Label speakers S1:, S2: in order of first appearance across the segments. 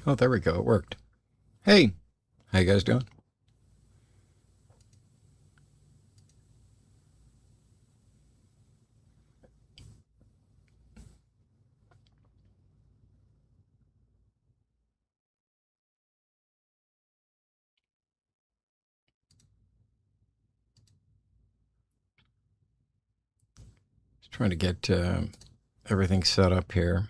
S1: Oh, there we go. It worked. Hey, how you guys doing? Just trying to get everything set up here.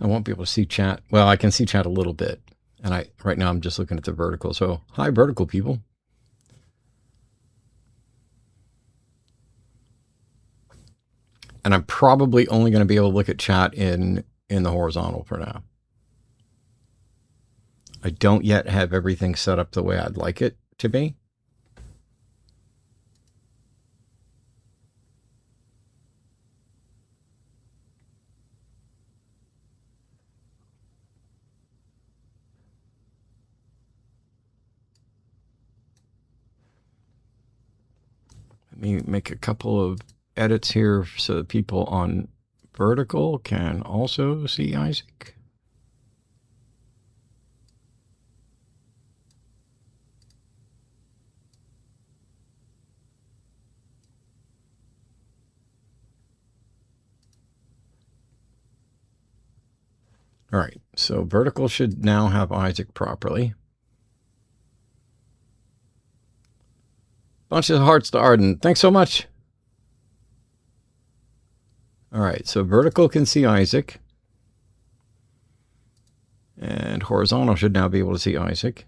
S1: I won't be able to see chat. Well, I can see chat a little bit. And right now I'm just looking at the vertical. So, hi, vertical people. And I'm probably only going to be able to look at chat in the horizontal for now. I don't yet have everything set up the way I'd like it to be. Let me make a couple of edits here so that people on vertical can also see Isaac. All right, so vertical should now have Isaac properly. Bunch of hearts to Arden. Thanks so much. All right, so vertical can see Isaac. And horizontal should now be able to see Isaac.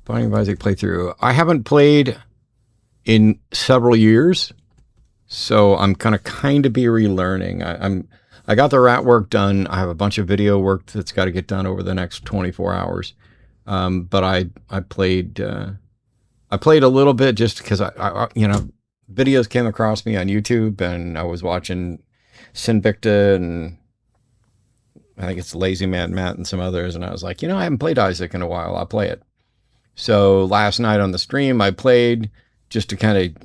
S1: Binding of Isaac playthrough. I haven't played in several years, so I'm kind of be relearning. I got the rat work done. I have a bunch of video work that's got to get done over the next 24 hours. But I played a little bit just because I videos came across me on YouTube and I was watching Sinvicta and I think it's Lazy Man Matt and some others, and I was like, I haven't played Isaac in a while. I'll play it. So last night on the stream, I played just to kind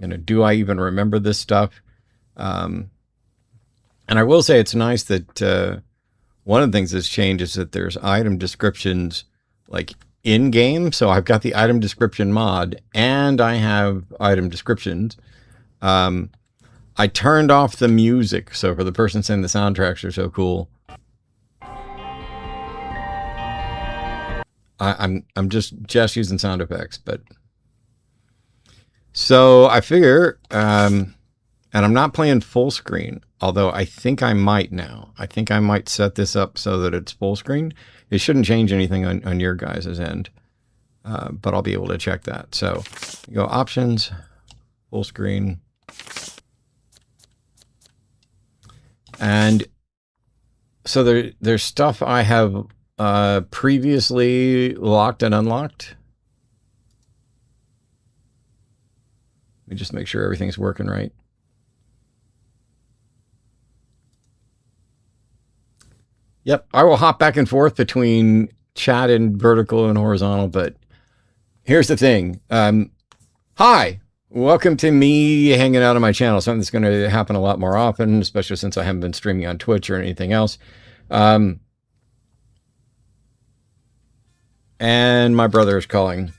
S1: of, do I even remember this stuff? And I will say it's nice that one of the things that's changed is that there's item descriptions like in game. So I've got the item description mod and I have item descriptions. I turned off the music. So for the person saying the soundtracks are so cool, I'm just using sound effects, but so I figure, and I'm not playing full screen, although I think I might now. I think I might set this up so that it's full screen. It shouldn't change anything on your guys' end, but I'll be able to check that. So you go options, full screen, and so there's stuff I have previously locked and unlocked. Let me just make sure everything's working right. Yep, I will hop back and forth between chat and vertical and horizontal, but here's the thing. Hi, welcome to me hanging out on my channel. Something that's going to happen a lot more often, especially since I haven't been streaming on Twitch or anything else. And my brother is calling.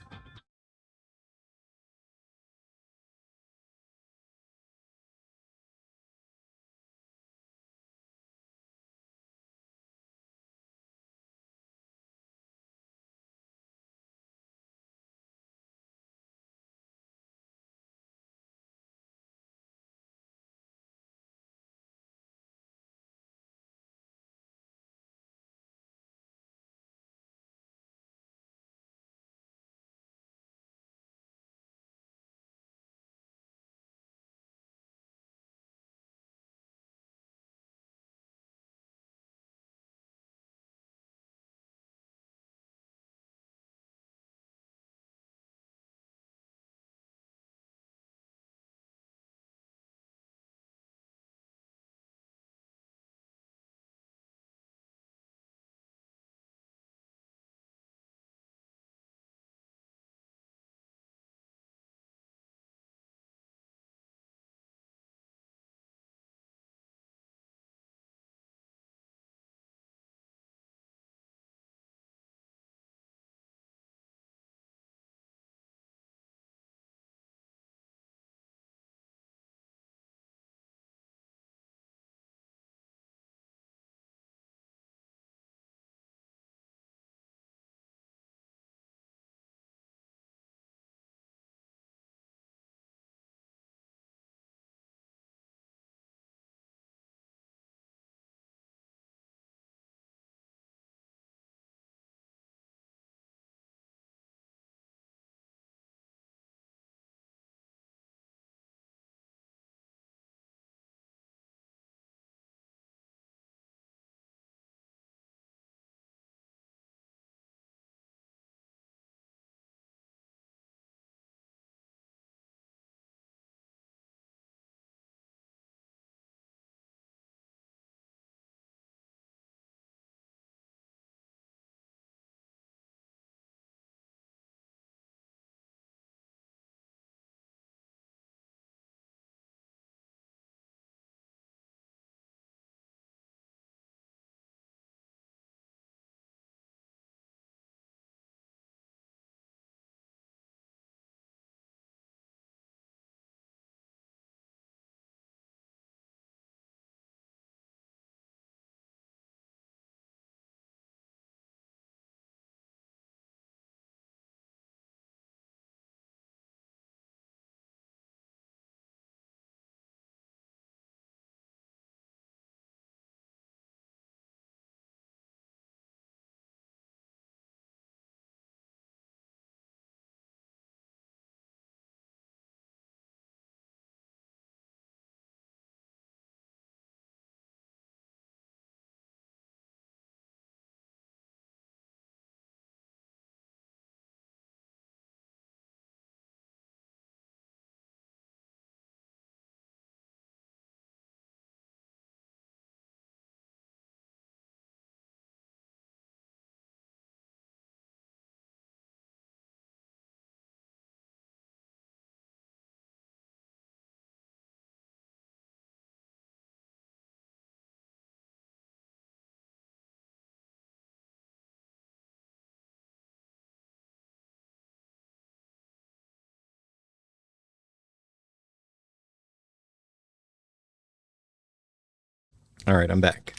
S1: All right, I'm back.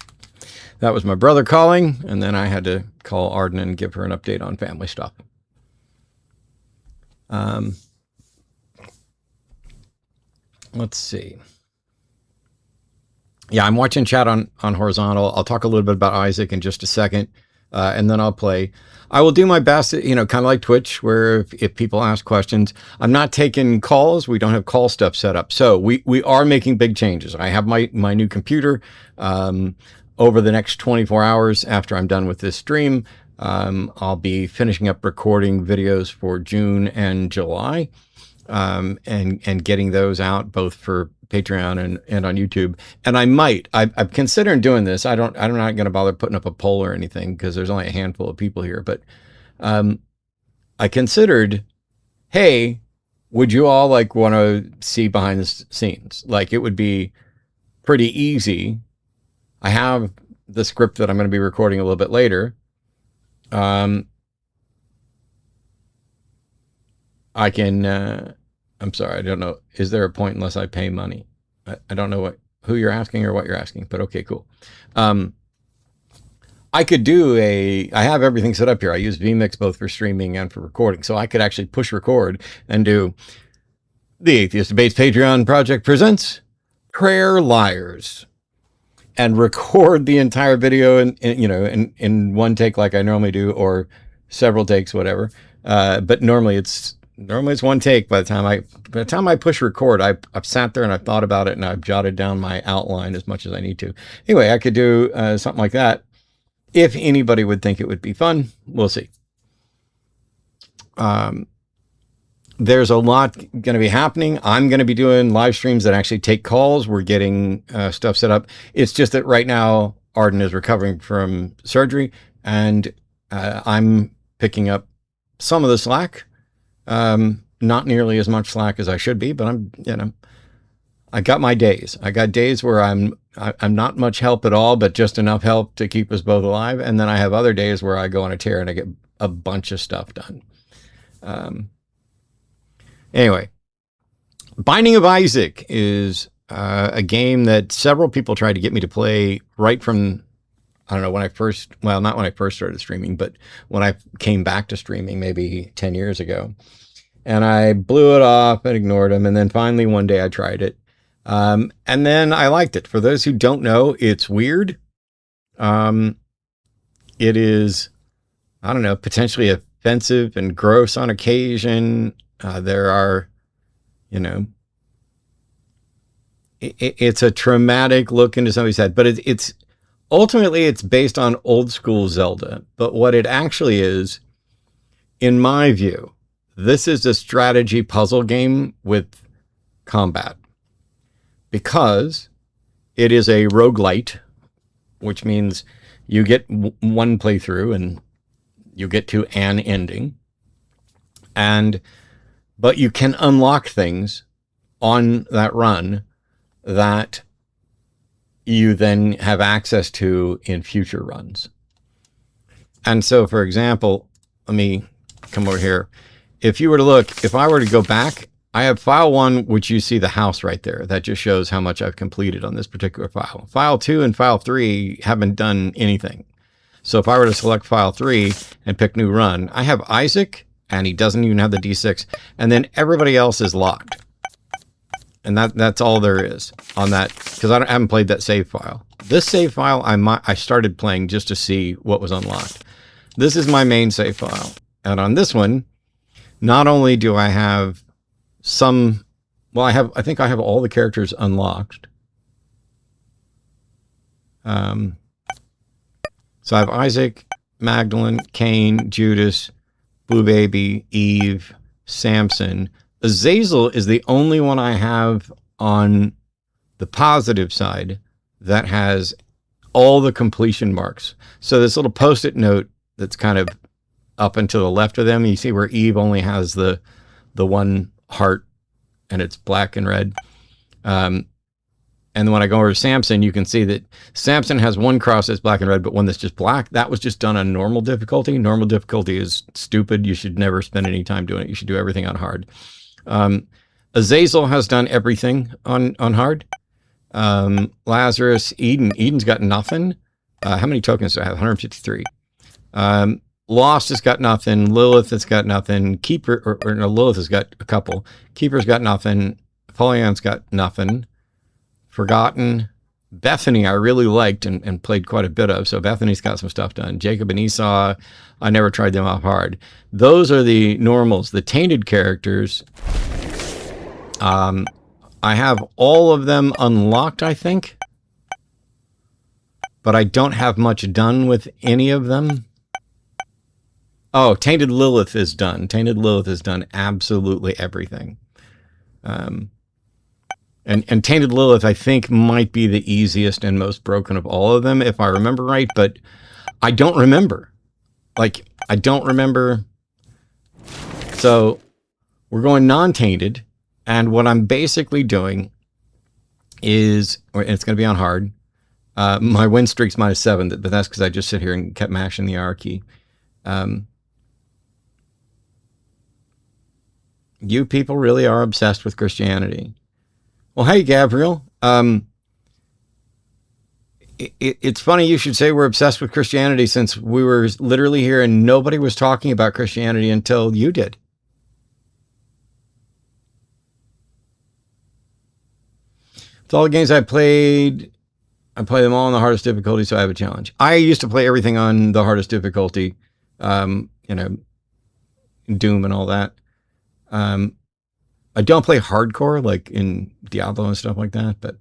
S1: That was my brother calling, and then I had to call Arden and give her an update on family stuff. Let's see. Yeah, I'm watching chat on horizontal. I'll talk a little bit about Isaac in just a second, and then I'll play. I will do my best, kind of like Twitch, where if people ask questions, I'm not taking calls. We don't have call stuff set up. So we are making big changes. I have my new computer. Over the next 24 hours after I'm done with this stream, I'll be finishing up recording videos for June and July, and getting those out both for Patreon and on YouTube. And I'm considering doing this. I'm not going to bother putting up a poll or anything because there's only a handful of people here, but, I considered, hey, would you all want to see behind the scenes? It would be pretty easy. I have the script that I'm going to be recording a little bit later. I can, I'm sorry, I don't know. Is there a point unless I pay money? I don't know who you're asking or what you're asking, but okay, cool. I could I have everything set up here. I use vMix both for streaming and for recording. So I could actually push record and do the Atheist Debates Patreon Project presents Prayer Liars, and record the entire video in one take like I normally do, or several takes, whatever. But normally it's one take. By the time I push record, I've sat there and I've thought about it and I've jotted down my outline as much as I need to. Anyway, I could do something like that. If anybody would think it would be fun, we'll see. There's a lot going to be happening. I'm going to be doing live streams that actually take calls. We're getting stuff set up. It's just that right now Arden is recovering from surgery, and I'm picking up some of the slack. Not nearly as much slack as I should be, but I got my days. I got days where I'm not much help at all, but just enough help to keep us both alive. And then I have other days where I go on a tear and I get a bunch of stuff done. Anyway, Binding of Isaac is a game that several people tried to get me to play right from, I don't know, not when I first started streaming, but when I came back to streaming maybe 10 years ago. And I blew it off and ignored them. And then finally one day I tried it. And then I liked it. For those who don't know, it's weird. It is, I don't know, potentially offensive and gross on occasion. There are, it's a traumatic look into somebody's head, but it's ultimately it's based on old school Zelda. But what it actually is, in my view, this is a strategy puzzle game with combat, because it is a roguelite, which means you get one playthrough and you get to an ending, but you can unlock things on that run that you then have access to in future runs. And so, for example, let me come over here. If you were to look, if I were to go back, I have file 1, which you see the house right there. That just shows how much I've completed on this particular file. File 2 and file 3 haven't done anything. So if I were to select file 3 and pick new run, I have Isaac, and he doesn't even have the D6, and then everybody else is locked. And that's all there is on that, because I haven't played that save file. This save file, I started playing just to see what was unlocked. This is my main save file. And on this one, not only do I have I think I have all the characters unlocked. So I have Isaac, Magdalene, Cain, Judas, Blue Baby, Eve, Samson. Azazel is the only one I have on the positive side that has all the completion marks. So this little post-it note that's kind of up and to the left of them, you see where Eve only has the one heart and it's black and red. And when I go over to Samson, you can see that Samson has one cross that's black and red, but one that's just black. That was just done on normal difficulty. Normal difficulty is stupid. You should never spend any time doing it. You should do everything on hard. Azazel has done everything on hard. Lazarus, Eden. Eden's got nothing. How many tokens do I have? 153. Lost has got nothing. Lilith has got nothing. Keeper, or no, Lilith has got a couple. Keeper's got nothing. Apollion's got nothing. Forgotten. Bethany, I really liked and played quite a bit of. So Bethany's got some stuff done. Jacob and Esau, I never tried them off hard. Those are the normals. The tainted characters, I have all of them unlocked, I think. But I don't have much done with any of them. Oh, Tainted Lilith is done. Tainted Lilith has done absolutely everything. And Tainted Lilith, I think, might be the easiest and most broken of all of them, if I remember right. But I don't remember. Like, I don't remember. So we're going non-tainted. And what I'm basically doing is, and it's going to be on hard. My win streak's -7, but that's because I just sit here and kept mashing the R key. You people really are obsessed with Christianity. Well, hey, Gabriel. It's funny you should say we're obsessed with Christianity, since we were literally here and nobody was talking about Christianity until you did. With all the games I play them all on the hardest difficulty, so I have a challenge. I used to play everything on the hardest difficulty, Doom and all that. I don't play hardcore like in Diablo and stuff like that, but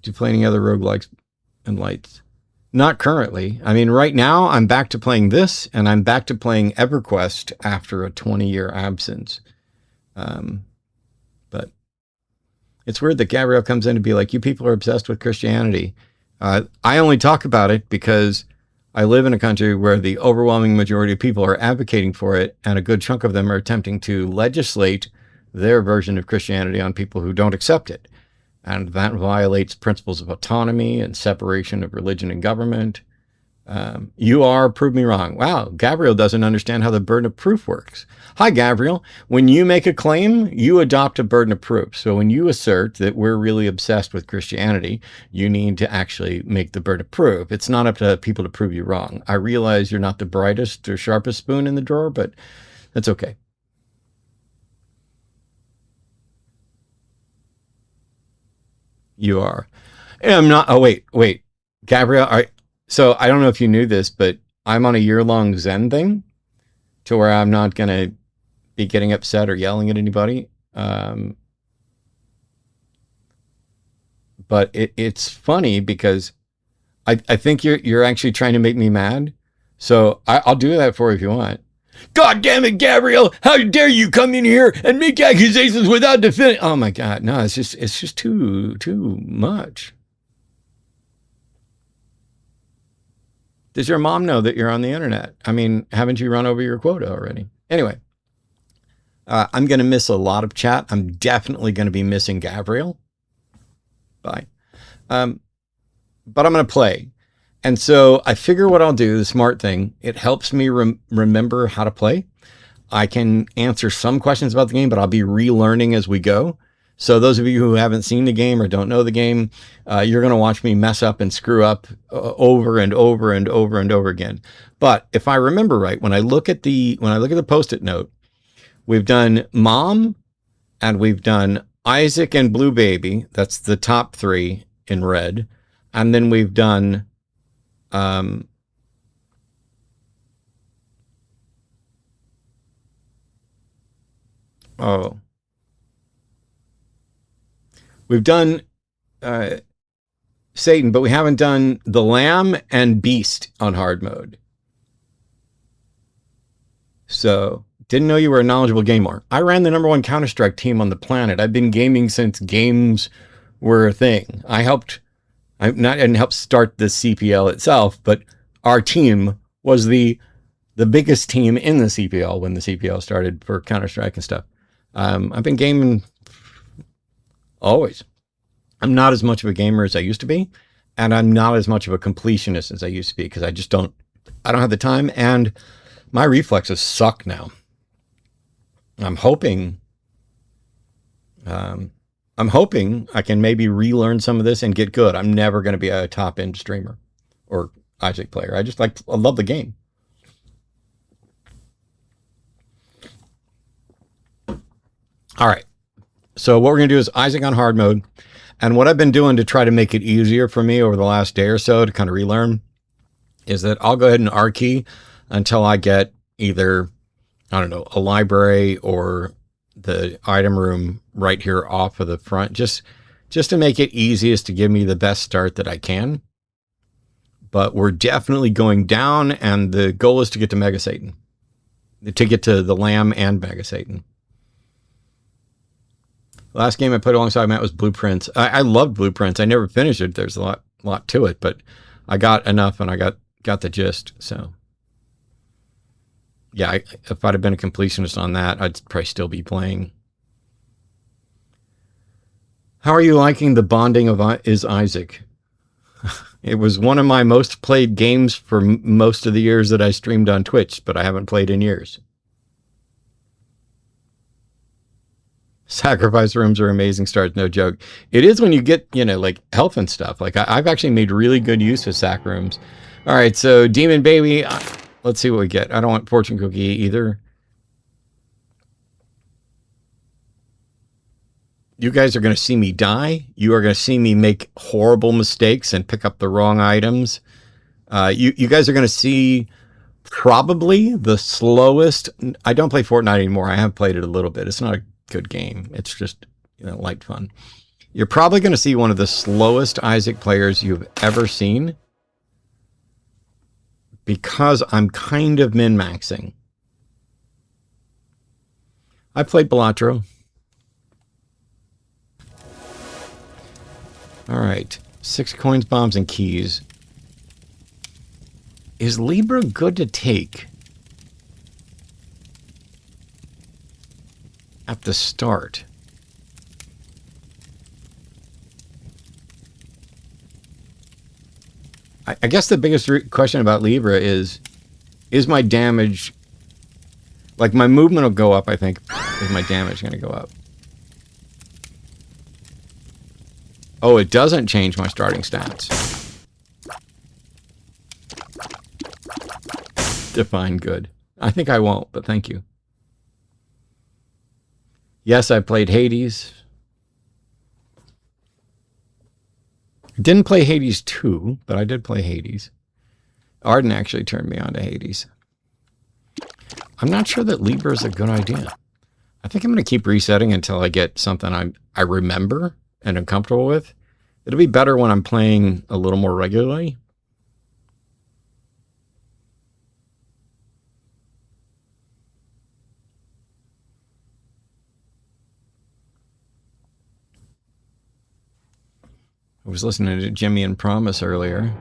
S1: do you play any other roguelikes and lights? Not currently. I mean, right now I'm back to playing this, and I'm back to playing EverQuest after a 20-year absence. But it's weird that Gabrielle comes in to be like, you people are obsessed with Christianity. I only talk about it because I live in a country where the overwhelming majority of people are advocating for it, and a good chunk of them are attempting to legislate their version of Christianity on people who don't accept it. And that violates principles of autonomy and separation of religion and government. Prove me wrong. Wow, Gabriel doesn't understand how the burden of proof works. Hi, Gabriel. When you make a claim, you adopt a burden of proof. So when you assert that we're really obsessed with Christianity, you need to actually make the burden of proof. It's not up to people to prove you wrong. I realize you're not the brightest or sharpest spoon in the drawer, but that's okay. You are. I'm not. Oh, wait. Gabriel, so I don't know if you knew this, but I'm on a year-long Zen thing to where I'm not going to be getting upset or yelling at anybody. But it's funny because I think you're actually trying to make me mad. So I'll do that for you if you want. God damn it, Gabriel! How dare you come in here and make accusations without defending? Oh my God, no, it's just too much. Does your mom know that you're on the internet? I mean, haven't you run over your quota already? Anyway, I'm going to miss a lot of chat. I'm definitely going to be missing Gabriel. Bye. But I'm going to play. And so I figure what I'll do, the smart thing, it helps me remember how to play. I can answer some questions about the game, but I'll be relearning as we go. So those of you who haven't seen the game or don't know the game, you're going to watch me mess up and screw up over and over and over and over again. But if I remember right, when I look at the Post-it note, we've done Mom, and we've done Isaac and Blue Baby. That's the top 3 in red. And then we've done we've done Satan, but we haven't done the Lamb and Beast on hard mode. So, didn't know you were a knowledgeable gamer. I ran the #1 Counter-Strike team on the planet. I've been gaming since games were a thing. I didn't help start the CPL itself, but our team was the biggest team in the CPL when the CPL started for Counter-Strike and stuff. I've been gaming always. I'm not as much of a gamer as I used to be, and I'm not as much of a completionist as I used to be because I don't have the time, and my reflexes suck now. I'm hoping I'm hoping I can maybe relearn some of this and get good. I'm never going to be a top end streamer or Isaac player. I love the game. All right. So what we're going to do is Isaac on hard mode. And what I've been doing to try to make it easier for me over the last day or so to kind of relearn is that I'll go ahead and R key until I get either, I don't know, a library or the item room right here off of the front, just to make it easiest to give me the best start that I can. But we're definitely going down, and the goal is to get to Mega Satan, to get to the Lamb and Mega Satan. Last game I played alongside Matt was Blueprints. I loved Blueprints. I never finished it. There's a lot to it, but I got enough and I got the gist. So yeah, if I'd have been a completionist on that, I'd probably still be playing. How are you liking the bonding of Is Isaac? It was one of my most played games for most of the years that I streamed on Twitch, but I haven't played in years. Sacrifice rooms are amazing starts, no joke. It is when you get, like health and stuff. Like I've actually made really good use of sac rooms. All right, so Demon Baby, let's see what we get. I don't want Fortune Cookie either. You guys are going to see me die. You are going to see me make horrible mistakes and pick up the wrong items. You guys are going to see probably the slowest. I don't play Fortnite anymore. I have played it a little bit. It's not a good game. It's just, light fun. You're probably going to see one of the slowest Isaac players you've ever seen because I'm kind of min-maxing. I played Balatro. All right. 6 coins, bombs, and keys. Is Libra good to take at the start? I guess the biggest question about Libra is my damage, like my movement will go up, I think. Is my damage going to go up? Oh, it doesn't change my starting stats. Define good. I think I won't, but thank you. Yes, I played Hades. Didn't play Hades 2, but I did play Hades. Arden actually turned me on to Hades. I'm not sure that Libra is a good idea. I think I'm going to keep resetting until I get something I remember and I'm comfortable with. It'll be better when I'm playing a little more regularly. I was listening to Jimmy and Promise earlier.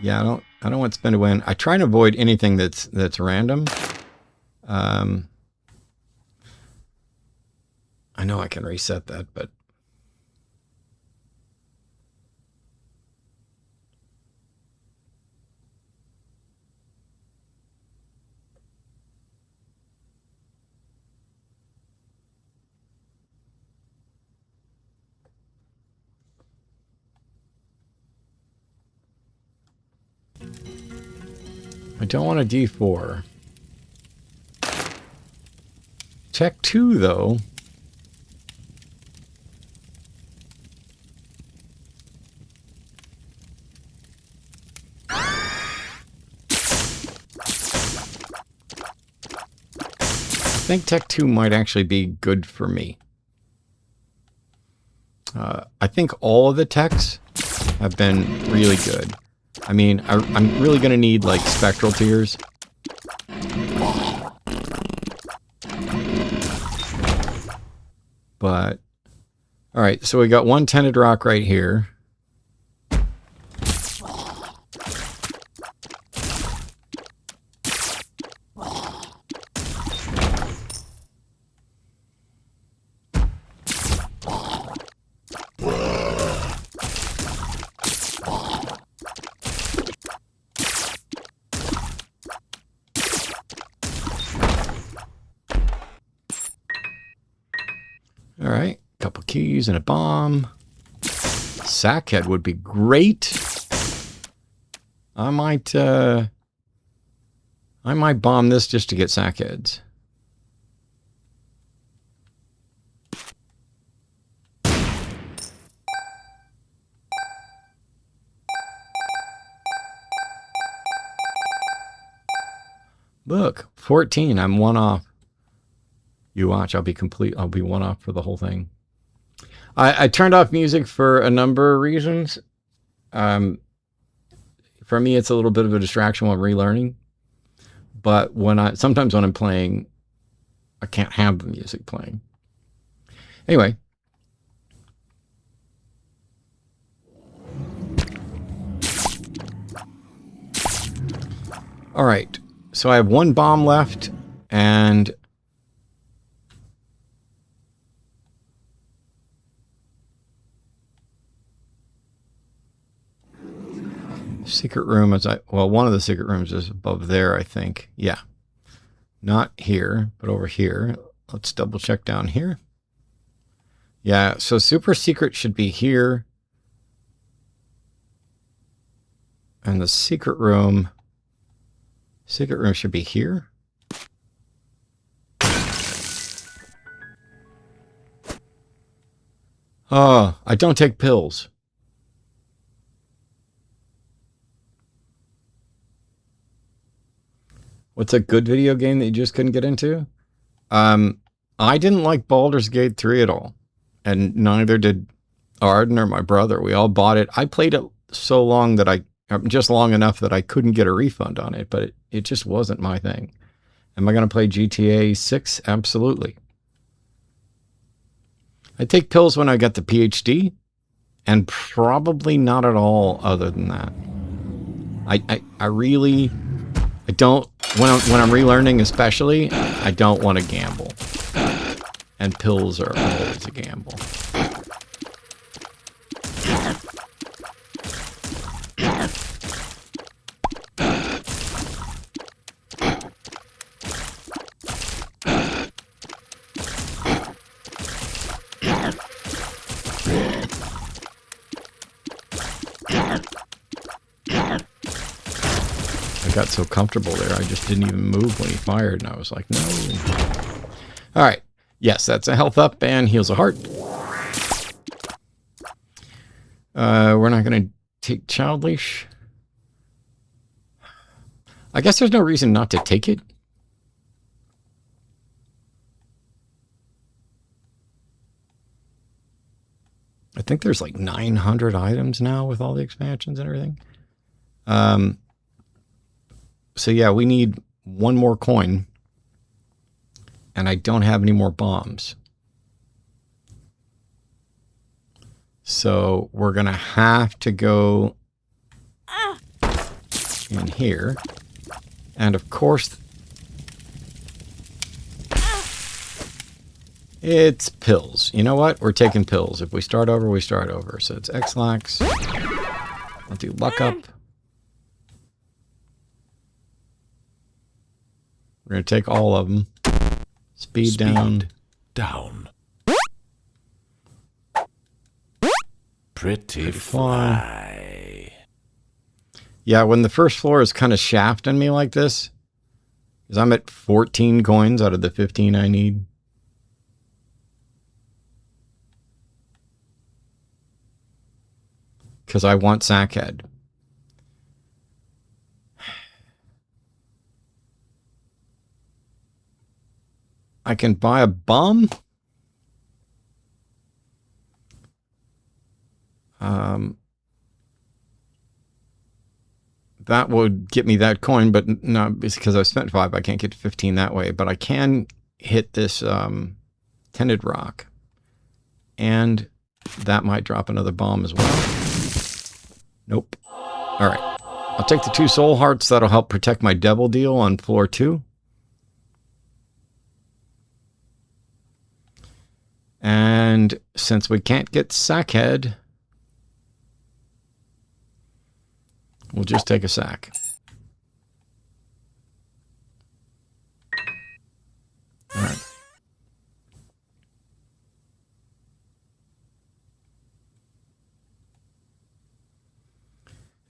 S1: Yeah, I don't want spin to win. I try and avoid anything that's random. I know I can reset that, but I don't want a D4. Tech 2, though. I think Tech 2 might actually be good for me. I think all of the techs have been really good. I mean, I'm really going to need, like, spectral tears. But, all right, so we got one tinted rock right here. All right. keys and a bomb. Sackhead would be great. I might bomb this just to get sackheads. Look, 14. I'm one off. You watch. I'll be one off for the whole thing. I turned off music for a number of reasons. For me, it's a little bit of a distraction while relearning. But sometimes when I'm playing, I can't have the music playing. Anyway. All right. So I have one bomb left, and secret room one of the secret rooms is above there, I think. Yeah. Not here, but over here. Let's double check down here. Yeah, so super secret should be here. And the secret room should be here. Oh, I don't take pills. What's a good video game that you just couldn't get into? I didn't like Baldur's Gate 3 at all. And neither did Arden or my brother. We all bought it. I played it so long that just long enough that I couldn't get a refund on it, but it just wasn't my thing. Am I going to play GTA 6? Absolutely. I take pills when I got the PhD, and probably not at all other than that. I really don't, when I'm relearning especially, I don't want to gamble. And pills are always a gamble. I got so comfortable there, I just didn't even move when he fired, and I was like, no. All right. Yes, that's a health up and heals a heart. We're not going to take child leash. I guess there's no reason not to take it. I think there's like 900 items now with all the expansions and everything. So yeah, we need one more coin. And I don't have any more bombs. So we're going to have to go in here. And of course, it's pills. You know what? We're taking pills. If we start over, we start over. So it's X-Lax. I'll do luck up. We're going to take all of them. Speed down. Pretty fly. Yeah, when the first floor is kind of shafting me like this, because I'm at 14 coins out of the 15 I need. Because I want Sackhead. I can buy a bomb. That would get me that coin, but no, it's because I spent 5. I can't get to 15 that way. But I can hit this tinted rock. And that might drop another bomb as well. Nope. All right. I'll take the 2 soul hearts. That'll help protect my devil deal on floor 2. And since we can't get Sackhead, we'll just take a sack. All right.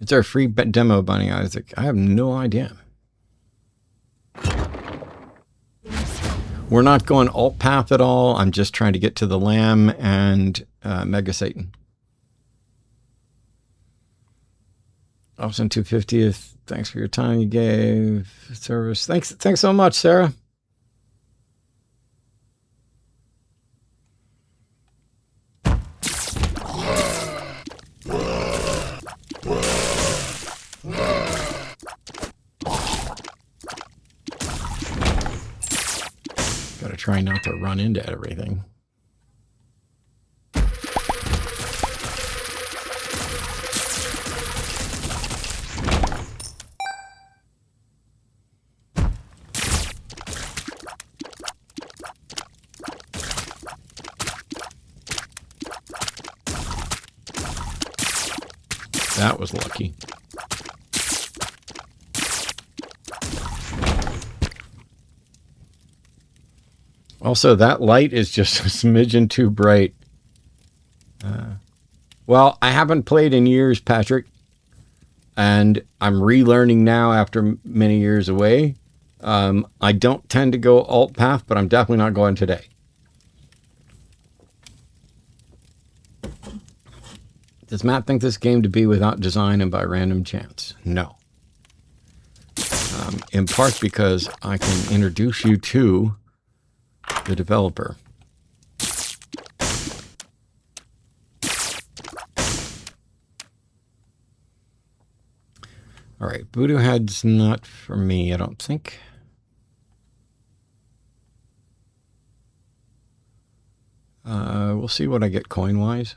S1: Is there a free demo, Bunny Isaac? I have no idea. We're not going alt path at all. I'm just trying to get to the Lamb and Mega Satan. Austin 250th. Thanks for your time you gave. Service. Thanks so much, Sarah. Gotta try not to run into everything. That was lucky. Also, that light is just a smidgen too bright. Well, I haven't played in years, Patrick, and I'm relearning now after many years away. I don't tend to go alt path, but I'm definitely not going today. Does Matt think this game to be without design and by random chance? No. In part because I can introduce you to the developer. All right, Voodoo Head's not for me, I don't think. We'll see what I get coin-wise.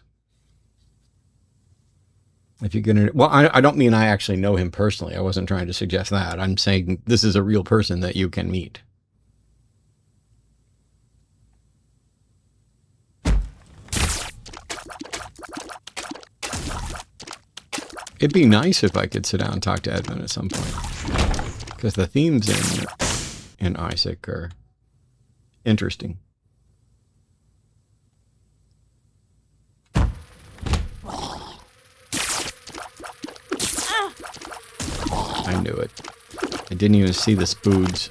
S1: If you're gonna, well, I don't mean I actually know him personally. I wasn't trying to suggest that. I'm saying this is a real person that you can meet. It'd be nice if I could sit down and talk to Edmund at some point, because the themes in Isaac are interesting. I knew it. I didn't even see the spoods,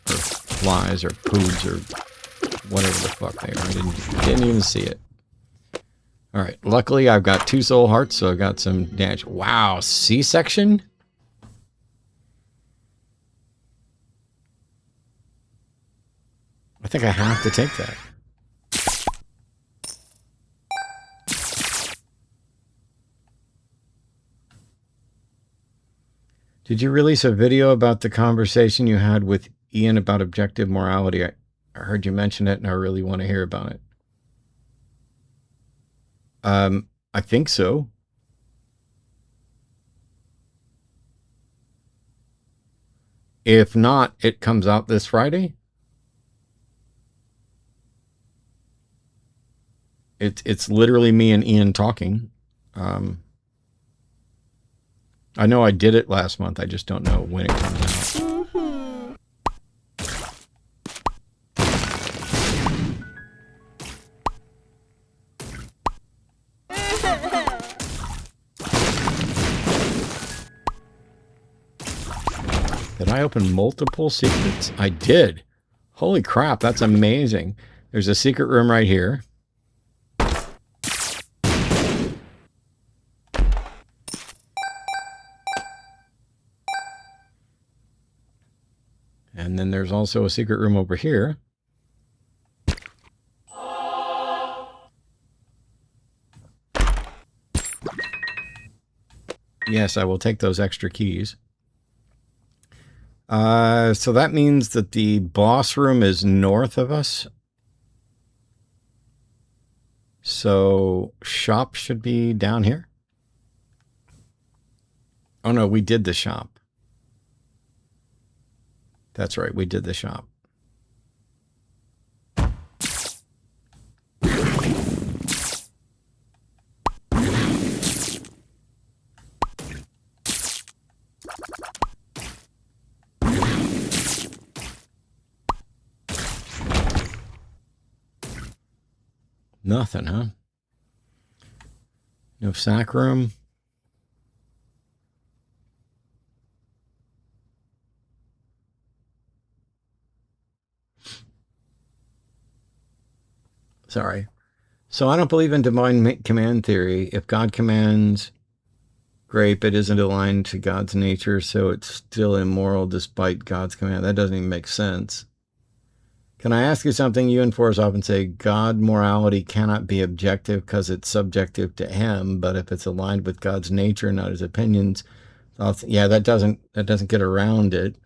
S1: or flies, or poods, or whatever the fuck they are. I didn't even see it. All right. Luckily, I've got 2 soul hearts, so I got some damage. Wow, C-section? I think I have to take that. Did you release a video about the conversation you had with Ian about objective morality? I heard you mention it, and I really want to hear about it. I think so. If not, it comes out this Friday. It's literally me and Ian talking. I know I did it last month. I just don't know when it comes out. Did I open multiple secrets? I did. Holy crap, that's amazing. There's a secret room right here. And then there's also a secret room over here. Yes, I will take those extra keys. So that means that the boss room is north of us. So shop should be down here. Oh no, we did the shop. That's right, we did the shop. Nothing, huh? No sack room. Sorry. So I don't believe in divine command theory. If God commands grape, it isn't aligned to God's nature, so it's still immoral despite God's command. That doesn't even make sense. Can I ask you something? You and Forrest often say God morality cannot be objective because it's subjective to him, but if it's aligned with God's nature, not his opinions, yeah, that doesn't get around it.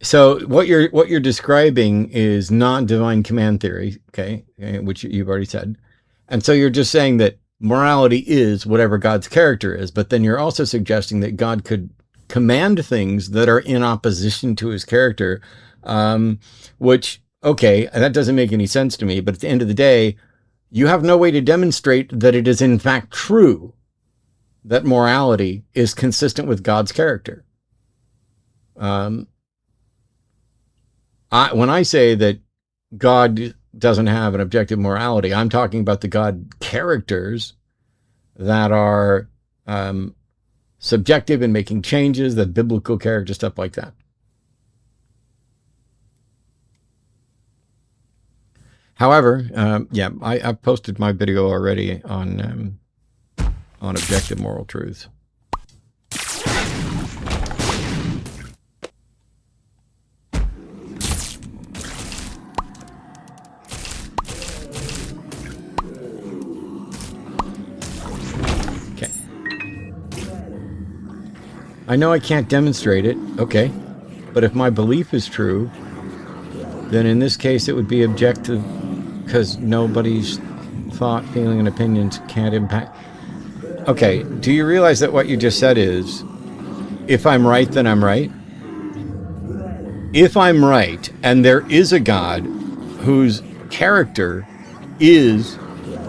S1: So what you're describing is non-divine command theory, okay, which you've already said. And so you're just saying that morality is whatever God's character is, but then you're also suggesting that God could command things that are in opposition to his character, which, okay, that doesn't make any sense to me. But at the end of the day, you have no way to demonstrate that it is in fact true that morality is consistent with God's character. When I say that God doesn't have an objective morality, I'm talking about the God characters that are subjective in making changes, the biblical character, stuff like that. However, yeah, I've posted my video already on objective moral truth. Okay. I know I can't demonstrate it, okay, but if my belief is true, then in this case it would be objective because nobody's thought, feeling, and opinions can't impact. Okay, do you realize that what you just said is, if I'm right, then I'm right? If I'm right, and there is a God whose character is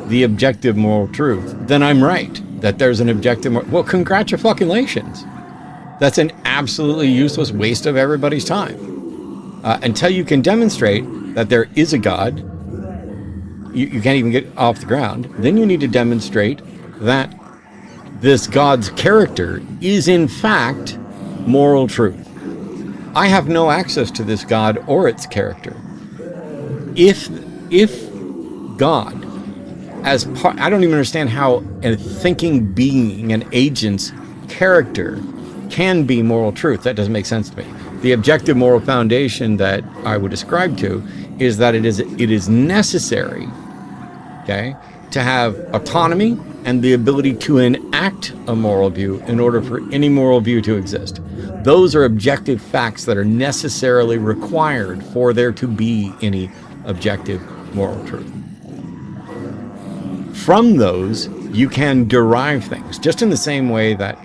S1: the objective moral truth, then I'm right, that there's an objective moral... Well, congratulations. That's an absolutely useless waste of everybody's time. Until you can demonstrate that there is a God, you can't even get off the ground. Then you need to demonstrate that this God's character is in fact moral truth. I have no access to this God or its character. If God, as part, I don't even understand how a thinking being, an agent's character can be moral truth. That doesn't make sense to me. The objective moral foundation that I would ascribe to is that it is necessary, okay, to have autonomy and the ability to enact a moral view in order for any moral view to exist. Those are objective facts that are necessarily required for there to be any objective moral truth. From those, you can derive things, just in the same way that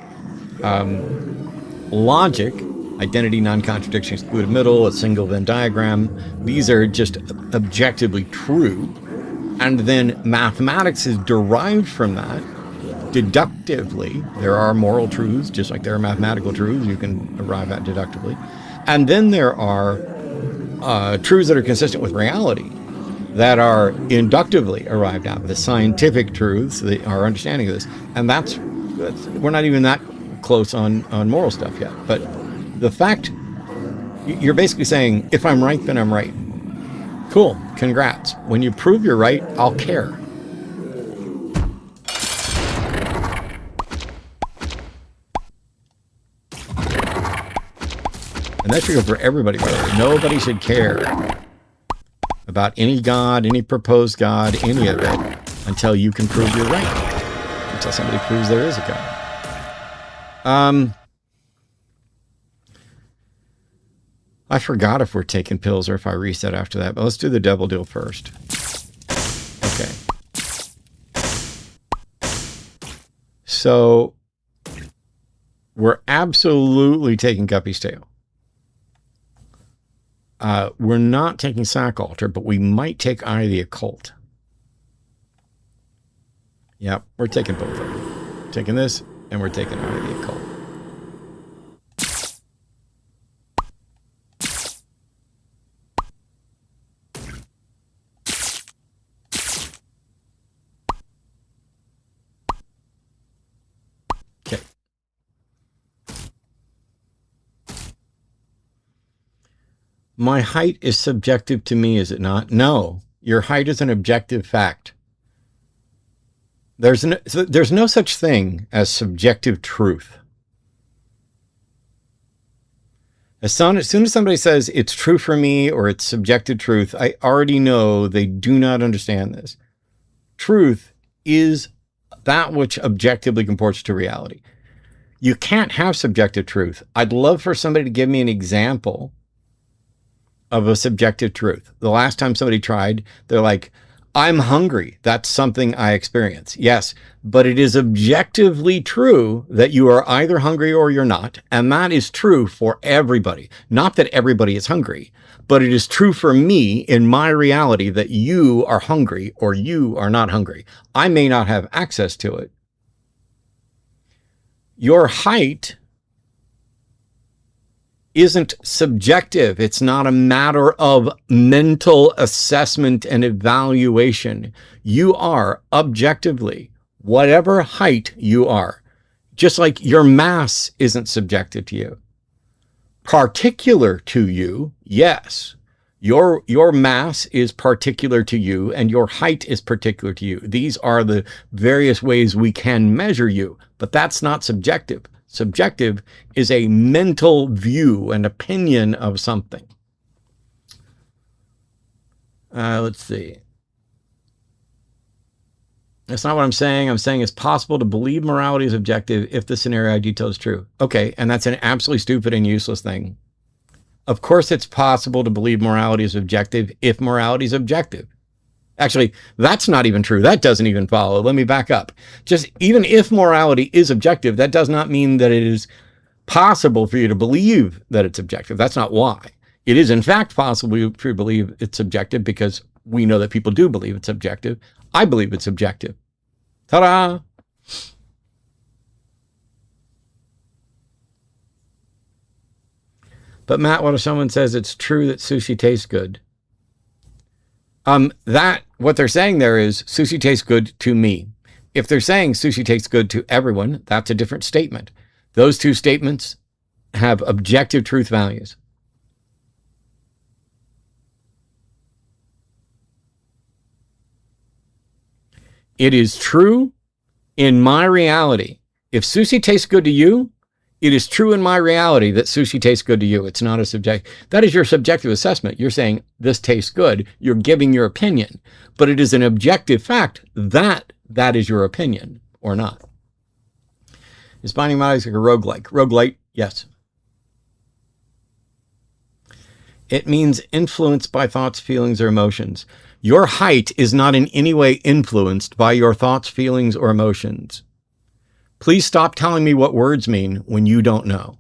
S1: logic, identity, non-contradiction, excluded middle, a single Venn diagram, these are just objectively true. And then mathematics is derived from that. Deductively, there are moral truths, just like there are mathematical truths you can arrive at deductively. And then there are truths that are consistent with reality that are inductively arrived at, the scientific truths, our understanding of this. And that's we're not even that close on moral stuff yet. But the fact, you're basically saying, if I'm right, then I'm right. Cool, congrats. When you prove you're right, I'll care. And that's true for everybody, by the way. Nobody should care about any God, any proposed God, any of it, until you can prove you're right. Until somebody proves there is a God. I forgot if we're taking pills or if I reset after that, but let's do the devil deal first. Okay. So we're absolutely taking Guppy's tail. We're not taking Sack Altar, but we might take Eye of the Occult. Yep, we're taking both of them. Taking this, and we're taking Eye of the Occult. Okay. My height is subjective to me, is it not? No, Your height is an objective fact. There's no such thing as subjective truth. As soon as somebody says it's true for me or it's subjective truth, I already know they do not understand this. Truth is that which objectively comports to reality. You can't have subjective truth. I'd love for somebody to give me an example of a subjective truth. The last time somebody tried, they're like, I'm hungry. That's something I experience. Yes, but it is objectively true that you are either hungry or you're not. And that is true for everybody. Not that everybody is hungry, but it is true for me in my reality that you are hungry or you are not hungry. I may not have access to it. Your height isn't subjective. It's not a matter of mental assessment and evaluation. You are objectively whatever height you are. Just like your mass isn't subjective to you. Particular to you, yes. Your mass is particular to you and your height is particular to you. These are the various ways we can measure you, but that's not subjective. Subjective is a mental view and opinion of something. Let's see. That's not what I'm saying. I'm saying it's possible to believe morality is objective if the scenario I detailed is true. Okay, and that's an absolutely stupid and useless thing. Of course it's possible to believe morality is objective if morality is objective. Actually, that's not even true. That doesn't even follow. Let me back up. Just even if morality is objective, that does not mean that it is possible for you to believe that it's objective. That's not why. It is in fact possible for you to believe it's subjective because we know that people do believe it's objective. I believe it's objective. Ta-da! But Matt, what if someone says it's true that sushi tastes good? What they're saying there is sushi tastes good to me. If they're saying sushi tastes good to everyone, that's a different statement. Those two statements have objective truth values. It is true in my reality. If sushi tastes good to you, it is true in my reality that sushi tastes good to you. It's not a subjective. That is your subjective assessment. You're saying this tastes good. You're giving your opinion, but it is an objective fact that is your opinion or not. Is Binding of Isaac a roguelike? Roguelite, yes. It means influenced by thoughts, feelings, or emotions. Your height is not in any way influenced by your thoughts, feelings, or emotions. Please stop telling me what words mean when you don't know.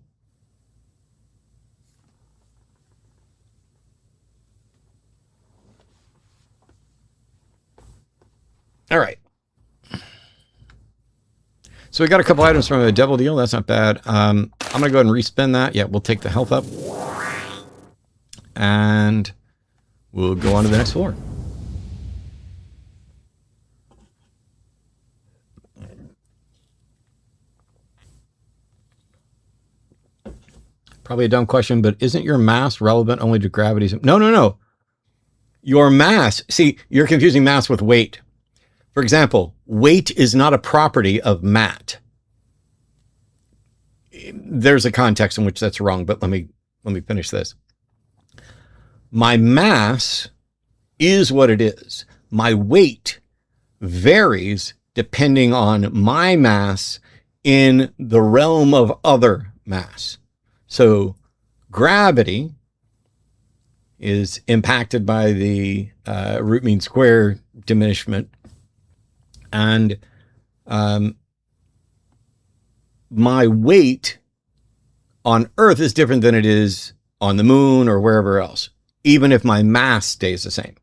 S1: All right. So we got a couple items from a devil deal. That's not bad. I'm going to go ahead and respin that. Yeah, we'll take the health up. And we'll go on to the next floor. Probably a dumb question, but isn't your mass relevant only to gravity? No. Your mass, see, you're confusing mass with weight. For example, weight is not a property of Matt. There's a context in which that's wrong, but let me finish this. My mass is what it is. My weight varies depending on my mass in the realm of other mass. So gravity is impacted by the root mean square diminishment. And my weight on Earth is different than it is on the moon or wherever else, even if my mass stays the same.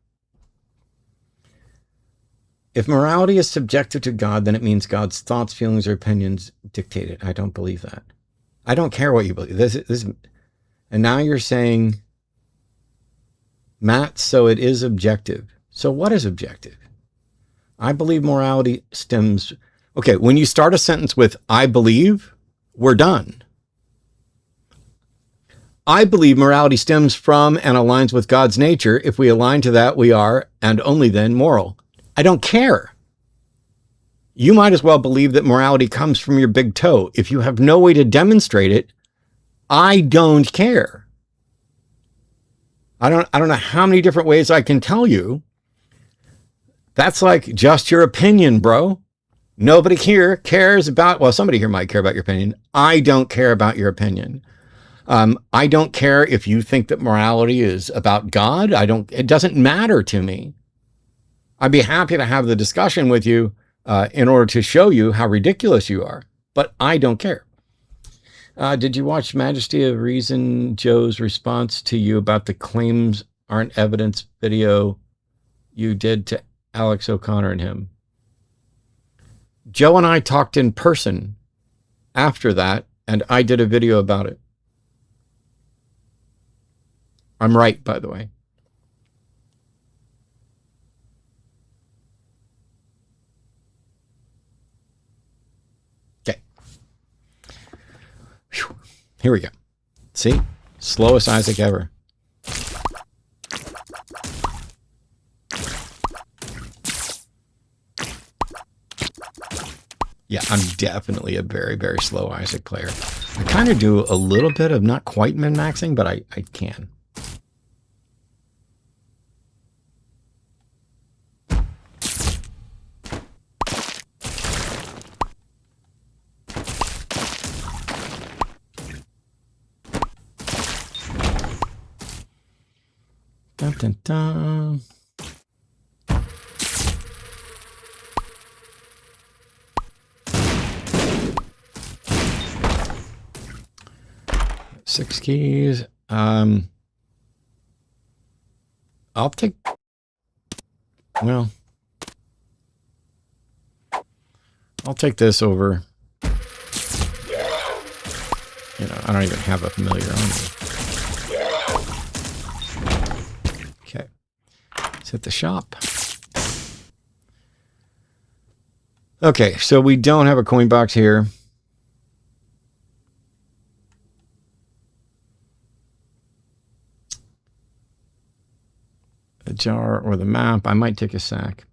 S1: If morality is subjective to God, then it means God's thoughts, feelings, or opinions dictate it. I don't believe that. I don't care what you believe. This, and now you're saying, Matt, so it is objective. So what is objective? I believe morality stems... Okay, when you start a sentence with, I believe, we're done. I believe morality stems from and aligns with God's nature. If we align to that, we are, and only then, moral. I don't care. You might as well believe that morality comes from your big toe. If you have no way to demonstrate it, I don't care. I don't know how many different ways I can tell you. That's like just your opinion, bro. Nobody here cares about, well, somebody here might care about your opinion. I don't care about your opinion. I don't care if you think that morality is about God. It doesn't matter to me. I'd be happy to have the discussion with you in order to show you how ridiculous you are, but I don't care. Did you watch Majesty of Reason, Joe's response to you about the claims aren't evidence video you did to Alex O'Connor and him? Joe and I talked in person after that, and I did a video about it. I'm right, by the way. Okay. Whew. Here we go. See? Slowest Isaac ever. Yeah, I'm definitely a very, very slow Isaac player. I kind of do a little bit of not quite min-maxing, but I can. Dun, dun, dun. Six keys. I'll take, well, I'll take this over, you know, I don't even have a familiar on me. Okay, let's hit the shop. Okay, so we don't have a coin box here. A jar or the map. I might take a sack.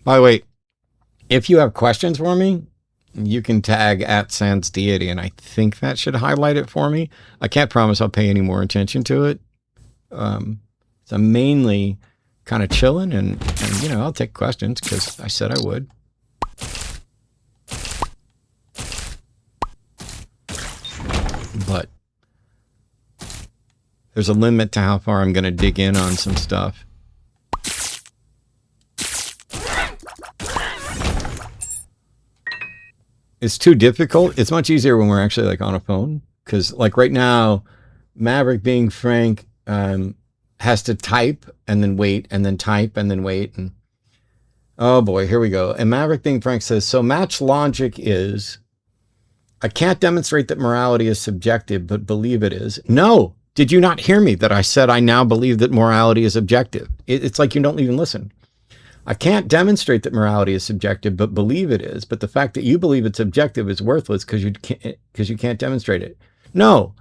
S1: By the way, if you have questions for me, you can tag @SansDeity, and I think that should highlight it for me. I can't promise I'll pay any more attention to it. So I'm mainly kind of chilling, and you know, I'll take questions because I said I would. But there's a limit to how far I'm going to dig in on some stuff. It's too difficult. It's much easier when we're actually like on a phone. Because like right now, Maverick being frank has to type and then wait and then type and then wait. And oh boy, here we go. And Maverick being frank says, so match logic is, I can't demonstrate that morality is subjective, but believe it is. No. Did you not hear me that I said I now believe that morality is objective? It's like you don't even listen. I can't demonstrate that morality is subjective, but believe it is. But the fact that you believe it's objective is worthless because you can't demonstrate it. No,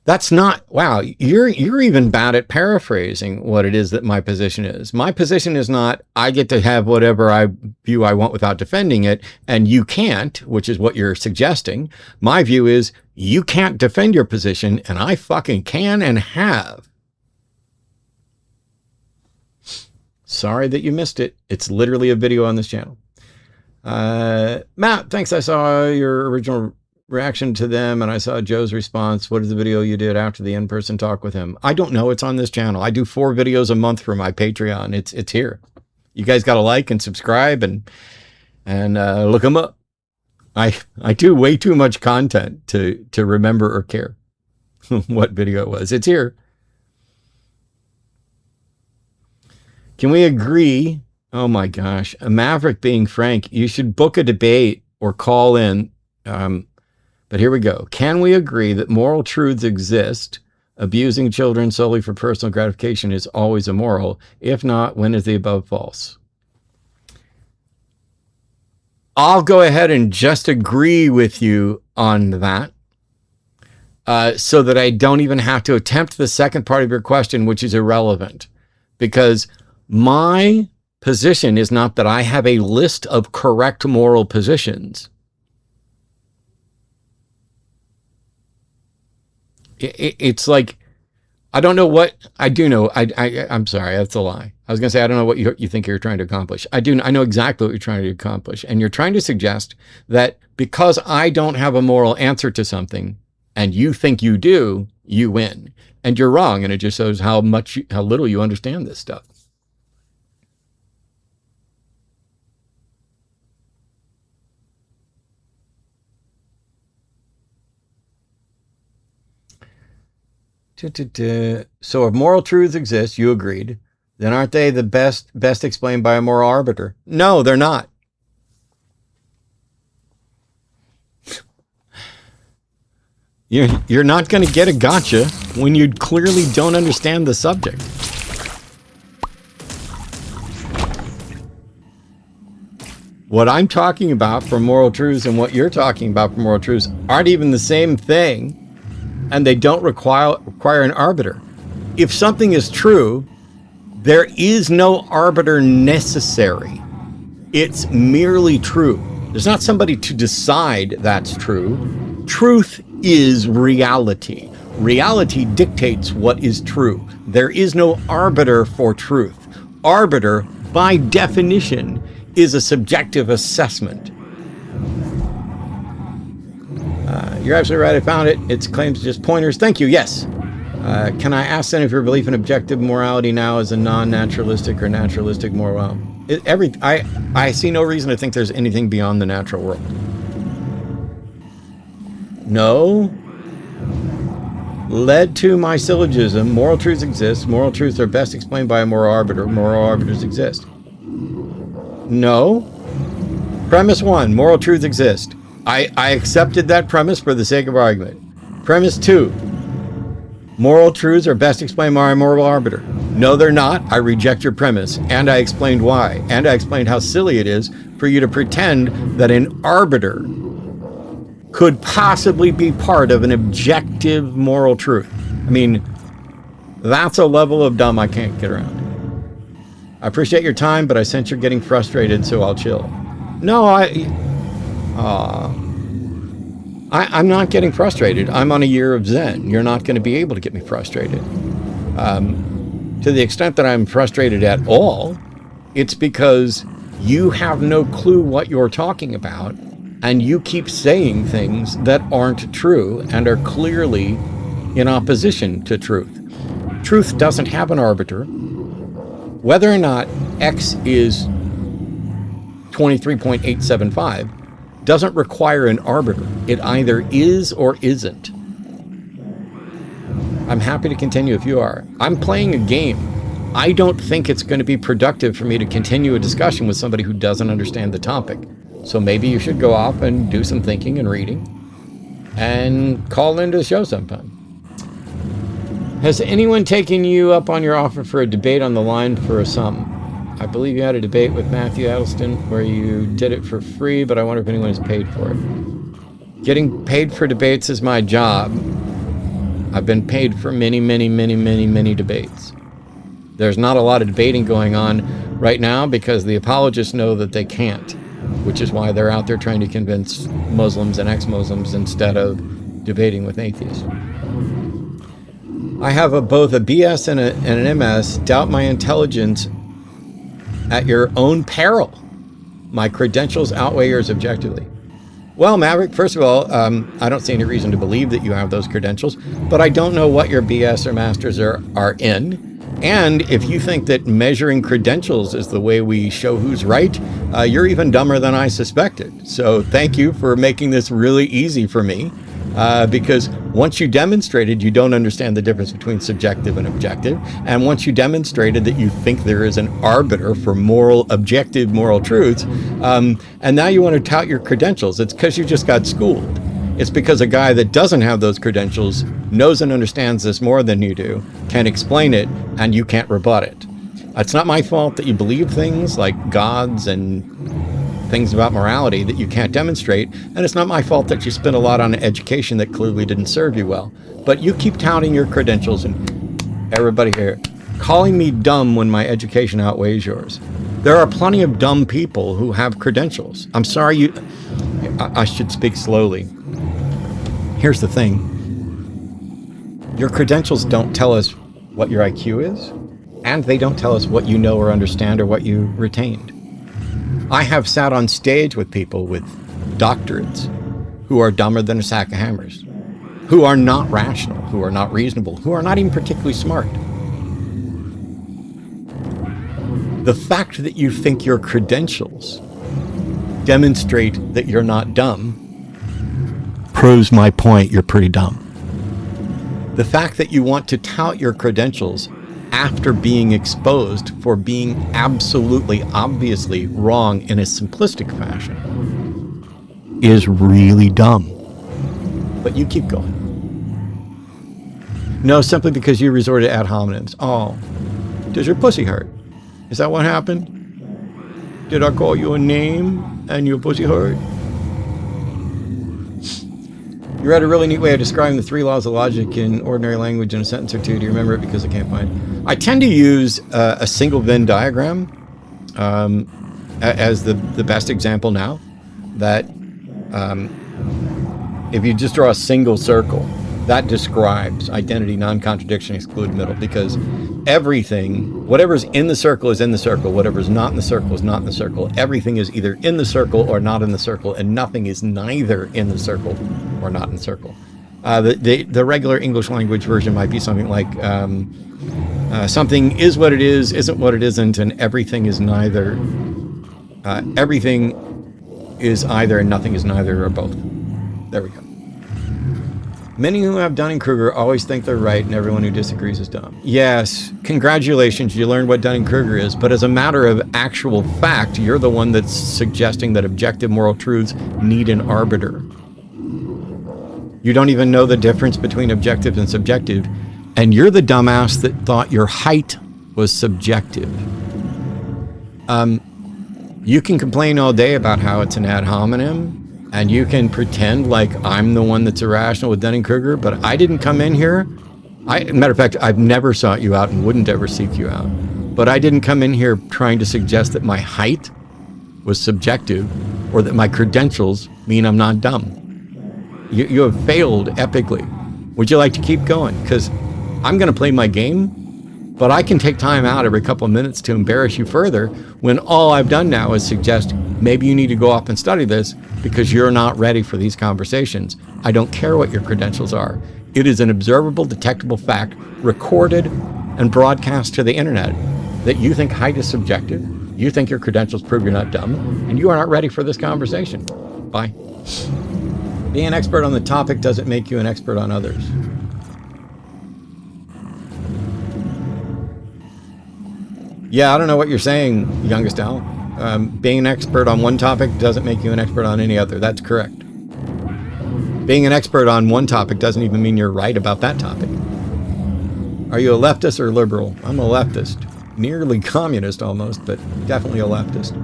S1: that's not. Wow, you're even bad at paraphrasing what it is that my position is. My position is not I get to have whatever I view I want without defending it, and you can't, which is what you're suggesting. My view is you can't defend your position, and I fucking can and have. Sorry that you missed it. It's literally a video on this channel. Matt, thanks. I saw your original reaction to them, and I saw Joe's response. What is the video you did after the in-person talk with him? I don't know. It's on this channel. I do 4 videos a month for my Patreon. It's here. You guys got to like and subscribe and look them up. I do way too much content to remember or care what video it was. It's here. Can we agree? Oh my gosh. A Maverick being frank, you should book a debate or call in. But here we go. Can we agree that moral truths exist? Abusing children solely for personal gratification is always immoral. If not, when is the above false? I'll go ahead and just agree with you on that, so that I don't even have to attempt the second part of your question, which is irrelevant, because my position is not that I have a list of correct moral positions. It's like, I don't know what I do know. I'm sorry, that's a lie. I was going to say, I don't know what you think you're trying to accomplish. I know exactly what you're trying to accomplish. And you're trying to suggest that because I don't have a moral answer to something and you think you do, you win. And you're wrong. And it just shows how little you understand this stuff. So if moral truths exist, you agreed, then aren't they the best explained by a moral arbiter? No, they're not. You're not going to get a gotcha when you clearly don't understand the subject. What I'm talking about for moral truths and what you're talking about for moral truths aren't even the same thing. And they don't require an arbiter. If something is true, there is no arbiter necessary. It's merely true. There's not somebody to decide that's true. Truth is reality. Reality dictates what is true. There is no arbiter for truth. Arbiter, by definition, is a subjective assessment. You're absolutely right. I found it. Its claims are just pointers. Thank you. Yes. Can I ask then if your belief in objective morality now is a non-naturalistic or naturalistic moral? I see no reason to think there's anything beyond the natural world. No. Led to my syllogism, moral truths exist. Moral truths are best explained by a moral arbiter. Moral arbiters exist. No. Premise 1, moral truths exist. I accepted that premise for the sake of argument. Premise 2, moral truths are best explained by a moral arbiter. No, they're not. I reject your premise. And I explained why. And I explained how silly it is for you to pretend that an arbiter could possibly be part of an objective moral truth. I mean, that's a level of dumb I can't get around. I appreciate your time, but I sense you're getting frustrated, so I'll chill. No, I'm not getting frustrated. I'm on a year of Zen. You're not going to be able to get me frustrated. To the extent that I'm frustrated at all, it's because you have no clue what you're talking about, and you keep saying things that aren't true and are clearly in opposition to truth. Truth doesn't have an arbiter. Whether or not X is 23.875 doesn't require an arbiter. It either is or isn't. I'm happy to continue if you are. I'm playing a game. I don't think it's going to be productive for me to continue a discussion with somebody who doesn't understand the topic. So maybe you should go off and do some thinking and reading and call into the show sometime. Has anyone taken you up on your offer for a debate on the line for a sum? I believe you had a debate with Matthew Addleston where you did it for free, but I wonder if anyone has paid for it. Getting paid for debates is my job. I've been paid for many debates. There's not a lot of debating going on right now because the apologists know that they can't, which is why they're out there trying to convince Muslims and ex-Muslims instead of debating with atheists. I have both a BS and an MS. Doubt my intelligence at your own peril. My credentials outweigh yours objectively. Well, Maverick, first of all, I don't see any reason to believe that you have those credentials, but I don't know what your BS or masters are in. And if you think that measuring credentials is the way we show who's right, you're even dumber than I suspected. So thank you for making this really easy for me. Because once you demonstrated you don't understand the difference between subjective and objective, and once you demonstrated that you think there is an arbiter for objective moral truths, and now you want to tout your credentials, it's because you just got schooled. It's because a guy that doesn't have those credentials knows and understands this more than you do, can explain it, and you can't rebut it. It's not my fault that you believe things like gods and things about morality that you can't demonstrate, and it's not my fault that you spent a lot on an education that clearly didn't serve you well. But you keep touting your credentials, and everybody here, calling me dumb when my education outweighs yours. There are plenty of dumb people who have credentials. I'm sorry, I should speak slowly. Here's the thing. Your credentials don't tell us what your IQ is, and they don't tell us what you know or understand or what you retained. I have sat on stage with people with doctorates who are dumber than a sack of hammers, who are not rational, who are not reasonable, who are not even particularly smart. The fact that you think your credentials demonstrate that you're not dumb proves my point. You're pretty dumb. The fact that you want to tout your credentials after being exposed for being absolutely, obviously wrong in a simplistic fashion is really dumb. But you keep going. No, simply because you resorted ad hominems. Oh, does your pussy hurt? Is that what happened? Did I call you a name and your pussy hurt? You read a really neat way of describing the 3 laws of logic in ordinary language in a sentence or two. Do you remember it? Because I can't find it. I tend to use a single Venn diagram as the best example now. That if you just draw a single circle, that describes identity, non-contradiction, exclude middle. Because everything, whatever's in the circle is in the circle. Whatever's not in the circle is not in the circle. Everything is either in the circle or not in the circle, and nothing is neither in the circle or not in the circle. The regular English language version might be something like something is what it is, isn't what it isn't, and everything is neither. Everything is either and nothing is neither, or both. There we go. Many who have Dunning-Kruger always think they're right, and everyone who disagrees is dumb. Yes, congratulations, you learned what Dunning-Kruger is, but as a matter of actual fact, you're the one that's suggesting that objective moral truths need an arbiter. You don't even know the difference between objective and subjective, and you're the dumbass that thought your height was subjective. You can complain all day about how it's an ad hominem, and you can pretend like I'm the one that's irrational with Dunning-Kruger, but I didn't come in here. Matter of fact, I've never sought you out and wouldn't ever seek you out. But I didn't come in here trying to suggest that my height was subjective or that my credentials mean I'm not dumb. You have failed epically. Would you like to keep going? Because I'm going to play my game, but I can take time out every couple of minutes to embarrass you further when all I've done now is suggest maybe you need to go off and study this because you're not ready for these conversations. I don't care what your credentials are. It is an observable, detectable fact, recorded and broadcast to the internet, that you think height is subjective, you think your credentials prove you're not dumb, and you are not ready for this conversation. Bye. Being an expert on the topic doesn't make you an expert on others. Yeah, I don't know what you're saying, youngest Al. Being an expert on one topic doesn't make you an expert on any other. That's correct. Being an expert on one topic doesn't even mean you're right about that topic. Are you a leftist or liberal? I'm a leftist. Nearly communist almost, but definitely a leftist.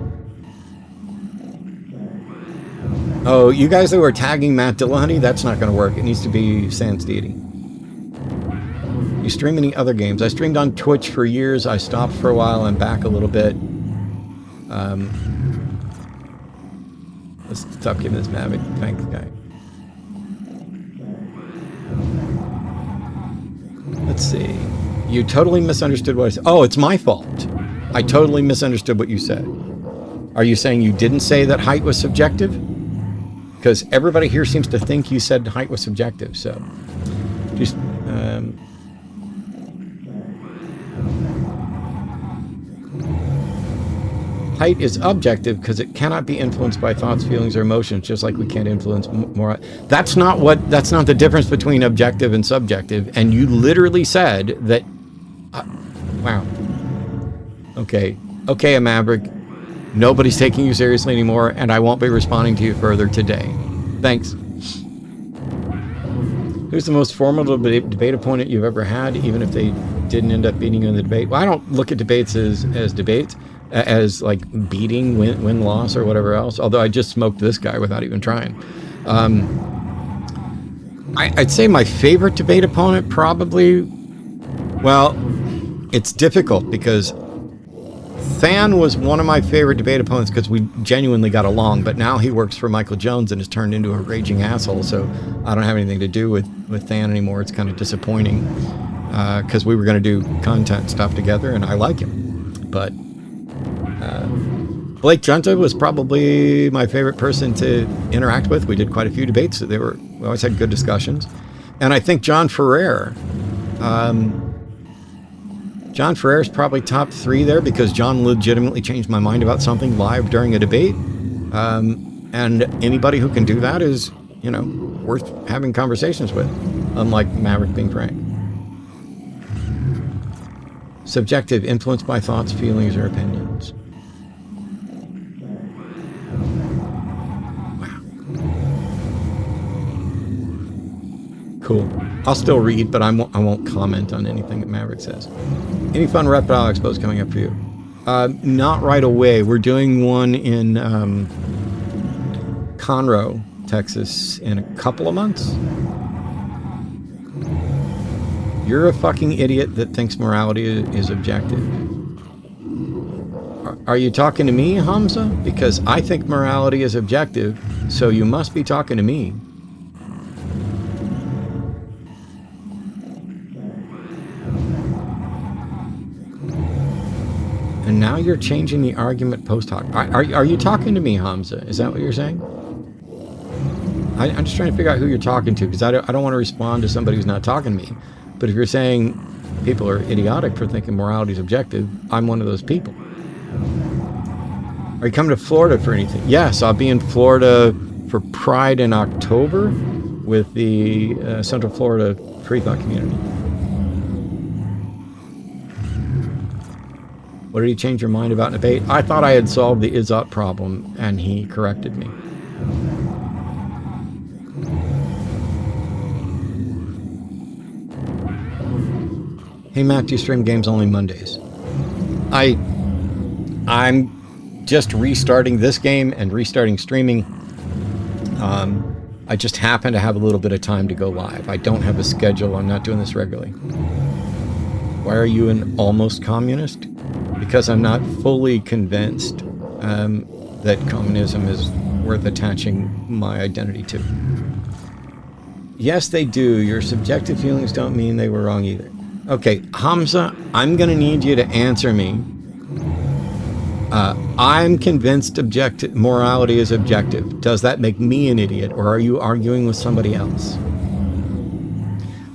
S1: Oh, you guys that were tagging Matt Dillahunty, that's not going to work. It needs to be Sans Deity. You stream any other games? I streamed on Twitch for years. I stopped for a while. I'm back a little bit. Let's stop giving this Mavic. Thanks, guy. Let's see. You totally misunderstood what I said. Oh, it's my fault. I totally misunderstood what you said. Are you saying you didn't say that height was subjective? Because everybody here seems to think you said height was subjective. So, just height is objective because it cannot be influenced by thoughts, feelings, or emotions, just like we can't influence more. That's not the difference between objective and subjective. And you literally said that, wow. Okay, a Maverick. Nobody's taking you seriously anymore, and I won't be responding to you further today. Thanks. Who's the most formidable debate opponent you've ever had, even if they didn't end up beating you in the debate? Well, I don't look at debates as debates. as like beating win loss or whatever else. Although I just smoked this guy without even trying. I'd say my favorite debate opponent probably, well, it's difficult because Than was one of my favorite debate opponents because we genuinely got along, but now he works for Michael Jones and has turned into a raging asshole, so I don't have anything to do with Than anymore. It's kind of disappointing because we were going to do content stuff together, and I like him. But Blake Junta was probably my favorite person to interact with. We did quite a few debates. We always had good discussions. And I think John Ferrer, John Ferrer's probably top 3 there because John legitimately changed my mind about something live during a debate. And anybody who can do that is, worth having conversations with, unlike Maverick being frank. Subjective, influenced by thoughts, feelings, or opinions. Wow. Cool. I'll still read, but I won't comment on anything that Maverick says. Any fun reptile expos coming up for you? Not right away. We're doing one in Conroe, Texas in a couple of months. You're a fucking idiot that thinks morality is objective. Are you talking to me, Hamza? Because I think morality is objective, so you must be talking to me. And now you're changing the argument post hoc. Are you talking to me, Hamza? Is that what you're saying? I'm just trying to figure out who you're talking to, because I don't want to respond to somebody who's not talking to me. But if you're saying people are idiotic for thinking morality is objective, I'm one of those people. Are you coming to Florida for anything? Yes, I'll be in Florida for Pride in October with the Central Florida Free Thought community. What did he change your mind about in debate? I thought I had solved the Izzot problem, and he corrected me. Hey Matt, do you stream games only Mondays? I'm just restarting this game and restarting streaming. I just happen to have a little bit of time to go live. I don't have a schedule. I'm not doing this regularly. Why are you an almost communist? Because I'm not fully convinced that communism is worth attaching my identity to. Yes, they do. Your subjective feelings don't mean they were wrong either. Okay, Hamza, I'm going to need you to answer me. I'm convinced morality is objective. Does that make me an idiot, or are you arguing with somebody else? I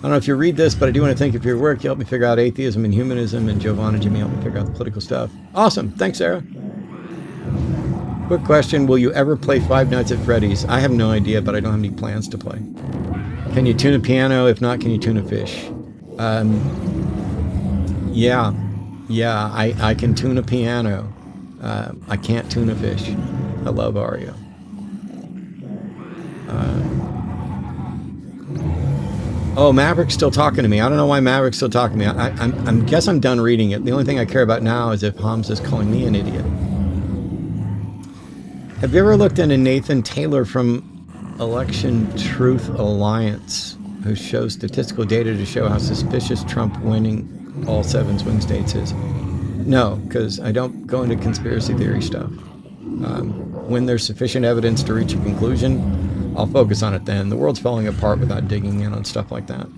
S1: don't know if you read this, but I do want to thank you for your work. You helped me figure out atheism and humanism, and Giovanna and Jimmy helped me figure out the political stuff. Awesome. Thanks, Sarah. Quick question. Will you ever play Five Nights at Freddy's? I have no idea, but I don't have any plans to play. Can you tune a piano? If not, can you tune a fish? Yeah, I can tune a piano. I can't tune a fish. I love Ario. Oh, Maverick's still talking to me. I don't know why Maverick's still talking to me. I guess I'm done reading it. The only thing I care about now is if Hamza's calling me an idiot. Have you ever looked into Nathan Taylor from Election Truth Alliance, who shows statistical data to show how suspicious Trump winning all 7 swing states is? No, because I don't go into conspiracy theory stuff. When there's sufficient evidence to reach a conclusion, I'll focus on it then. The world's falling apart without digging in on stuff like that.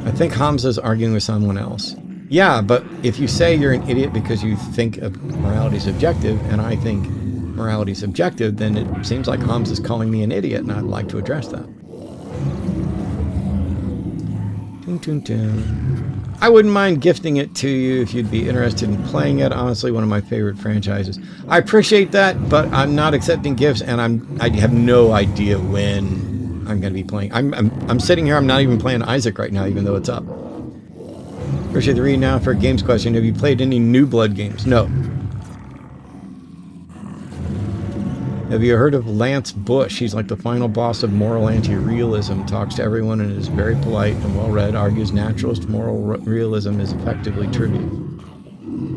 S1: I think Hamza's arguing with someone else. Yeah, but if you say you're an idiot because you think morality is objective, and I think morality is objective, then it seems like Hamza's calling me an idiot, and I'd like to address that. Toon, toon, toon. I wouldn't mind gifting it to you if you'd be interested in playing it. Honestly, one of my favorite franchises. I appreciate that, but I'm not accepting gifts, and I have no idea when I'm going to be playing. I'm sitting here. I'm not even playing Isaac right now, even though it's up. Appreciate the read now for a games question. Have you played any New Blood games? No. Have you heard of Lance Bush? He's like the final boss of moral anti-realism, talks to everyone and is very polite and well-read, argues naturalist moral realism is effectively trivial.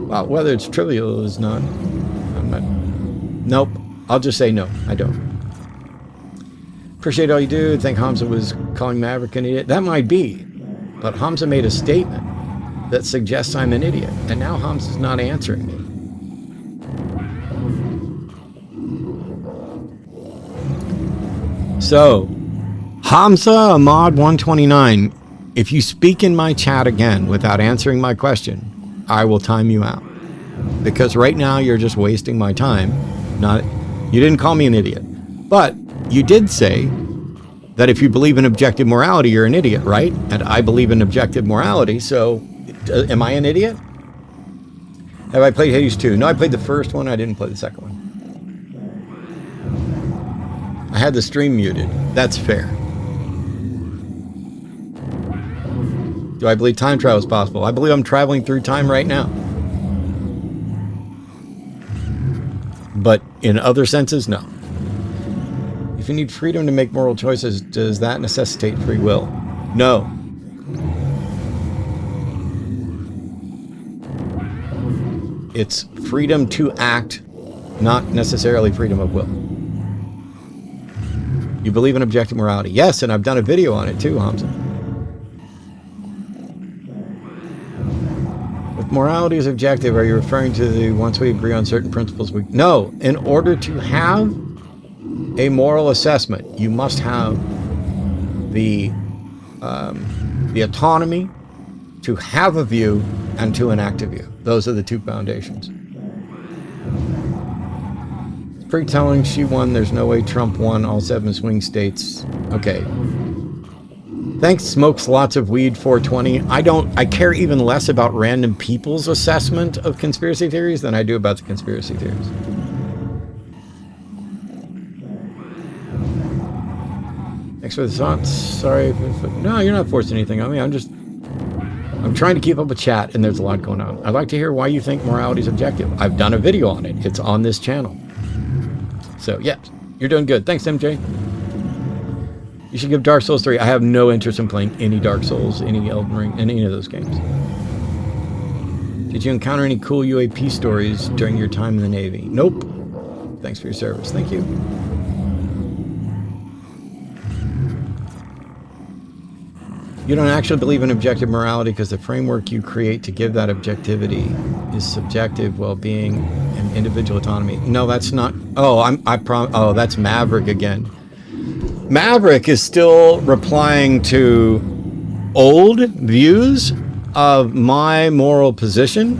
S1: Well, whether it's trivial is not. I'm not. Nope. I'll just say no. I don't. Appreciate all you do. Think Hamza was calling Maverick an idiot. That might be, but Hamza made a statement that suggests I'm an idiot, and now Hamza's not answering me. So, Hamza Ahmad 129, if you speak in my chat again without answering my question, I will time you out. Because right now you're just wasting my time. You didn't call me an idiot. But you did say that if you believe in objective morality, you're an idiot, right? And I believe in objective morality, so am I an idiot? Have I played Hades 2? No, I played the first one. I didn't play the second one. I had the stream muted. That's fair. Do I believe time travel is possible? I believe I'm traveling through time right now. But in other senses, no. If you need freedom to make moral choices, does that necessitate free will? No. It's freedom to act, not necessarily freedom of will. You believe in objective morality? Yes, and I've done a video on it too, Hamza. If morality is objective, are you referring to the once we agree on certain principles? No, in order to have a moral assessment, you must have the autonomy to have a view and to enact a view. Those are the two foundations. It's pretty telling she won. There's no way Trump won all 7 swing states. Okay. Thanks, smokes lots of weed 420. I care even less about random people's assessment of conspiracy theories than I do about the conspiracy theories. Thanks for the thoughts. Sorry no, you're not forcing anything on me. I'm trying to keep up with chat, and there's a lot going on. I'd like to hear why you think morality is objective. I've done a video on it. It's on this channel. So, yeah, you're doing good. Thanks, MJ. You should give Dark Souls 3. I have no interest in playing any Dark Souls, any Elden Ring, any of those games. Did you encounter any cool UAP stories during your time in the Navy? Nope. Thanks for your service. Thank you. You don't actually believe in objective morality because the framework you create to give that objectivity is subjective well-being and individual autonomy. No, that's not. Oh, that's Maverick again. Maverick is still replying to old views of my moral position,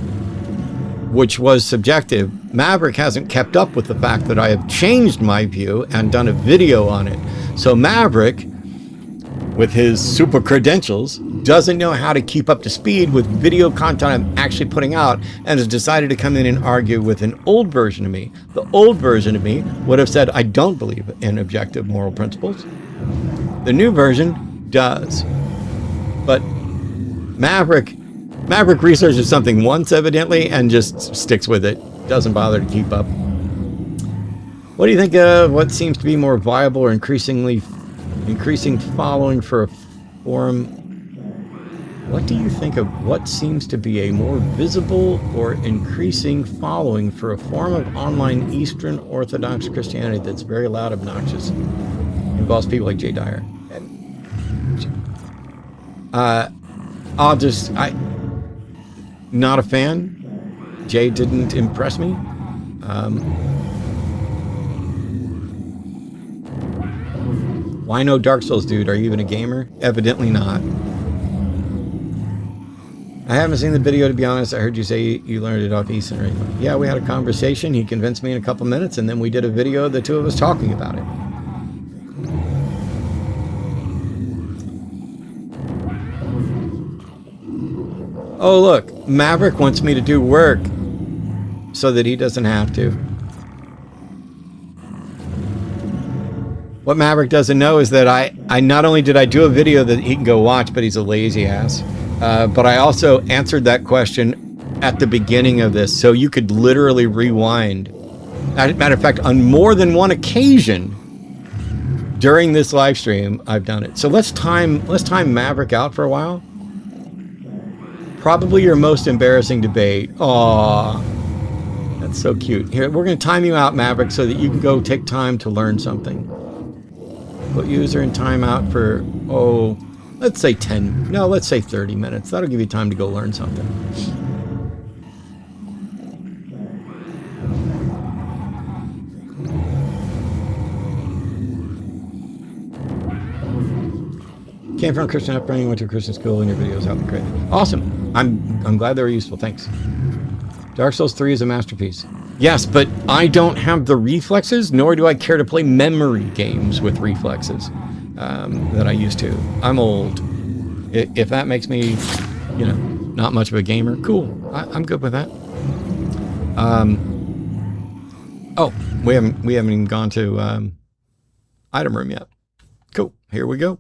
S1: which was subjective. Maverick hasn't kept up with the fact that I have changed my view and done a video on it. So Maverick, with his super credentials, doesn't know how to keep up to speed with video content I'm actually putting out, and has decided to come in and argue with an old version of me. The old version of me would have said, I don't believe in objective moral principles. The new version does. But Maverick researches something once, evidently, and just sticks with it. Doesn't bother to keep up. What do you think of what seems to be more viable or increasing following for a forum? What do you think of what seems to be a more visible or increasing following for a form of online Eastern Orthodox Christianity that's very loud, obnoxious, involves people like Jay Dyer? Not a fan. Jay didn't impress me. Why no Dark Souls, dude? Are you even a gamer? Evidently not. I haven't seen the video, to be honest. I heard you say you learned it off Easton or anything. Yeah, we had a conversation. He convinced me in a couple minutes, and then we did a video, the two of us talking about it. Oh, look. Maverick wants me to do work so that he doesn't have to. What Maverick doesn't know is that I not only did I do a video that he can go watch, but he's a lazy ass, but I also answered that question at the beginning of this, so you could literally rewind. Matter of fact, on more than one occasion during this live stream, I've done it. So let's time Maverick out for a while. Probably your most embarrassing debate. Aw, that's so cute. Here, we're going to time you out, Maverick, so that you can go take time to learn something. Put user in timeout for, let's say 30 minutes. That'll give you time to go learn something. Came from Christian upbringing, went to a Christian school, and your videos helped great. Awesome. I'm glad they were useful. Thanks. Dark Souls 3 is a masterpiece. Yes, but I don't have the reflexes, nor do I care to play memory games with reflexes that I used to. I'm old. If that makes me, not much of a gamer, cool. I'm good with that. We haven't even gone to item room yet. Cool. Here we go.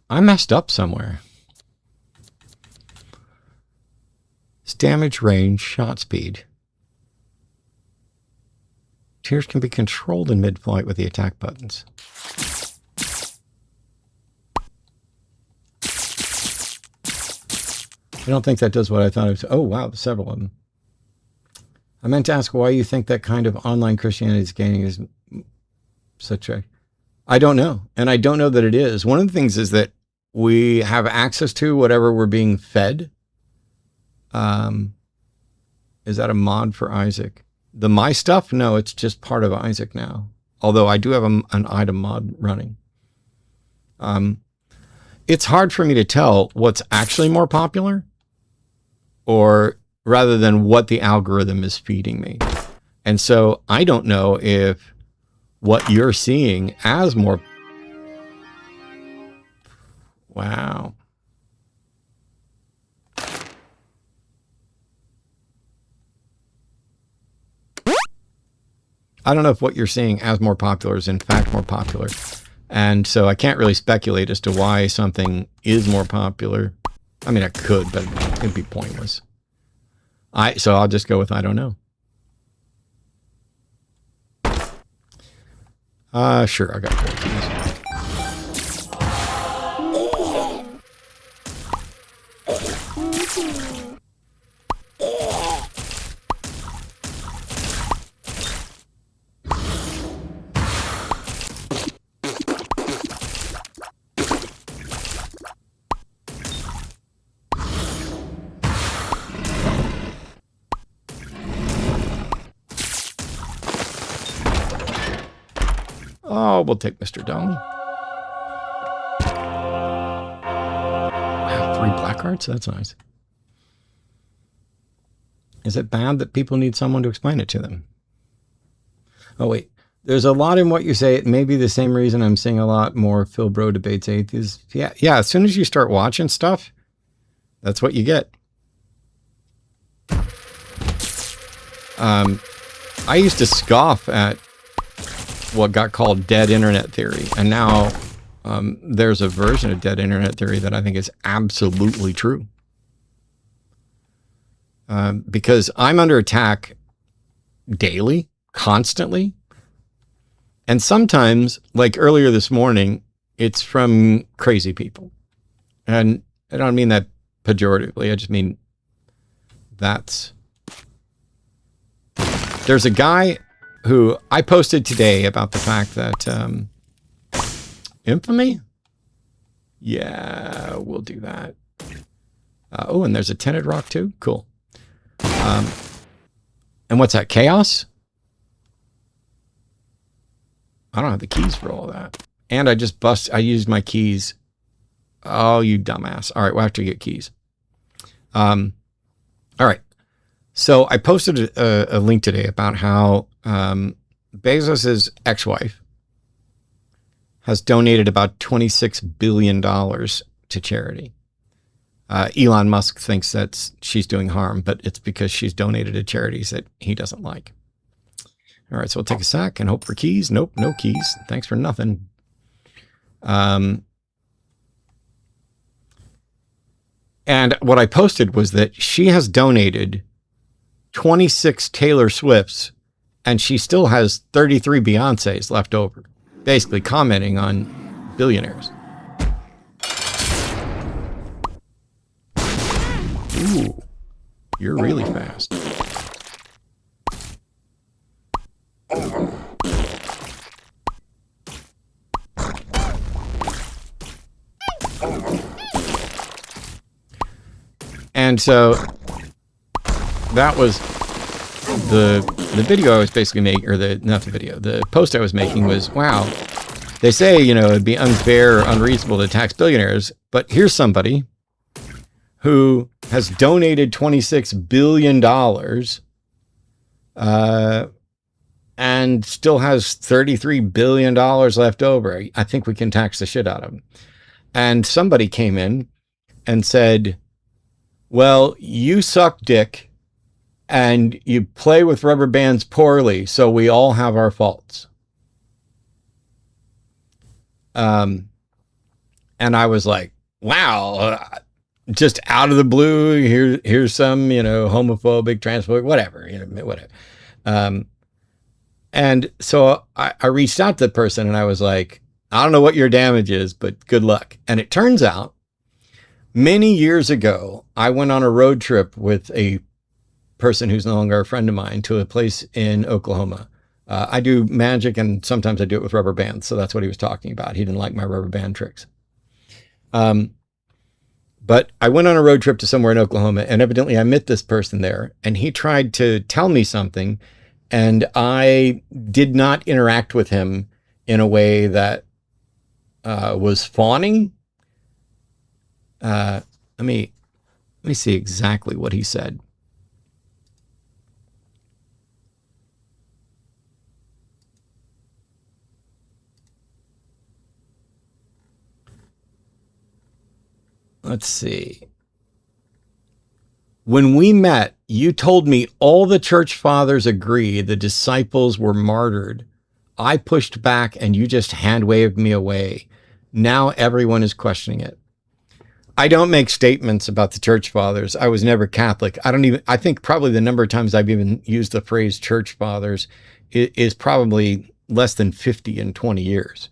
S1: I messed up somewhere. It's damage, range, shot speed. Tears can be controlled in mid-flight with the attack buttons. I don't think that does what I thought it was. Oh, wow, several of them. I meant to ask why you think that kind of online Christianity is gaining is such a... I don't know. And I don't know that it is. One of the things is that we have access to whatever we're being fed. Is that a mod for Isaac? The My Stuff? No, it's just part of Isaac now. Although I do have an item mod running. It's hard for me to tell what's actually more popular, or rather than what the algorithm is feeding me. And so I don't know if what you're seeing as more... Wow. I don't know if what you're seeing as more popular is in fact more popular. And so I can't really speculate as to why something is more popular. I mean, I could, but it'd be pointless. So I'll just go with I don't know. Sure, I got 4 keys. Oh, we'll take Mr. Dome. Wow, 3 black hearts? That's nice. Is it bad that people need someone to explain it to them? Oh, wait. There's a lot in what you say. It may be the same reason I'm seeing a lot more Phil Bro debates atheists. Yeah, as soon as you start watching stuff, that's what you get. I used to scoff at what got called dead internet theory. And now there's a version of dead internet theory that I think is absolutely true. Because I'm under attack daily, constantly. And sometimes, like earlier this morning, it's from crazy people. And I don't mean that pejoratively. I just mean there's a guy who I posted today about the fact that infamy? Yeah, we'll do that. And there's a tinted rock too? Cool. And what's that, chaos? I don't have the keys for all that. And I used my keys. Oh, you dumbass. All right, we'll have to get keys. All right. So I posted a link today about how Bezos's ex-wife has donated about $26 billion to charity. Elon Musk thinks that she's doing harm, but it's because she's donated to charities that he doesn't like. All right, so we'll take a sec and hope for keys. Nope, no keys. Thanks for nothing. And what I posted was that she has donated 26 Taylor Swifts, and she still has 33 Beyoncés left over, basically commenting on billionaires. Ooh, you're really fast. And so that was the video I was basically making, or the post I was making was, wow, they say, it'd be unfair or unreasonable to tax billionaires, but here's somebody who has donated $26 billion and still has $33 billion left over. I think we can tax the shit out of him. And somebody came in and said, well, you suck dick and you play with rubber bands poorly, so we all have our faults. And I was like, wow, just out of the blue, here's some, homophobic, transphobic, whatever, whatever. And so I reached out to the person and I was like, I don't know what your damage is, but good luck. And it turns out many years ago, I went on a road trip with a person who's no longer a friend of mine to a place in Oklahoma. I do magic and sometimes I do it with rubber bands. So that's what he was talking about. He didn't like my rubber band tricks. But I went on a road trip to somewhere in Oklahoma and evidently I met this person there and he tried to tell me something and I did not interact with him in a way that was fawning. Let me see exactly what he said. Let's see. When we met, you told me all the church fathers agree the disciples were martyred. I pushed back and you just hand waved me away. Now everyone is questioning it. I don't make statements about the church fathers. I was never Catholic. I think probably the number of times I've even used the phrase church fathers is probably less than 50 in 20 years.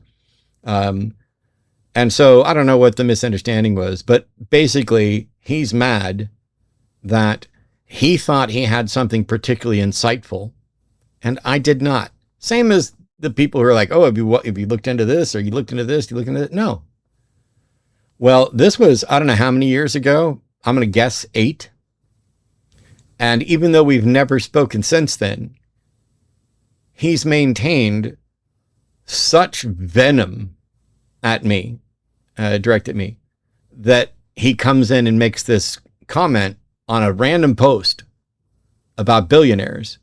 S1: And so I don't know what the misunderstanding was, but basically he's mad that he thought he had something particularly insightful and I did not. Same as the people who are like, oh, have you looked into this or you looked into this, you looked into that? No. Well, this was, I don't know how many years ago. I'm going to guess 8. And even though we've never spoken since then, he's maintained such venom at me, directed at me, that he comes in and makes this comment on a random post about billionaires,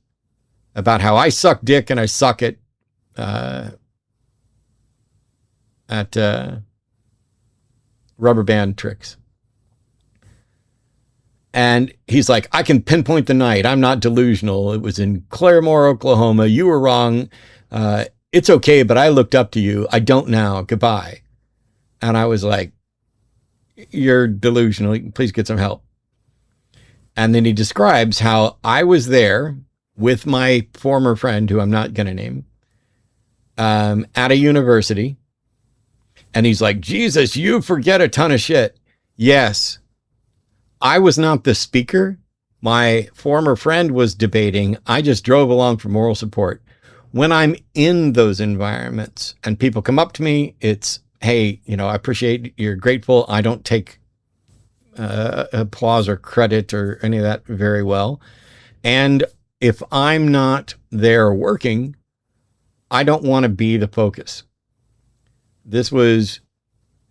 S1: about how I suck dick and I suck it at rubber band tricks. And he's like, I can pinpoint the night. I'm not delusional. It was in Claremore, Oklahoma. You were wrong. It's okay, but I looked up to you. I don't now. Goodbye. And I was like, you're delusional. Please get some help. And then he describes how I was there with my former friend, who I'm not going to name, at a university. And he's like, Jesus, you forget a ton of shit. Yes. I was not the speaker. My former friend was debating. I just drove along for moral support. When I'm in those environments and people come up to me, it's, hey, I appreciate you're grateful. I don't take applause or credit or any of that very well. And if I'm not there working, I don't want to be the focus. This was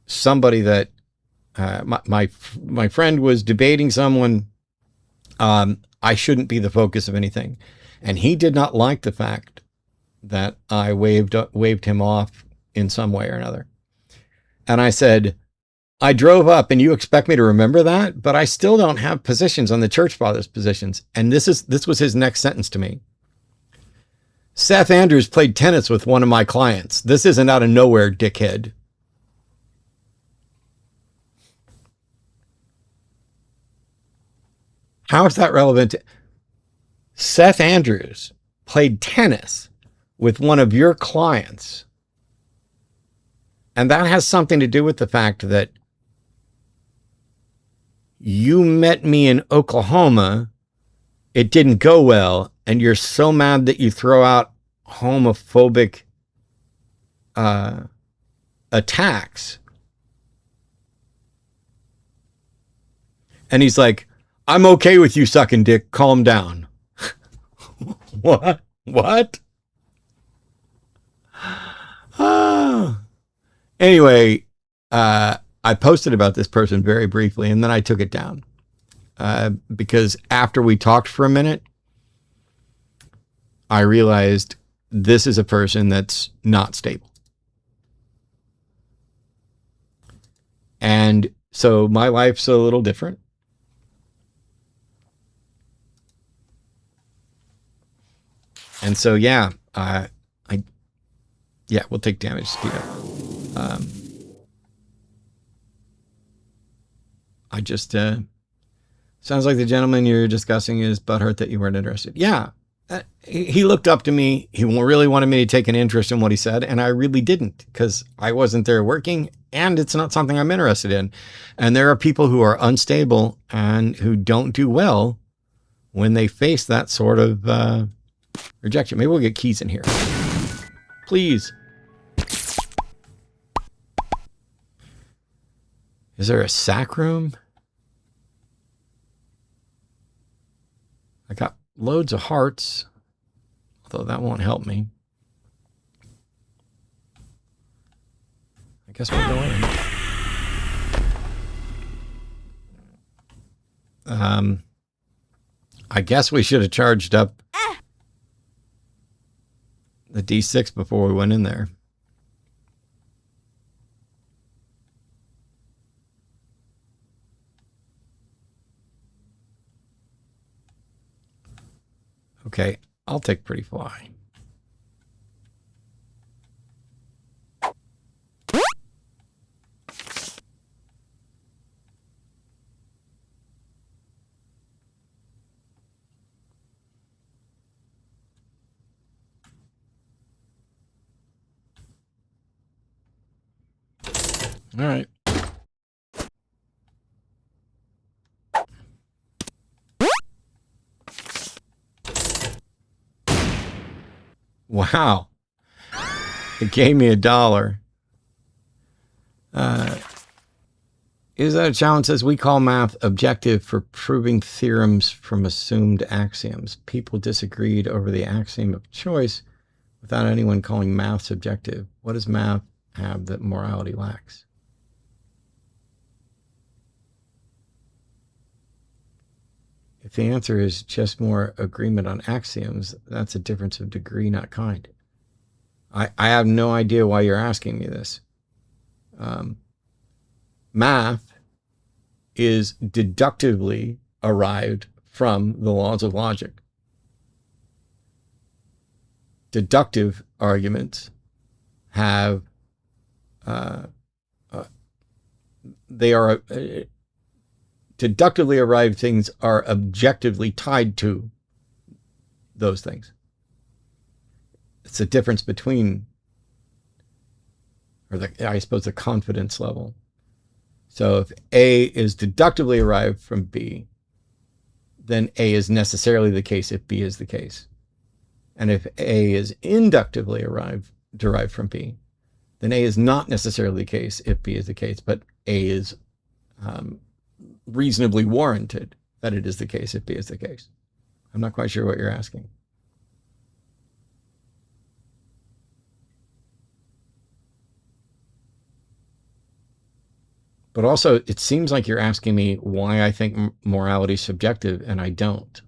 S1: somebody that my friend was debating someone. I shouldn't be the focus of anything. And he did not like the fact that I waved him off in some way or another. And I said, I drove up and you expect me to remember that, but I still don't have positions on the church fathers positions. And this was his next sentence to me. Seth Andrews played tennis with one of my clients. This isn't out of nowhere, dickhead. How is that relevant? Seth Andrews played tennis with one of your clients. And that has something to do with the fact that you met me in Oklahoma. It didn't go well. And you're so mad that you throw out homophobic attacks. And he's like, I'm okay with you sucking dick. Calm down. What? Anyway, I posted about this person very briefly, and then I took it down because after we talked for a minute, I realized this is a person that's not stable. And so my life's a little different. And so, yeah, we'll take damage. Speed up. I just, sounds like the gentleman you're discussing is butthurt that you weren't interested. Yeah. He looked up to me. He really wanted me to take an interest in what he said. And I really didn't, because I wasn't there working and it's not something I'm interested in. And there are people who are unstable and who don't do well when they face that sort of, rejection. Maybe we'll get keys in here. Please. Is there a sack room? I got loads of hearts, although that won't help me. I guess we'll go in. I guess we should have charged up the D6 before we went in there. Okay, I'll take Pretty Fly. All right. Wow. It gave me $1. Is that a challenge? Says we call math objective for proving theorems from assumed axioms. People disagreed over the axiom of choice without anyone calling math subjective. What does math have that morality lacks? If the answer is just more agreement on axioms, that's a difference of degree, not kind. I have no idea why you're asking me this. Math is deductively arrived from the laws of logic. Deductive arguments have, they are... deductively arrived things are objectively tied to those things. It's a difference between, or I suppose, the confidence level. So if A is deductively arrived from B, then A is necessarily the case if B is the case. And if A is inductively derived from B, then A is not necessarily the case if B is the case, but A is reasonably warranted that it is the case if B is the case. I'm not quite sure what you're asking. But also, it seems like you're asking me why I think morality is subjective, and I don't.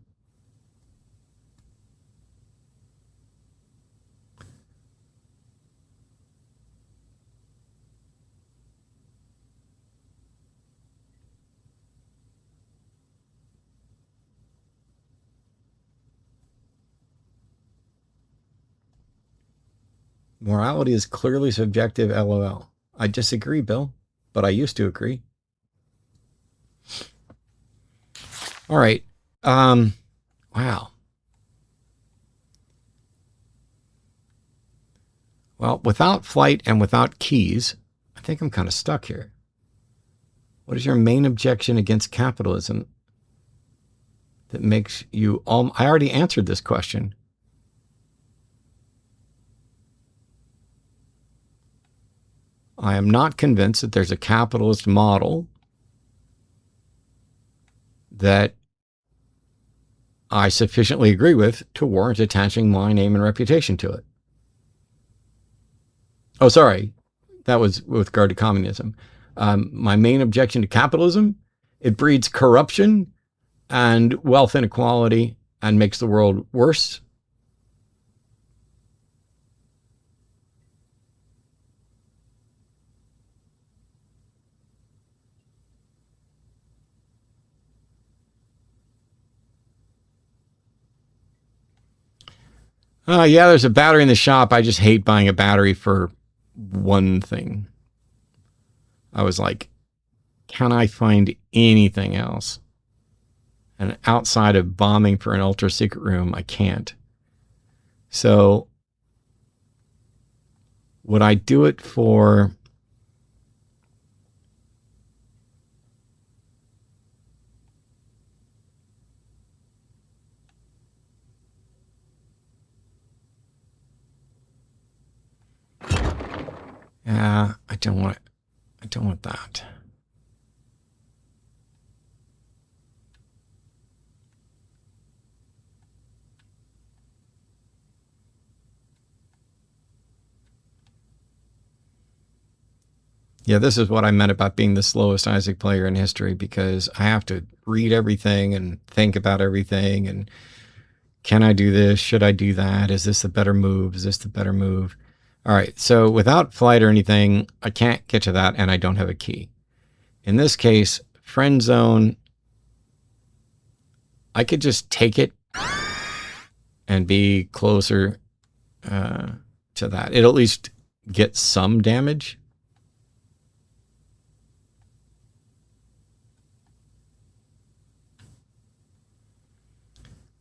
S1: Morality is clearly subjective, LOL. I disagree, Bill, but I used to agree. All right. Wow. Well, without flight and without keys, I think I'm kind of stuck here. What is your main objection against capitalism that makes you all... I already answered this question. I am not convinced that there's a capitalist model that I sufficiently agree with to warrant attaching my name and reputation to it. Oh, sorry. That was with regard to communism. My main objection to capitalism, it breeds corruption and wealth inequality and makes the world worse. Yeah, there's a battery in the shop. I just hate buying a battery for one thing. I was like, can I find anything else? And outside of bombing for an ultra secret room, I can't. So would I do it for... Yeah, I don't want that. Yeah, this is what I meant about being the slowest Isaac player in history, because I have to read everything and think about everything. And can I do this? Should I do that? Is this the better move? Is this the better move? All right, so without flight or anything, I can't get to that, and I don't have a key. In this case, friend zone, I could just take it and be closer to that. It'll at least get some damage.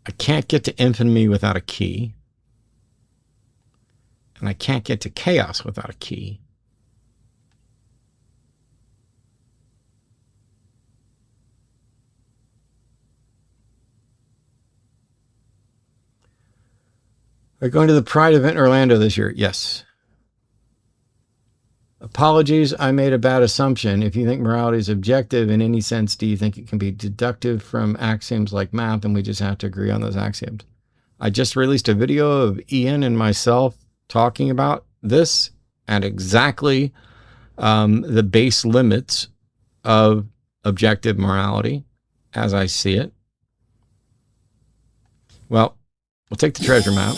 S1: I can't get to infamy without a key. And I can't get to chaos without a key. Are you going to the Pride event in Orlando this year? Yes. Apologies, I made a bad assumption. If you think morality is objective in any sense, do you think it can be deductive from axioms like math and we just have to agree on those axioms? I just released a video of Ian and myself talking about this and exactly the base limits of objective morality as I see it. Well, we'll take the treasure map.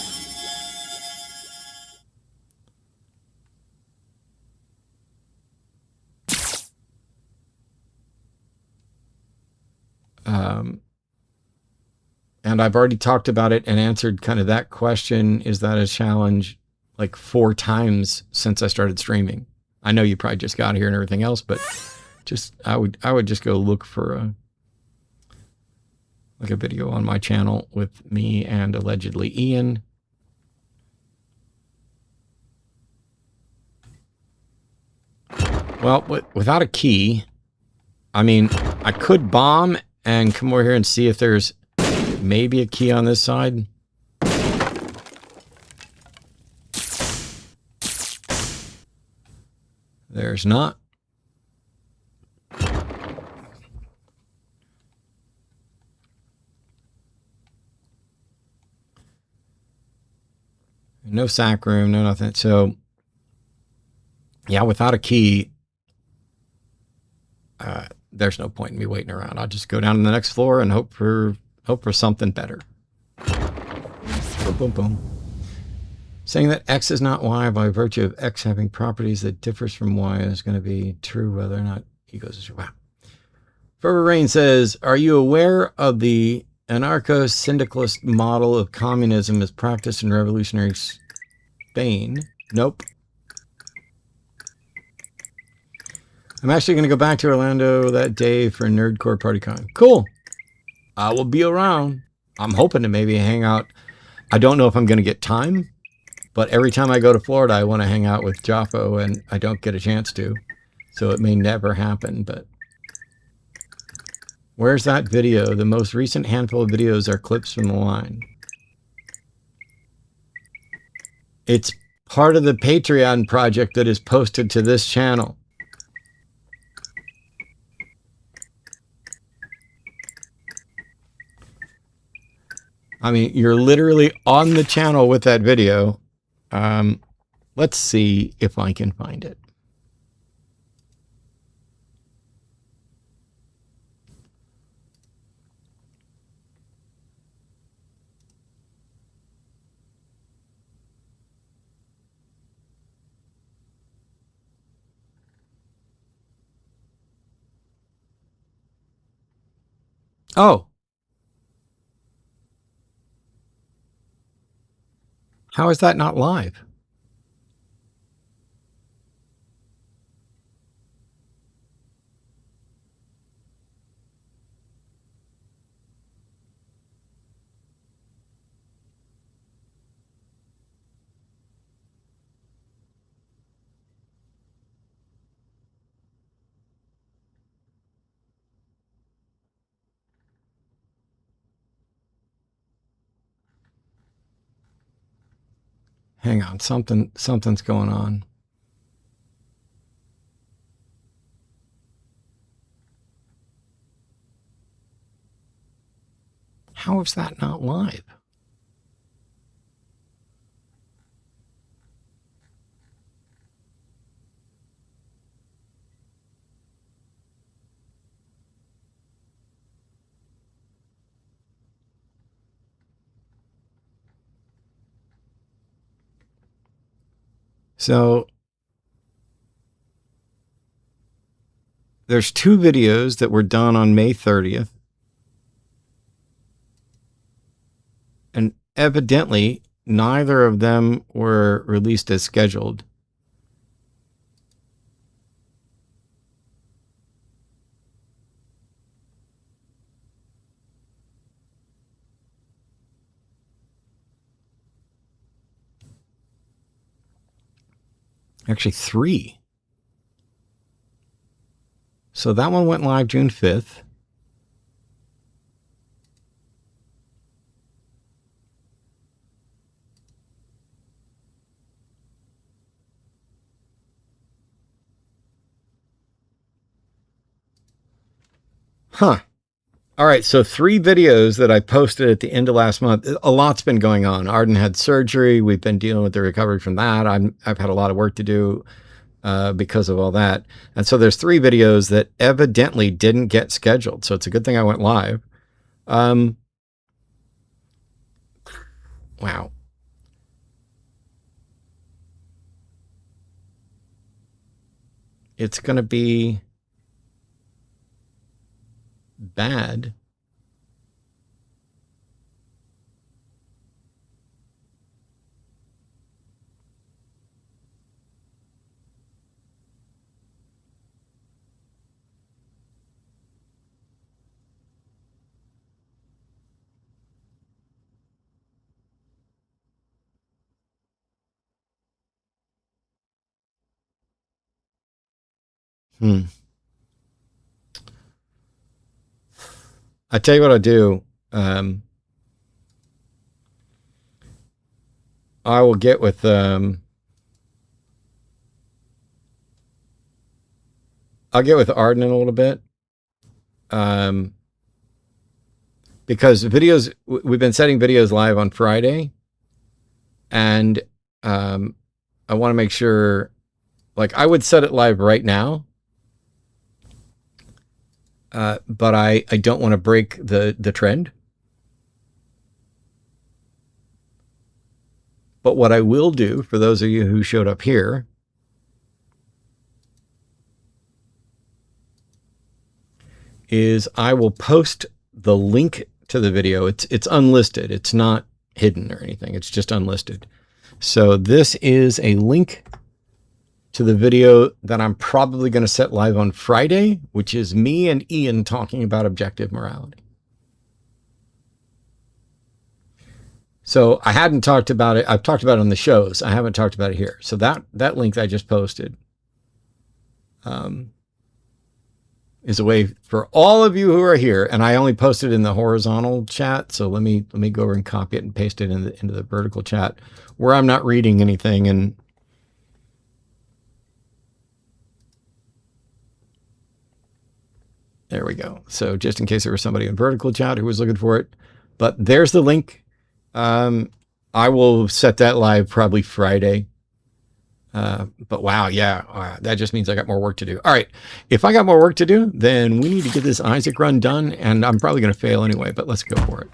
S1: And I've already talked about it and answered kind of that question. Is that a challenge? Like 4 times since I started streaming. I know you probably just got here and everything else, but just I would just go look for a video on my channel with me and allegedly Ian. Well, without a key, I mean, I could bomb and come over here and see if there's maybe a key on this side. There's not. No sack room, no nothing. So, yeah, without a key, there's no point in me waiting around. I'll just go down to the next floor and hope for something better. Boom, boom, boom. Saying that X is not Y by virtue of X having properties that differs from Y is going to be true whether or not egos is true. Wow. Fervor Rain says, are you aware of the anarcho-syndicalist model of communism as practiced in revolutionary Spain? Nope. I'm actually going to go back to Orlando that day for Nerdcore PartyCon. Cool. I will be around. I'm hoping to maybe hang out. I don't know if I'm going to get time, but every time I go to Florida, I want to hang out with Joppo, and I don't get a chance to. So it may never happen, but... Where's that video? The most recent handful of videos are clips from the line. It's part of the Patreon project that is posted to this channel. I mean, you're literally on the channel with that video. Let's see if I can find it. Oh. How is that not live? Hang on, something's going on. How is that not live? So there's two videos that were done on May 30th. And evidently, neither of them were released as scheduled. Actually, 3. So that one went live June 5th. Huh. All right, so 3 videos that I posted at the end of last month. A lot's been going on. Arden had surgery. We've been dealing with the recovery from that. I've had a lot of work to do because of all that. And so there's 3 videos that evidently didn't get scheduled. So it's a good thing I went live. Wow. It's going to be bad. I tell you what I'll do. I will get with I'll get with Arden in a little bit. Because videos, we've been setting videos live on Friday, and I want to make sure, like, I would set it live right now, but I don't want to break the trend. But what I will do, for those of you who showed up here, is I will post the link to the video. It's unlisted. It's not hidden or anything. It's just unlisted. So this is a link to the video that I'm probably going to set live on Friday, which is me and Ian talking about objective morality. So I hadn't talked about it. I've talked about it on the shows. I haven't talked about it here. So that link I just posted is a way for all of you who are here. And I only posted in the horizontal chat. So let me go over and copy it and paste it into the vertical chat where I'm not reading anything. And there we go. So just in case there was somebody in vertical chat who was looking for it, but there's the link. I will set that live probably Friday. But wow, yeah, that just means I got more work to do. All right. If I got more work to do, then we need to get this Isaac run done, and I'm probably going to fail anyway, but let's go for it.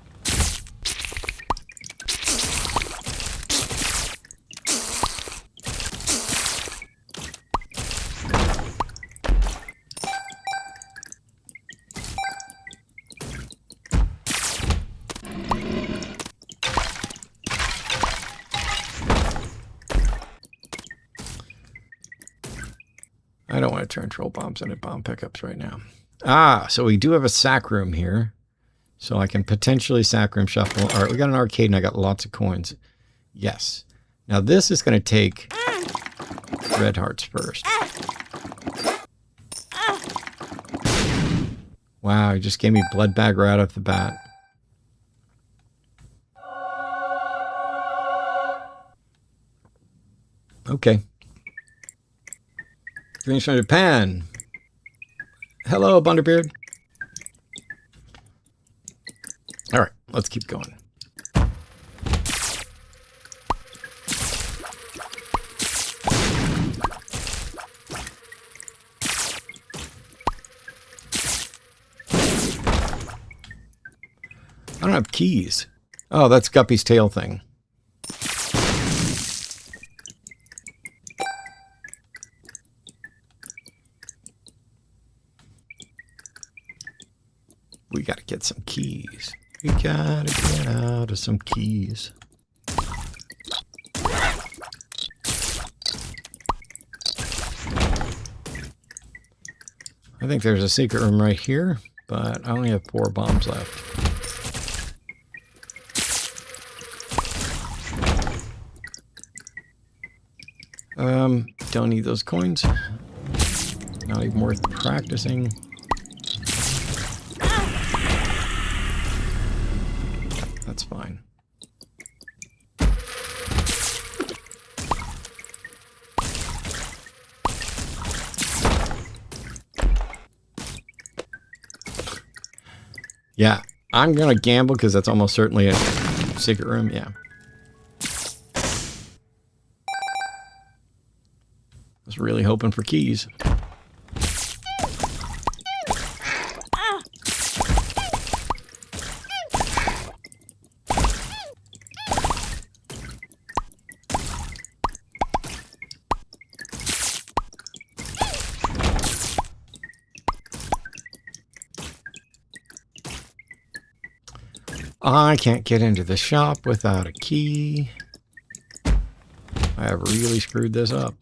S1: I don't want to turn troll bombs into bomb pickups right now. So we do have a sack room here. So I can potentially sack room shuffle. All right, we got an arcade and I got lots of coins. Yes. Now this is going to take red hearts first. Wow, he just gave me blood bag right off the bat. Okay. Greens from Japan. Hello, Bunderbeard. All right, let's keep going. I don't have keys. Oh, that's Guppy's tail thing. We got to get some keys. We got to get out of some keys. I think there's a secret room right here, but I only have 4 bombs left. Don't need those coins. Not even worth practicing. That's fine. Yeah, I'm going to gamble because that's almost certainly a secret room. Yeah. I was really hoping for keys. I can't get into the shop without a key. I have really screwed this up.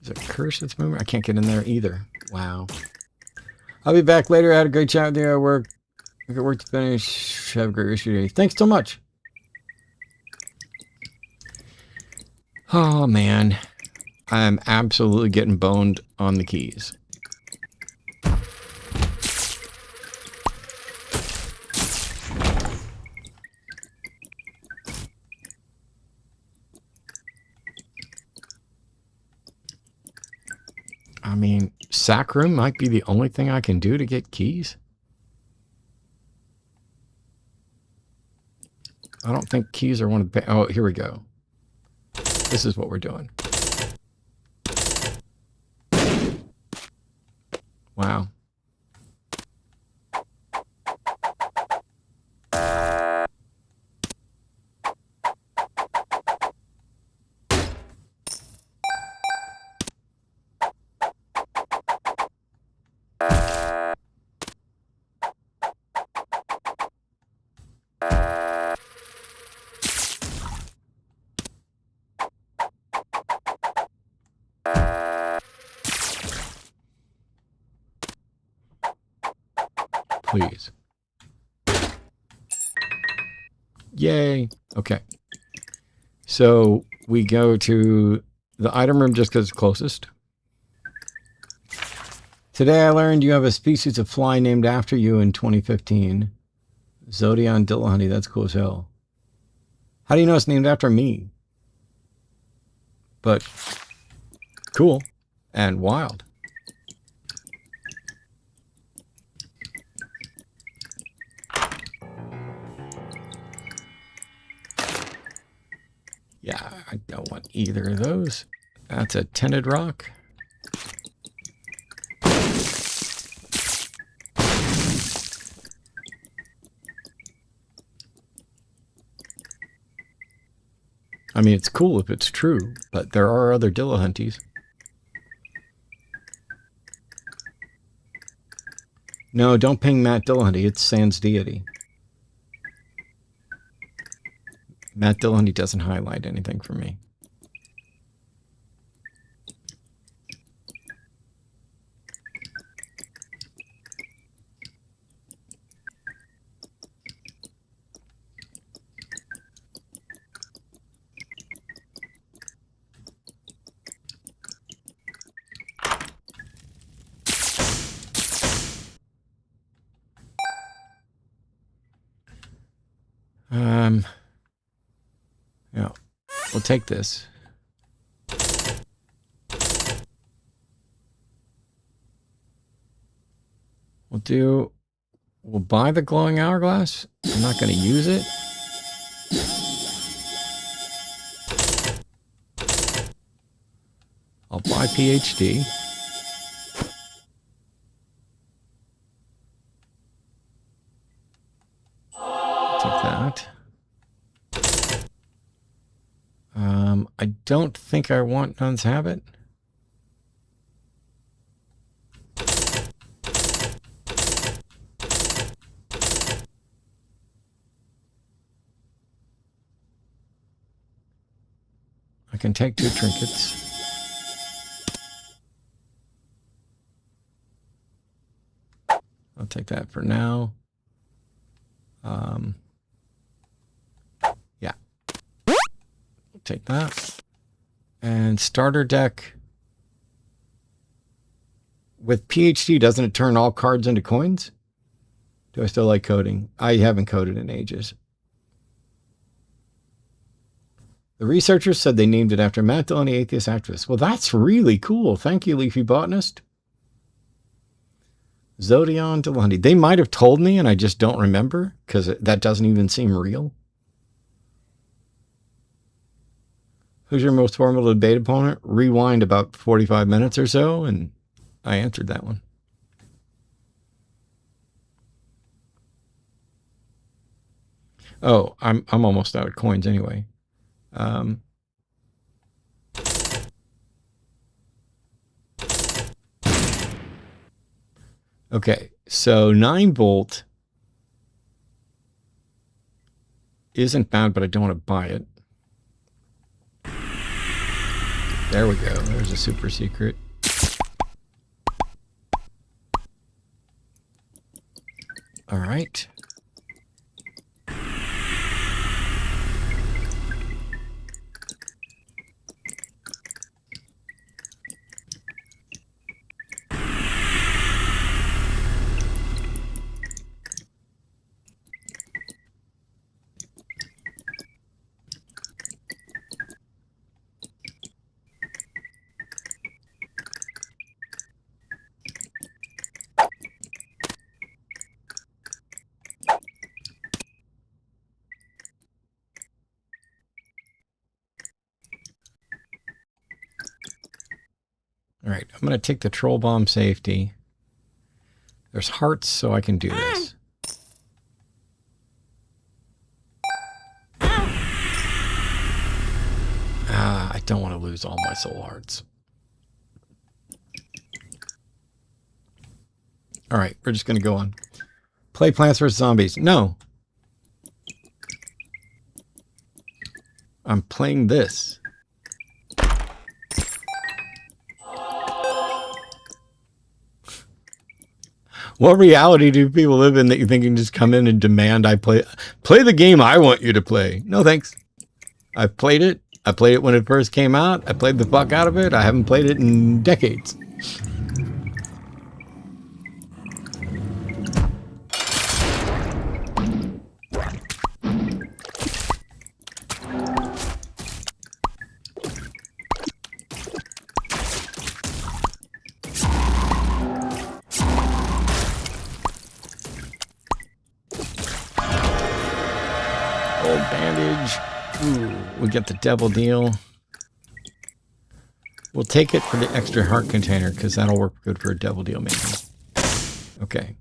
S1: Is it a curse that's moving? I can't get in there either. Wow. I'll be back later. I had a great chat with you at work. I got work to finish. Have a great rest of your day. Thanks so much. Oh, man. I'm absolutely getting boned on the keys. I mean, sack room might be the only thing I can do to get keys. I don't think keys are one of the... Oh, here we go. This is what we're doing. Wow. Please. Yay. Okay. So we go to the item room just because it's closest. Today I learned you have a species of fly named after you in 2015. Zodion Dillahunty. That's cool as hell. How do you know it's named after me? But cool and wild. Yeah, I don't want either of those. That's a tinted rock. I mean, it's cool if it's true, but there are other Dillahunties. No, don't ping Matt Dillahunty. It's Sans Deity. Matt Dillahunty doesn't highlight anything for me. Yeah, we'll take this. We'll buy the glowing hourglass. I'm not going to use it. I'll buy PhD. Take that. I don't think I want Nun's Habit. I can take 2 trinkets. I'll take that for now. Yeah. I'll take that. And starter deck. With PhD, doesn't it turn all cards into coins? Do I still like coding? I haven't coded in ages. The researchers said they named it after Matt Dillahunty, atheist activist. Well, that's really cool. Thank you, Leafy Botanist. Zodion Dillahunty. They might have told me and I just don't remember because that doesn't even seem real. Who's your most formidable debate opponent? Rewind about 45 minutes or so and I answered that one. Oh, I'm almost out of coins anyway. Okay, so 9-volt isn't bad, but I don't want to buy it. There we go. There's a super secret. All right. All right, I'm going to take the troll bomb safety. There's hearts, so I can do this. I don't want to lose all my soul hearts. All right, we're just going to go on. Play Plants vs. Zombies. No. I'm playing this. What reality do people live in that you think you can just come in and demand I play the game I want you to play? No, thanks. I've played it. I played it when it first came out. I played the fuck out of it. I haven't played it in decades. Old bandage. Ooh, we get the devil deal. We'll take it for the extra heart container because that'll work good for a devil deal maybe. Okay.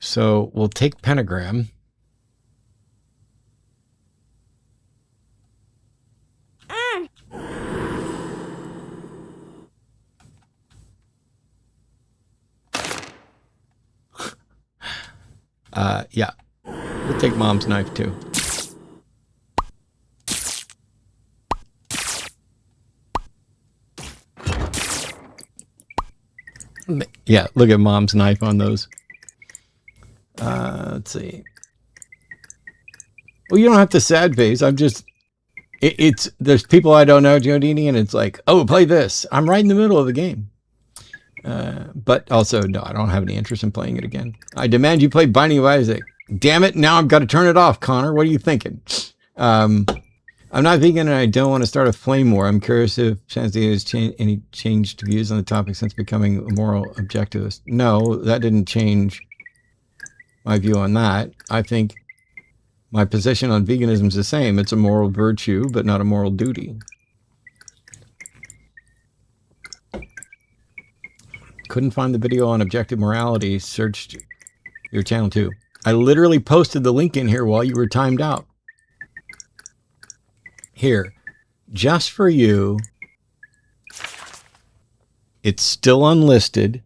S1: So we'll take pentagram. Yeah. We'll take mom's knife too. Yeah, look at mom's knife on those. Let's see. Well, you don't have to sad face. I'm just... It's there's people I don't know, Jodini, and it's like, oh, play this. I'm right in the middle of the game. But also, no, I don't have any interest in playing it again. I demand you play Binding of Isaac. Damn it, now I've got to turn it off, Connor. What are you thinking? I'm not vegan and I don't want to start a flame war. I'm curious if Shanti has any changed views on the topic since becoming a moral objectivist. No, that didn't change my view on that. I think my position on veganism is the same. It's a moral virtue, but not a moral duty. Couldn't find the video on objective morality. Searched your channel too. I literally posted the link in here while you were timed out. Here, just for you. It's still unlisted,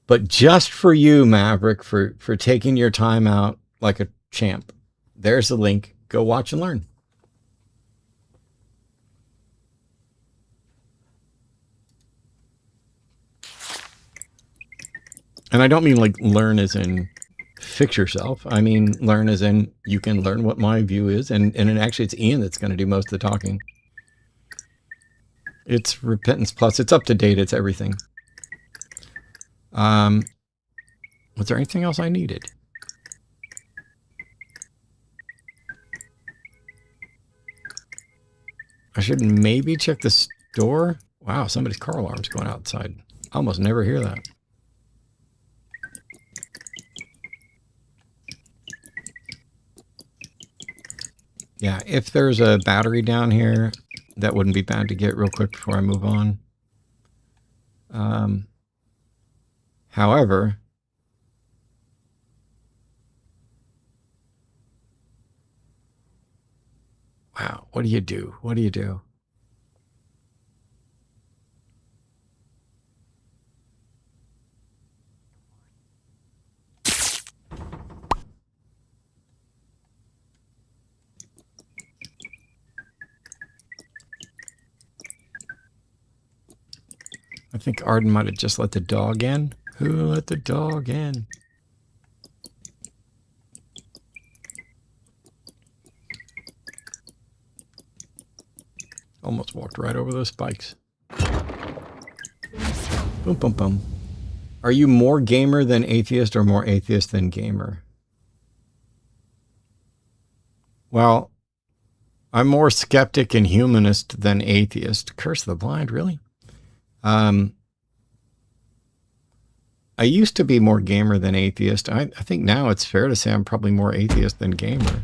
S1: but just for you, Maverick, for taking your time out like a champ. There's the link. Go watch and learn. And I don't mean like learn as in fix yourself. I mean learn as in you can learn what my view is. And actually it's Ian that's going to do most of the talking. It's Repentance Plus. It's up to date. It's everything. Was there anything else I needed? I should maybe check the store. Wow, somebody's car alarm's going outside. I almost never hear that. Yeah, if there's a battery down here, that wouldn't be bad to get real quick before I move on. However, wow, what do you do? What do you do? I think Arden might have just let the dog in. Who let the dog in? Almost walked right over those spikes. Boom, boom, boom. Are you more gamer than atheist or more atheist than gamer? Well, I'm more skeptic and humanist than atheist. Curse the blind, really? I used to be more gamer than atheist. I think now it's fair to say I'm probably more atheist than gamer.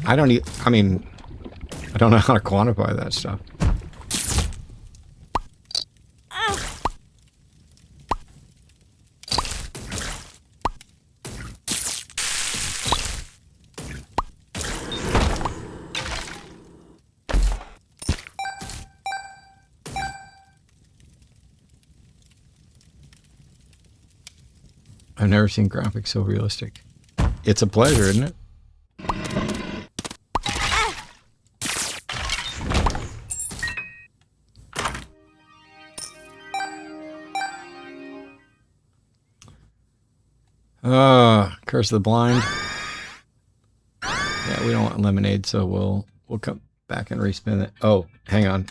S1: I don't need, I mean, I don't know how to quantify that stuff. I've never seen graphics so realistic. It's a pleasure, isn't it? Curse of the Blind. Yeah, we don't want lemonade, so we'll come back and respin it. Oh, hang on.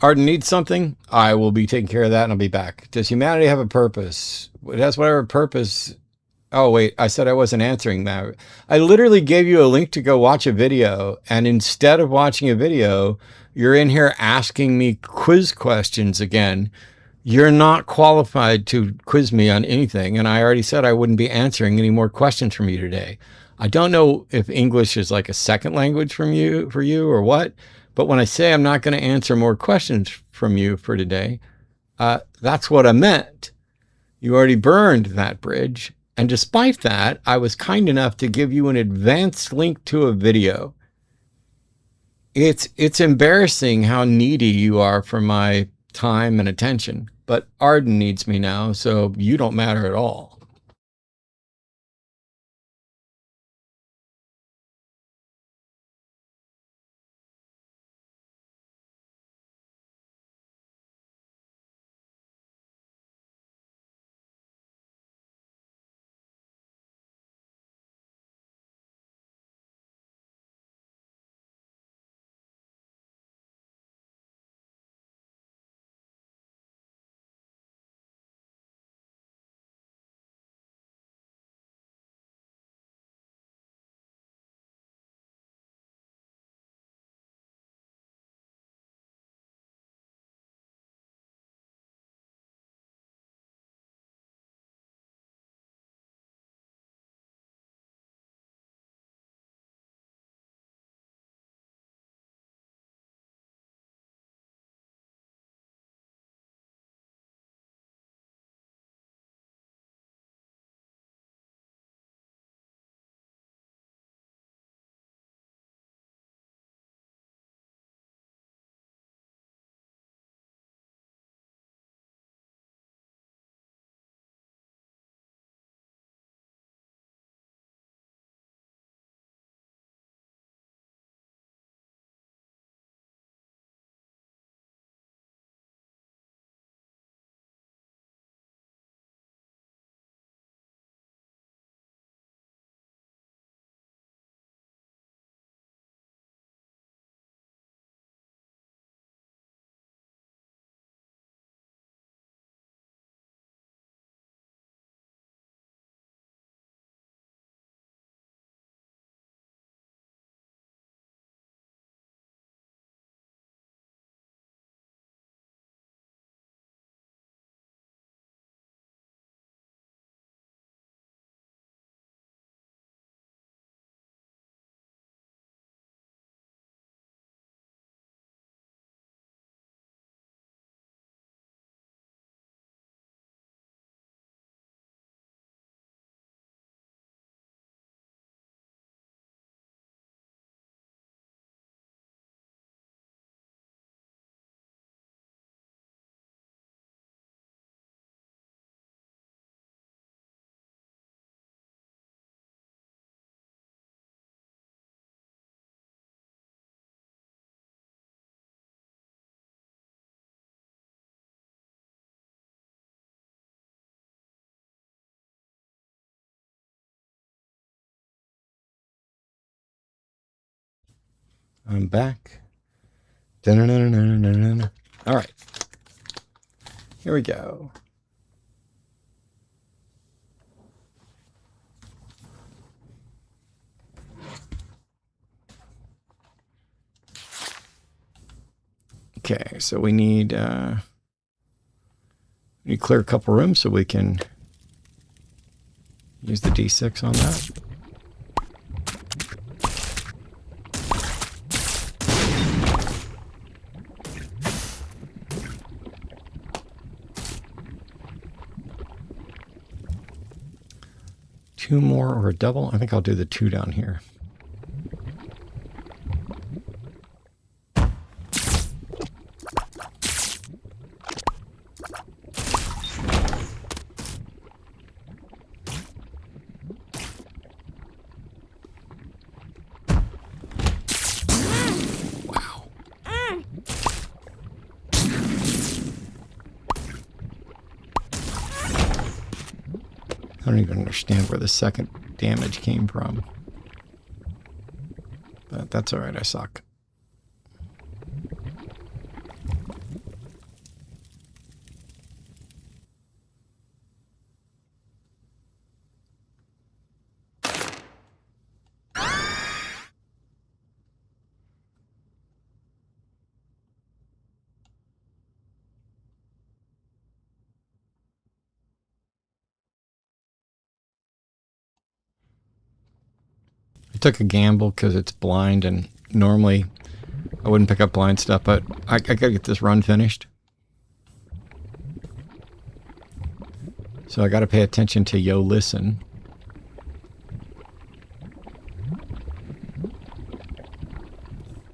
S1: Arden needs something. I will be taking care of that and I'll be back. Does humanity have a purpose? It has whatever purpose. Oh, wait, I said I wasn't answering that. I literally gave you a link to go watch a video, and instead of watching a video, you're in here asking me quiz questions again. You're not qualified to quiz me on anything, and I already said I wouldn't be answering any more questions from you today. I don't know if English is like a second language for you or what, but when I say I'm not going to answer more questions from you for today, that's what I meant. You already burned that bridge. And despite that, I was kind enough to give you an advanced link to a video. It's embarrassing how needy you are for my time and attention. But Arden needs me now, so you don't matter at all. I'm back. Da-na-na-na-na-na-na. All right. Here we go. Okay, so we need clear a couple rooms so we can use the D6 on that. Two more or a double? I think I'll do the 2 down here. I don't even understand where the second damage came from. But that's alright, I suck. I took a gamble because it's blind, and normally I wouldn't pick up blind stuff, but I gotta get this run finished. So I gotta pay attention to Yo Listen.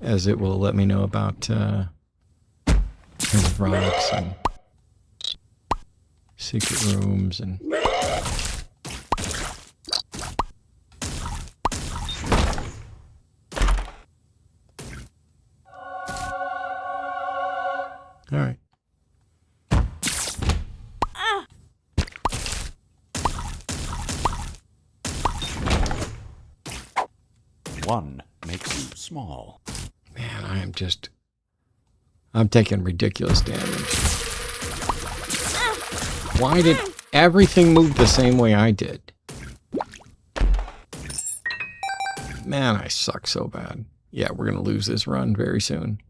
S1: As it will let me know about kind of rocks and secret rooms and... All right.
S2: One makes you small.
S1: Man, I'm taking ridiculous damage. Why did everything move the same way I did? Man, I suck so bad. Yeah, we're going to lose this run very soon.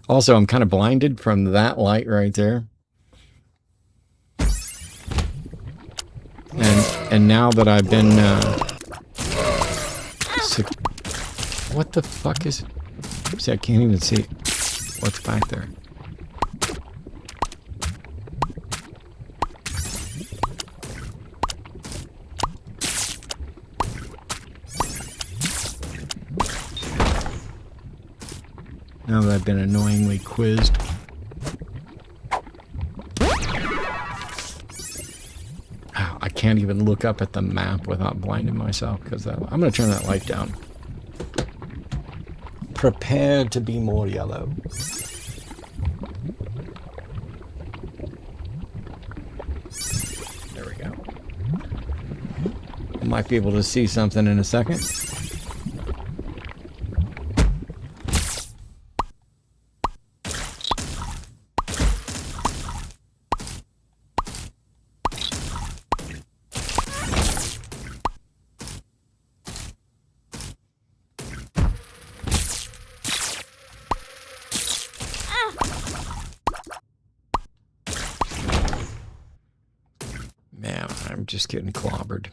S1: Also, I'm kind of blinded from that light right there. And now that I've been... what the fuck is... See, I can't even see what's back there. Now that I've been annoyingly quizzed. I can't even look up at the map without blinding myself because I'm going to turn that light down. Prepare to be more yellow. There we go. Might be able to see something in a second. Man, I'm just getting clobbered.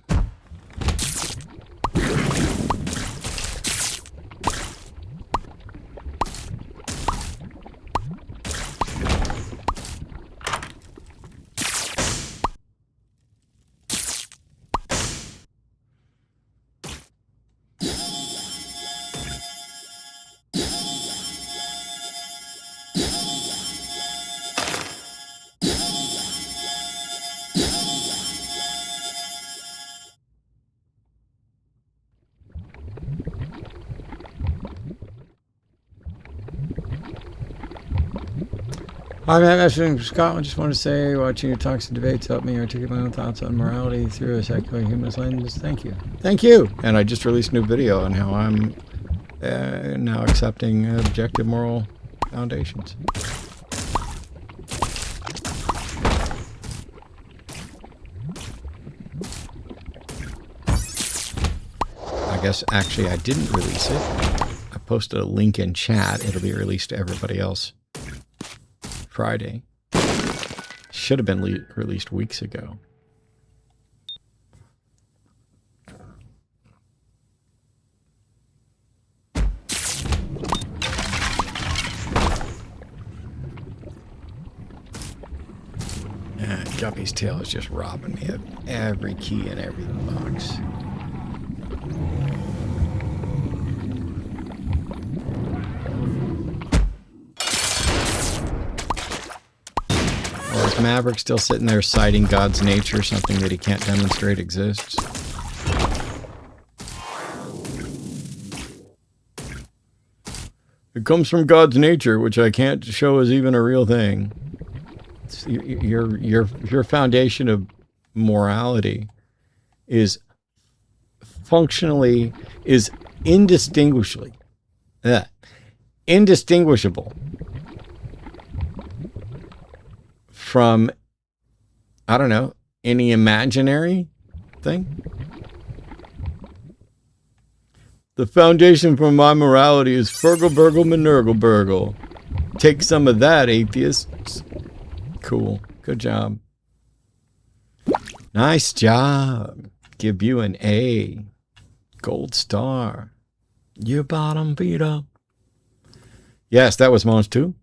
S1: Hi, Matt Meshing from Scotland. Just want to say, watching your talks and debates helped me articulate my own thoughts on morality through a secular humanist lens. Thank you. Thank you! And I just released a new video on how I'm now accepting objective moral foundations. I guess actually I didn't release it. I posted a link in chat. It'll be released to everybody else Friday. Should have been released weeks ago. Guppy's tail is just robbing me of every key in every box. Or is Maverick still sitting there citing God's nature, something that he can't demonstrate exists? It comes from God's nature, which I can't show as even a real thing. Your foundation of morality is functionally, is indistinguishable from, I don't know, any imaginary thing. The foundation for my morality is Fergal Burgle Manurgle Burgle. Take some of that, atheists. Cool. Good job. Nice job. Give you an A. Gold star. You bottom beater. Yes, that was Mons too.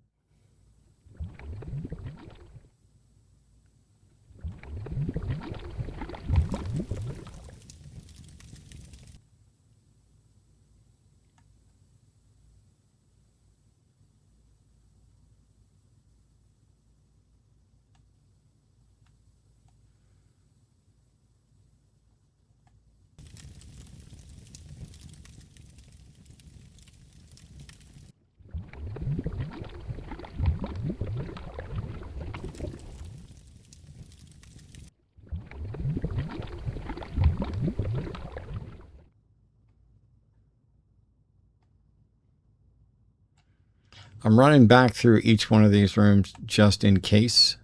S1: I'm running back through each one of these rooms just in case.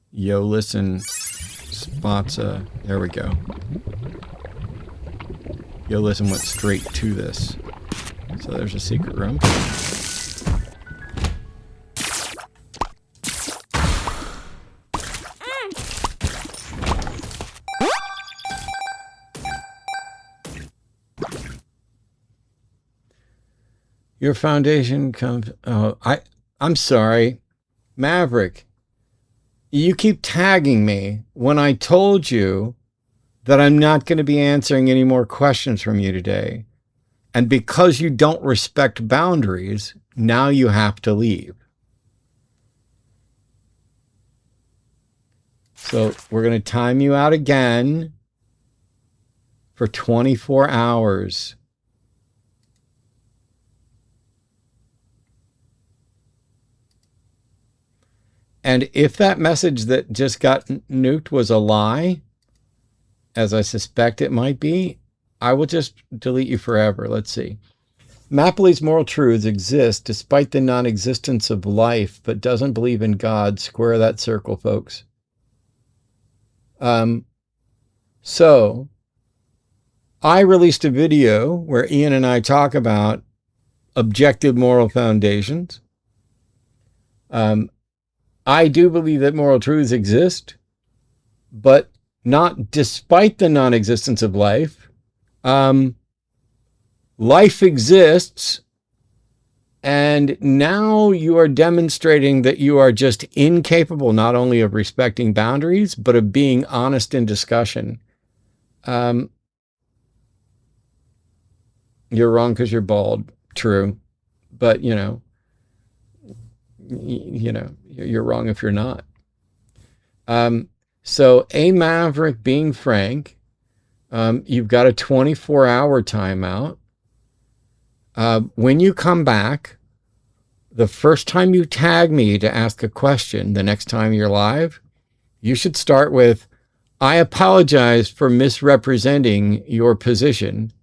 S1: Yo, listen, spots there we go. Yo, listen went straight to this. So there's a secret room. Your foundation comes... Oh, I'm sorry. Maverick, you keep tagging me when I told you that I'm not going to be answering any more questions from you today. And because you don't respect boundaries, now you have to leave. So we're going to time you out again for 24 hours. And if that message that just got nuked was a lie, as I suspect it might be, I will just delete you forever. Let's see. Mapley's moral truths exist despite the non-existence of life, but doesn't believe in God. Square that circle, folks. So I released a video where Ian and I talk about objective moral foundations. I do believe that moral truths exist, but not despite the non-existence of life. Life exists, and now you are demonstrating that you are just incapable not only of respecting boundaries, but of being honest in discussion. You're wrong because you're bald. True. But, you're wrong if you're not. So a Maverick, being frank, you've got a 24-hour timeout. When you come back, the first time you tag me to ask a question, the next time you're live, you should start with, I apologize for misrepresenting your position.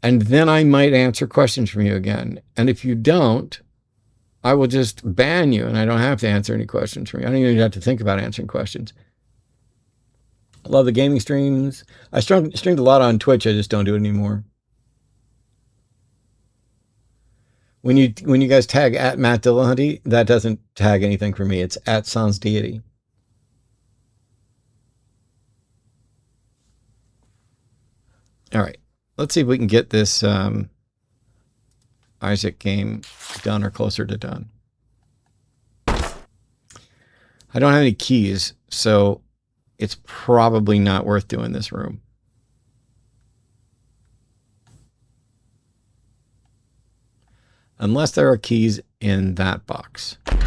S1: And then I might answer questions from you again. And if you don't, I will just ban you and I don't have to answer any questions from you. I don't even have to think about answering questions. Love the gaming streams. I streamed a lot on Twitch. I just don't do it anymore. When you guys tag at Matt Dillahunty, that doesn't tag anything for me. It's at Sans Deity. All right, let's see if we can get this Isaac game done or closer to done. I don't have any keys, so it's probably not worth doing this room. Unless there are keys in that box. And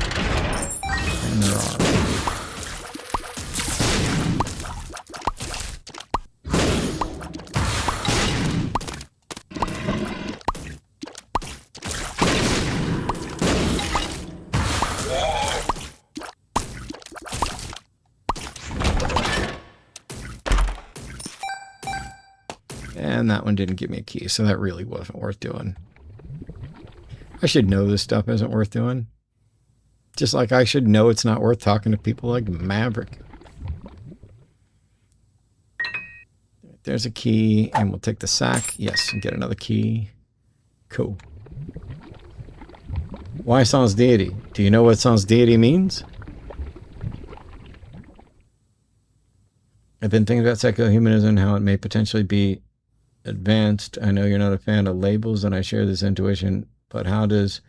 S1: there are. And that one didn't give me a key, so that really wasn't worth doing. I should know this stuff isn't worth doing. Just like I should know it's not worth talking to people like Maverick. There's a key, and we'll take the sack. Yes, and get another key. Cool. Why Sans Deity? Do you know what Sans Deity means? I've been thinking about psychohumanism and how it may potentially be advanced. I know you're not a fan of labels, and I share this intuition, but how does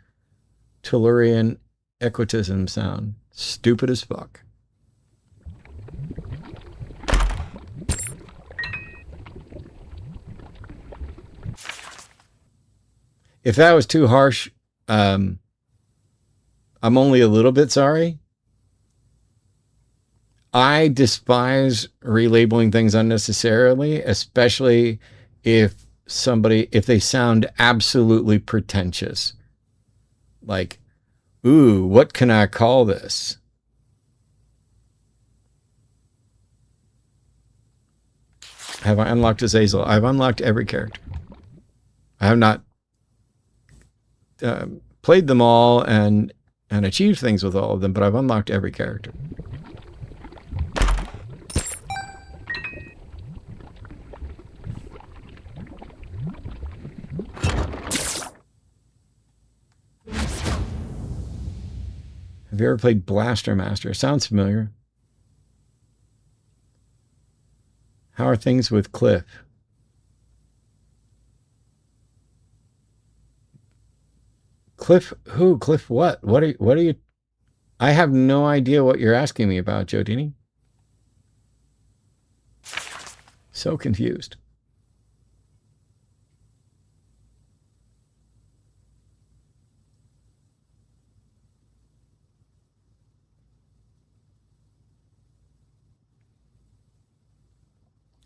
S1: Tellurian equitism sound? Stupid as fuck. If that was too harsh, I'm only a little bit sorry. I despise relabeling things unnecessarily, especially if they sound absolutely pretentious. Like, ooh, what can I call this? Have I unlocked Azazel? I've unlocked every character. I have not played them all and achieved things with all of them, but I've unlocked every character. Have you ever played Blaster Master? Sounds familiar. How are things with Cliff? Cliff who? Cliff what? What are you? I have no idea what you're asking me about, Jodini. So confused.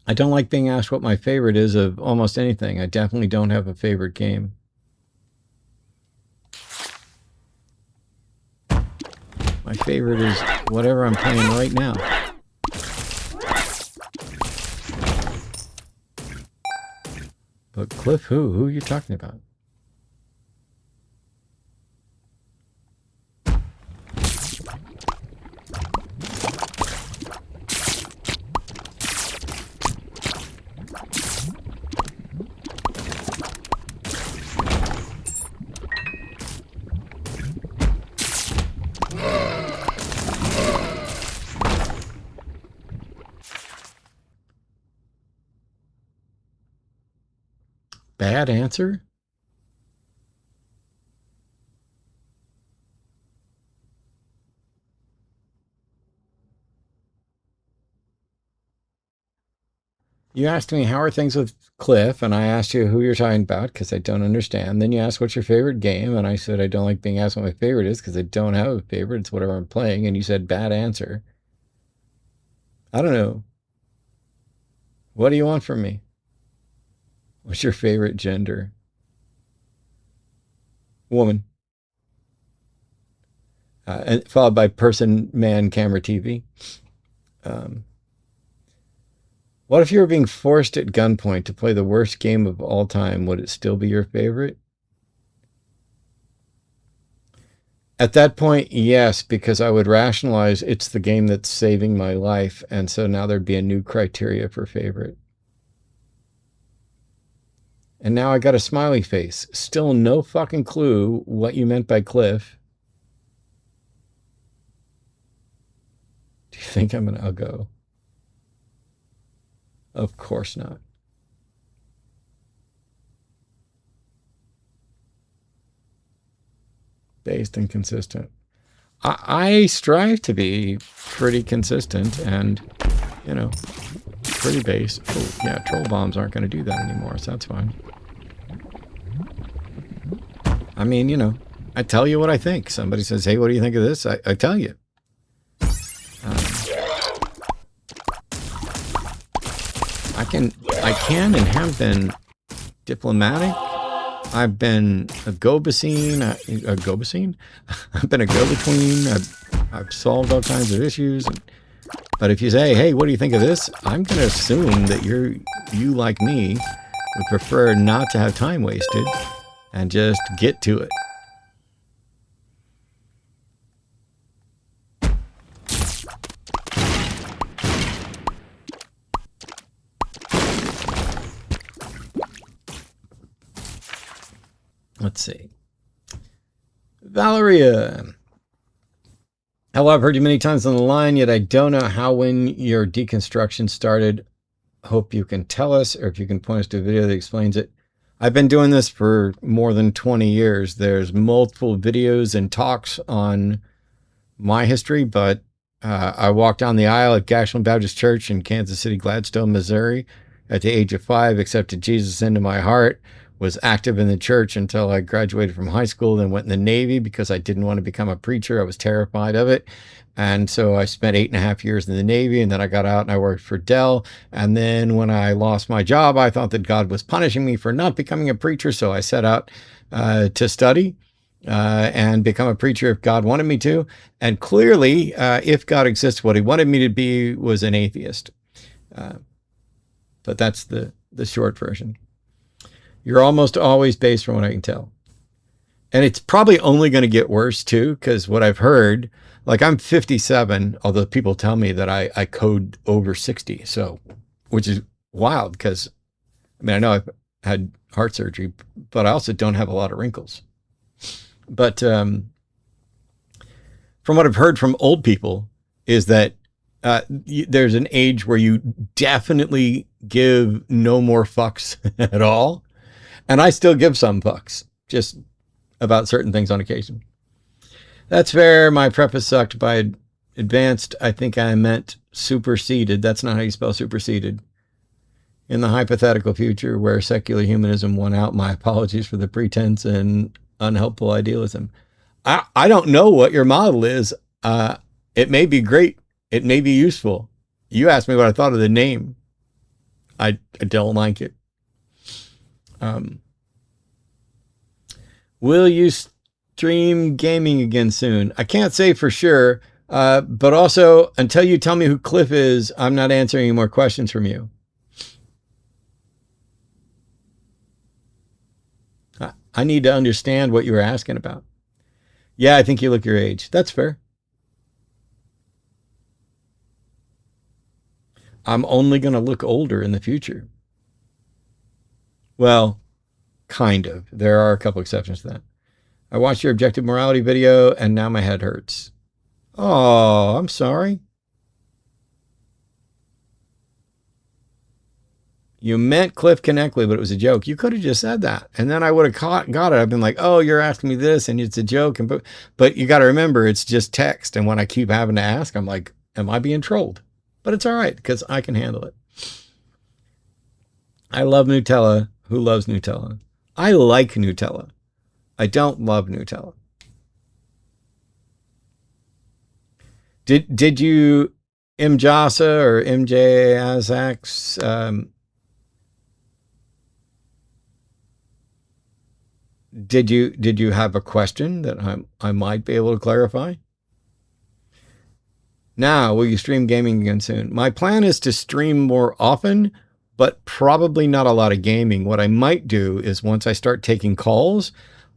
S1: I don't like being asked what my favorite is of almost anything. I definitely don't have a favorite game. My favorite is whatever I'm playing right now. But Cliff who? Who are you talking about? Bad answer? You asked me, how are things with Cliff? And I asked you who you're talking about because I don't understand. Then you asked, what's your favorite game? And I said, I don't like being asked what my favorite is because I don't have a favorite. It's whatever I'm playing. And you said, bad answer. I don't know. What do you want from me? What's your favorite gender? Woman. And followed by person, man, camera, TV. What if you were being forced at gunpoint to play the worst game of all time? Would it still be your favorite? At that point, yes, because I would rationalize it's the game that's saving my life. And so now there'd be a new criteria for favorite. And now I got a smiley face. Still no fucking clue what you meant by Cliff. Do you think I'm an uggo? Of course not. Based and consistent. I strive to be pretty consistent and, you know, pretty based. Oh, yeah, troll bombs aren't going to do that anymore, so that's fine. I mean, you know, I tell you what I think. Somebody says, hey, what do you think of this? I tell you. I can and have been diplomatic. I've been a go-between. I've been a go-between. I've solved all kinds of issues. But if you say, hey, what do you think of this? I'm going to assume that you, like me, would prefer not to have time wasted and just get to it. Let's see. Valeria. Hello, I've heard you many times on the line, yet I don't know how when your deconstruction started. Hope you can tell us, or if you can point us to a video that explains it. I've been doing this for more than 20 years. There's multiple videos and talks on my history, but I walked down the aisle at Gashland Baptist Church in Kansas City, Gladstone, Missouri at the age of 5, accepted Jesus into my heart, was active in the church until I graduated from high school, then went in the Navy because I didn't want to become a preacher. I was terrified of it. And so I spent 8.5 years in the Navy, and then I got out and I worked for Dell. And then when I lost my job, I thought that God was punishing me for not becoming a preacher. So I set out to study and become a preacher if God wanted me to. And clearly, if God exists, what he wanted me to be was an atheist. But that's the short version. You're almost always based from what I can tell. And it's probably only going to get worse too, because what I've heard, like I'm 57, although people tell me that I code over 60. So, which is wild because, I mean, I know I've had heart surgery, but I also don't have a lot of wrinkles. But from what I've heard from old people is that there's an age where you definitely give no more fucks at all. And I still give some fucks, just about certain things on occasion. That's fair. My preface sucked by advanced. I think I meant superseded. That's not how you spell superseded. In the hypothetical future where secular humanism won out, my apologies for the pretense and unhelpful idealism. I don't know what your model is. It may be great. It may be useful. You asked me what I thought of the name. I don't like it. Will you stream gaming again soon? I can't say for sure, but also until you tell me who Cliff is, I'm not answering any more questions from you. I need to understand what you were asking about. Yeah, I think you look your age. That's fair. I'm only going to look older in the future. Well, kind of. There are a couple exceptions to that. I watched your objective morality video and now my head hurts. Oh, I'm sorry. You meant Cliff Connectly, but it was a joke. You could have just said that. And then I would have got it. I've been like, oh, you're asking me this and it's a joke. But you got to remember, it's just text. And when I keep having to ask, I'm like, am I being trolled? But it's all right because I can handle it. I love Nutella. Who loves Nutella? I like Nutella. I don't love Nutella. Did you Mjasa or MJASX? Did you have a question that I might be able to clarify? Now, will you stream gaming again soon? My plan is to stream more often, but probably not a lot of gaming. What I might do is once I start taking calls,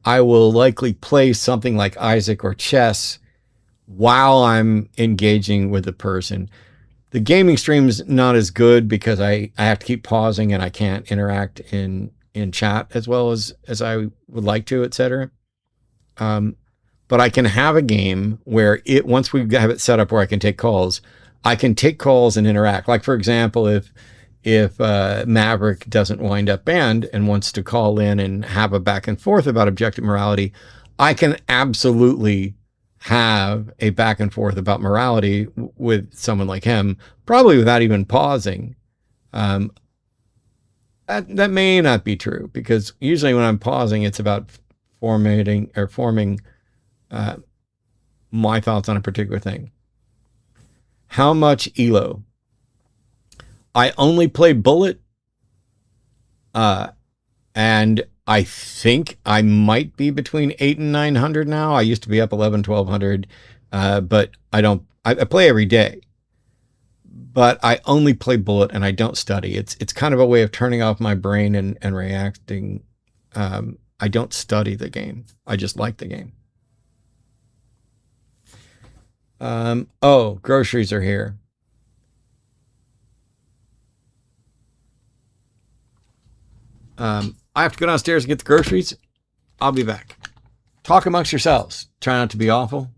S1: I will likely play something like Isaac or chess while I'm engaging with the person. The gaming stream's not as good because I have to keep pausing and I can't interact in chat as well as I would like to, etc. Um, but I can have a game where once we have it set up where I can take calls, I can take calls and interact. Like for example, if Maverick doesn't wind up banned and wants to call in and have a back and forth about objective morality, I can absolutely have a back and forth about morality with someone like him, probably without even pausing. Um, that may not be true because usually when I'm pausing, it's about forming uh, my thoughts on a particular thing. How much Elo? I only play Bullet, uh, and I think I might be between 8 and 900 now. I used to be up 11, 1200, but I don't. I play every day, but I only play Bullet and I don't study. It's kind of a way of turning off my brain and reacting. I don't study the game. I just like the game. Oh, groceries are here. I have to go downstairs and get the groceries. I'll be back. Talk amongst yourselves. Try not to be awful.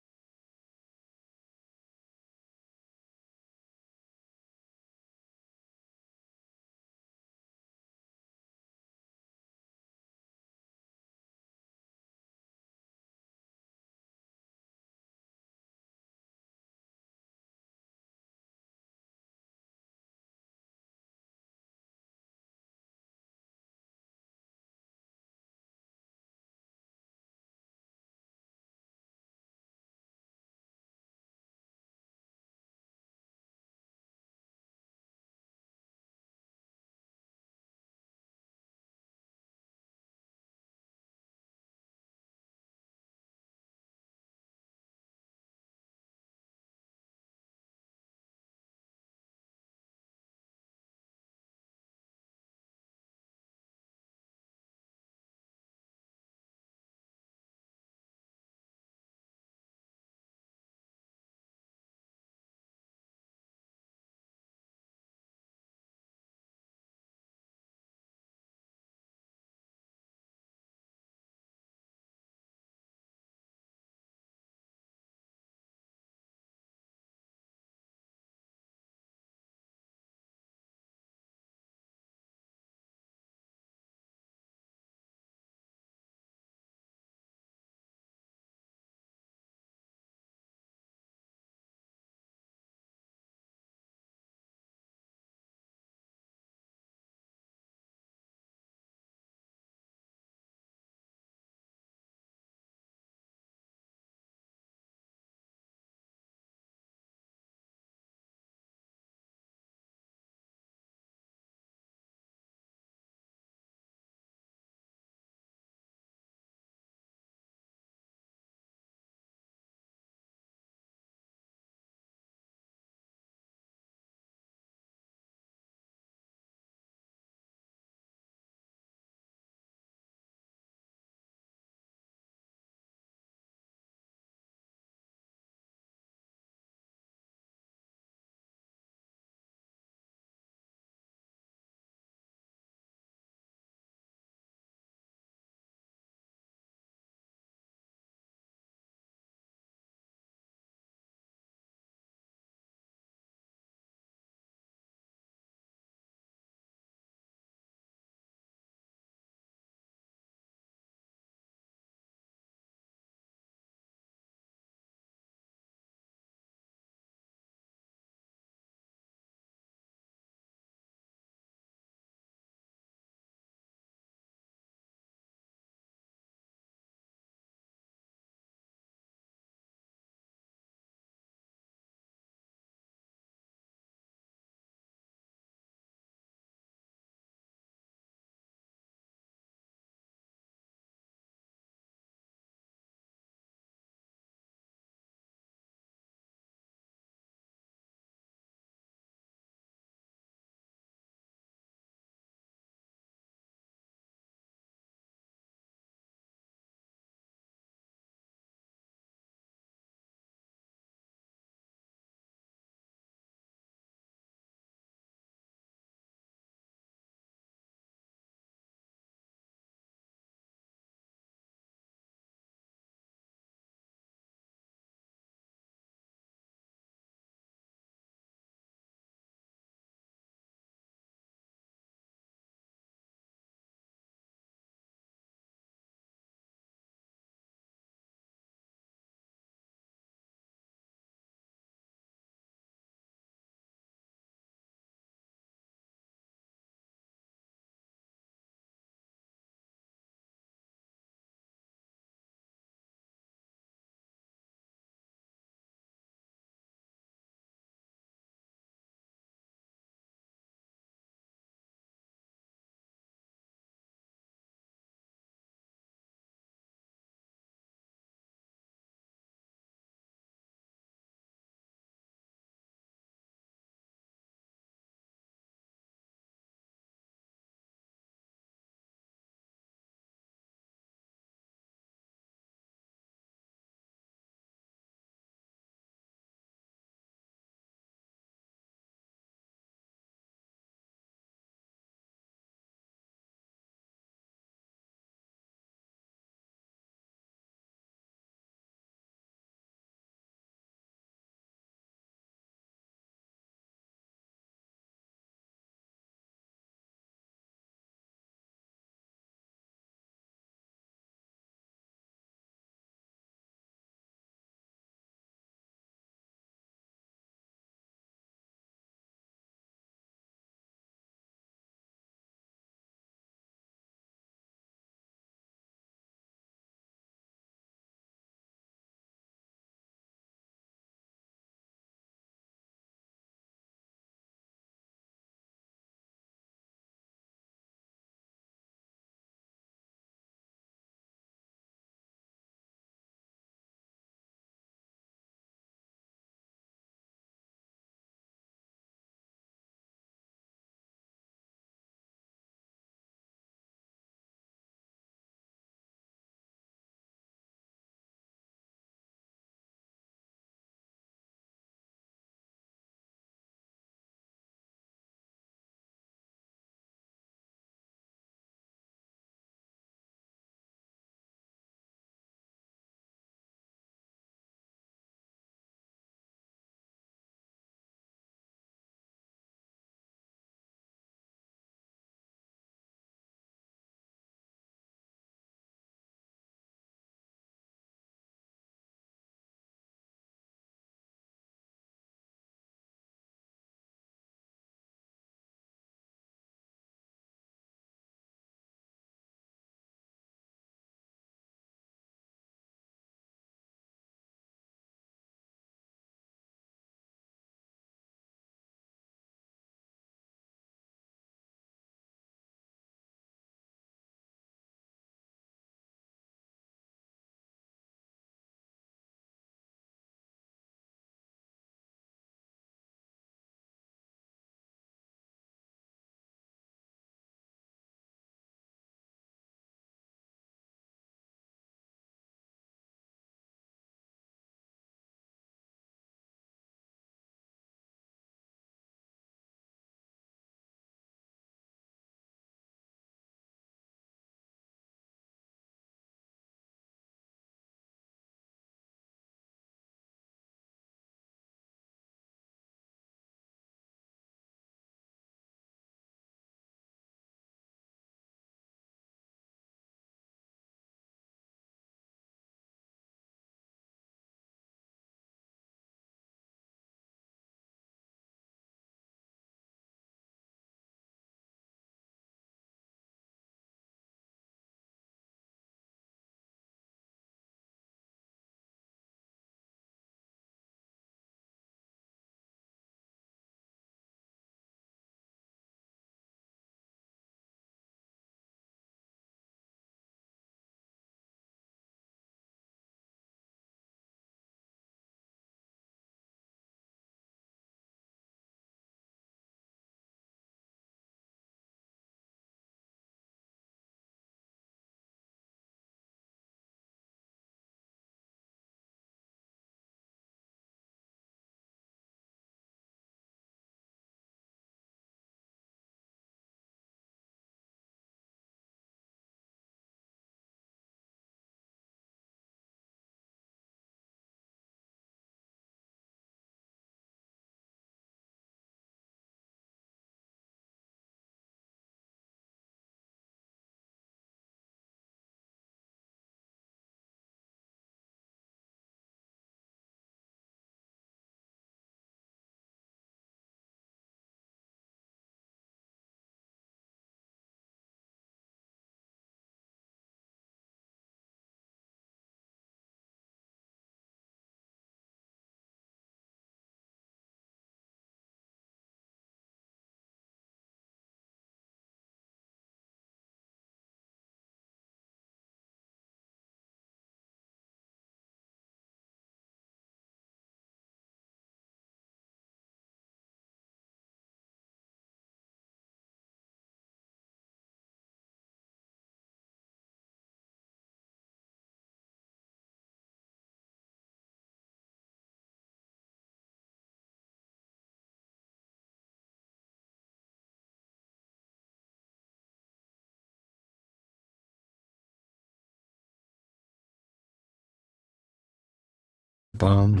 S1: Bum.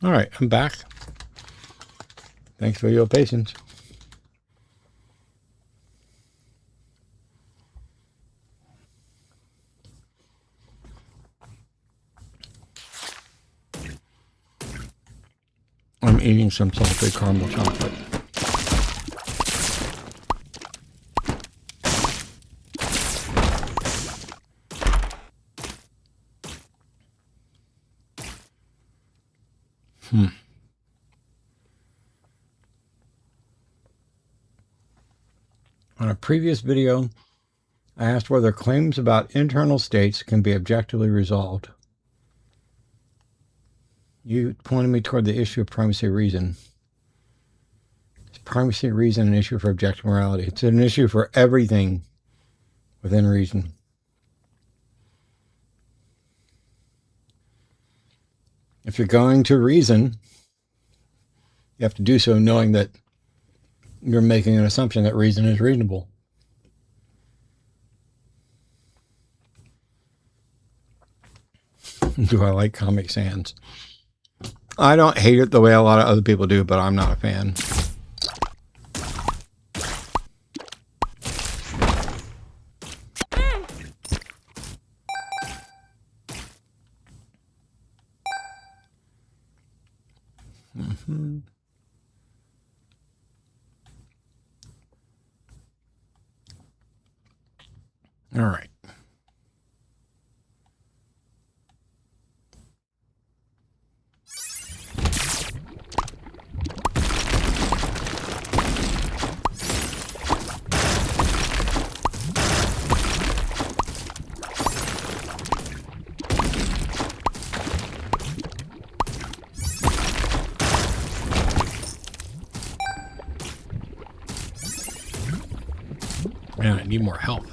S1: All right, I'm back. Thanks for your patience. I'm eating some salted caramel chocolate. On a previous video, I asked whether claims about internal states can be objectively resolved. You pointed me toward the issue of primacy of reason. Is primacy of reason an issue for objective morality? It's an issue for everything within reason. If you're going to reason, you have to do so knowing that you're making an assumption that reason is reasonable. Do I like Comic Sans? I don't hate it the way a lot of other people do, but I'm not a fan. All right. Man, I need more health.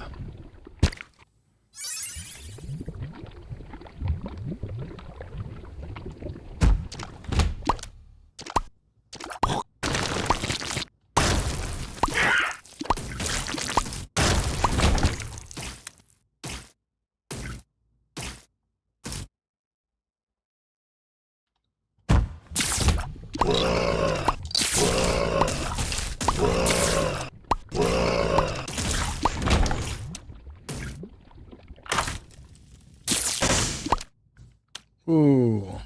S1: Ooh.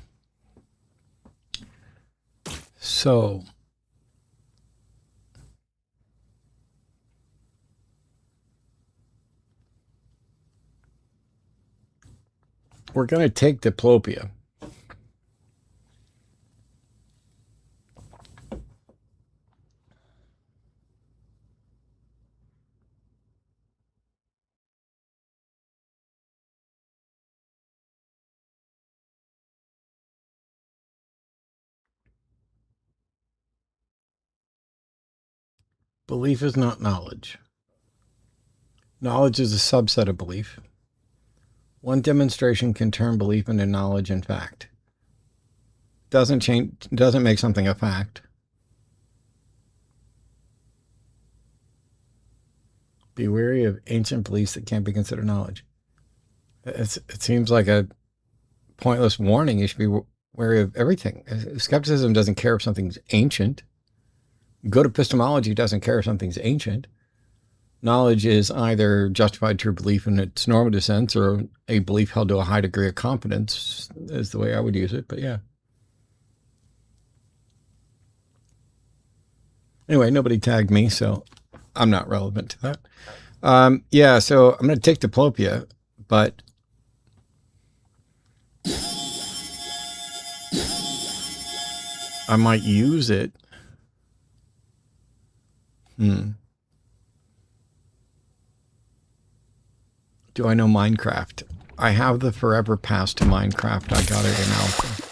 S1: So we're going to take diplopia. Belief is not knowledge. Knowledge is a subset of belief. One demonstration can turn belief into knowledge and fact. Doesn't make something a fact. Be wary of ancient beliefs that can't be considered knowledge. It seems like a pointless warning. You should be wary of everything. Skepticism doesn't care if something's ancient. Good epistemology doesn't care if something's ancient. Knowledge is either justified true belief in its normative sense or a belief held to a high degree of confidence is the way I would use it, but yeah. Anyway, nobody tagged me, so I'm not relevant to that. Yeah, so I'm going to take diplopia, but I might use it. Do I know Minecraft? I have the forever pass to Minecraft. I got it in alpha.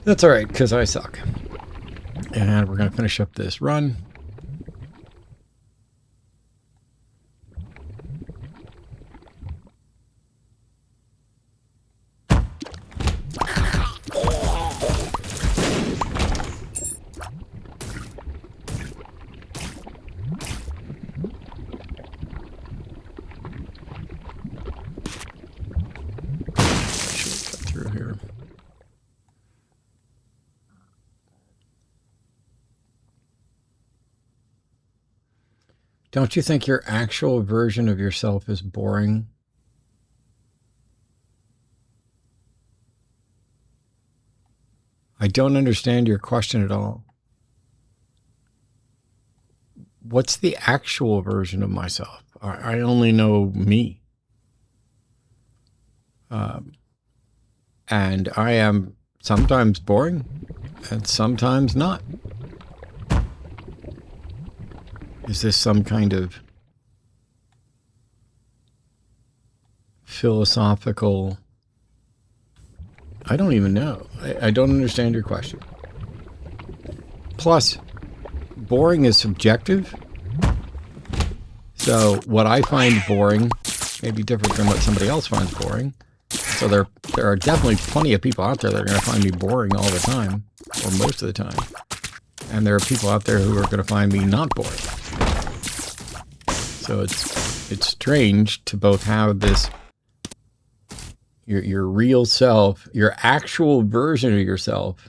S1: That's all right, because I suck. And we're going to finish up this run. Through here. Don't you think your actual version of yourself is boring? I don't understand your question at all. What's the actual version of myself? I only know me. And I am sometimes boring and sometimes not. Is this some kind of philosophical? I don't even know. I don't understand your question. Plus, boring is subjective. So what I find boring may be different than what somebody else finds boring. So there are definitely plenty of people out there that are going to find me boring all the time, or most of the time. And there are people out there who are going to find me not boring. So it's strange to both have this, your real self, your actual version of yourself.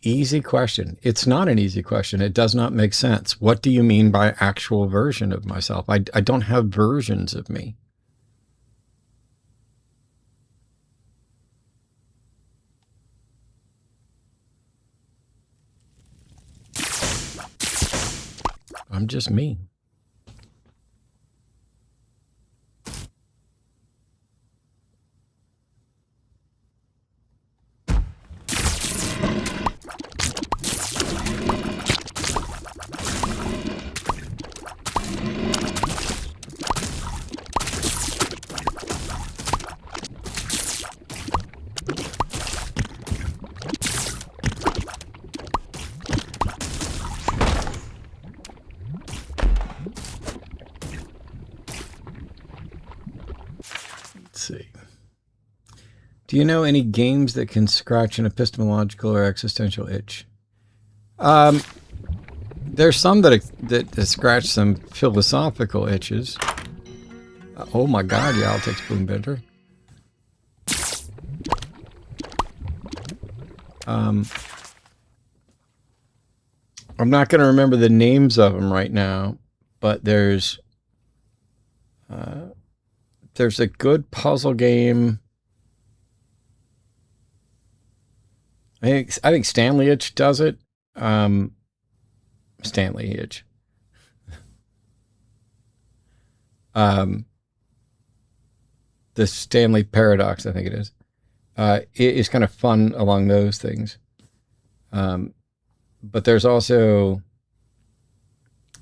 S1: Easy question. It's not an easy question. It does not make sense. What do you mean by actual version of myself? I don't have versions of me. I'm just me. See. Do you know any games that can scratch an epistemological or existential itch? There's some that scratch some philosophical itches. Oh my God, yeah, I'll take Spoonbender. I'm not going to remember the names of them right now, but there's a good puzzle game. I think Stanley Itch does it. Stanley Itch. The Stanley Paradox, I think it is. It is kind of fun along those things. But there's also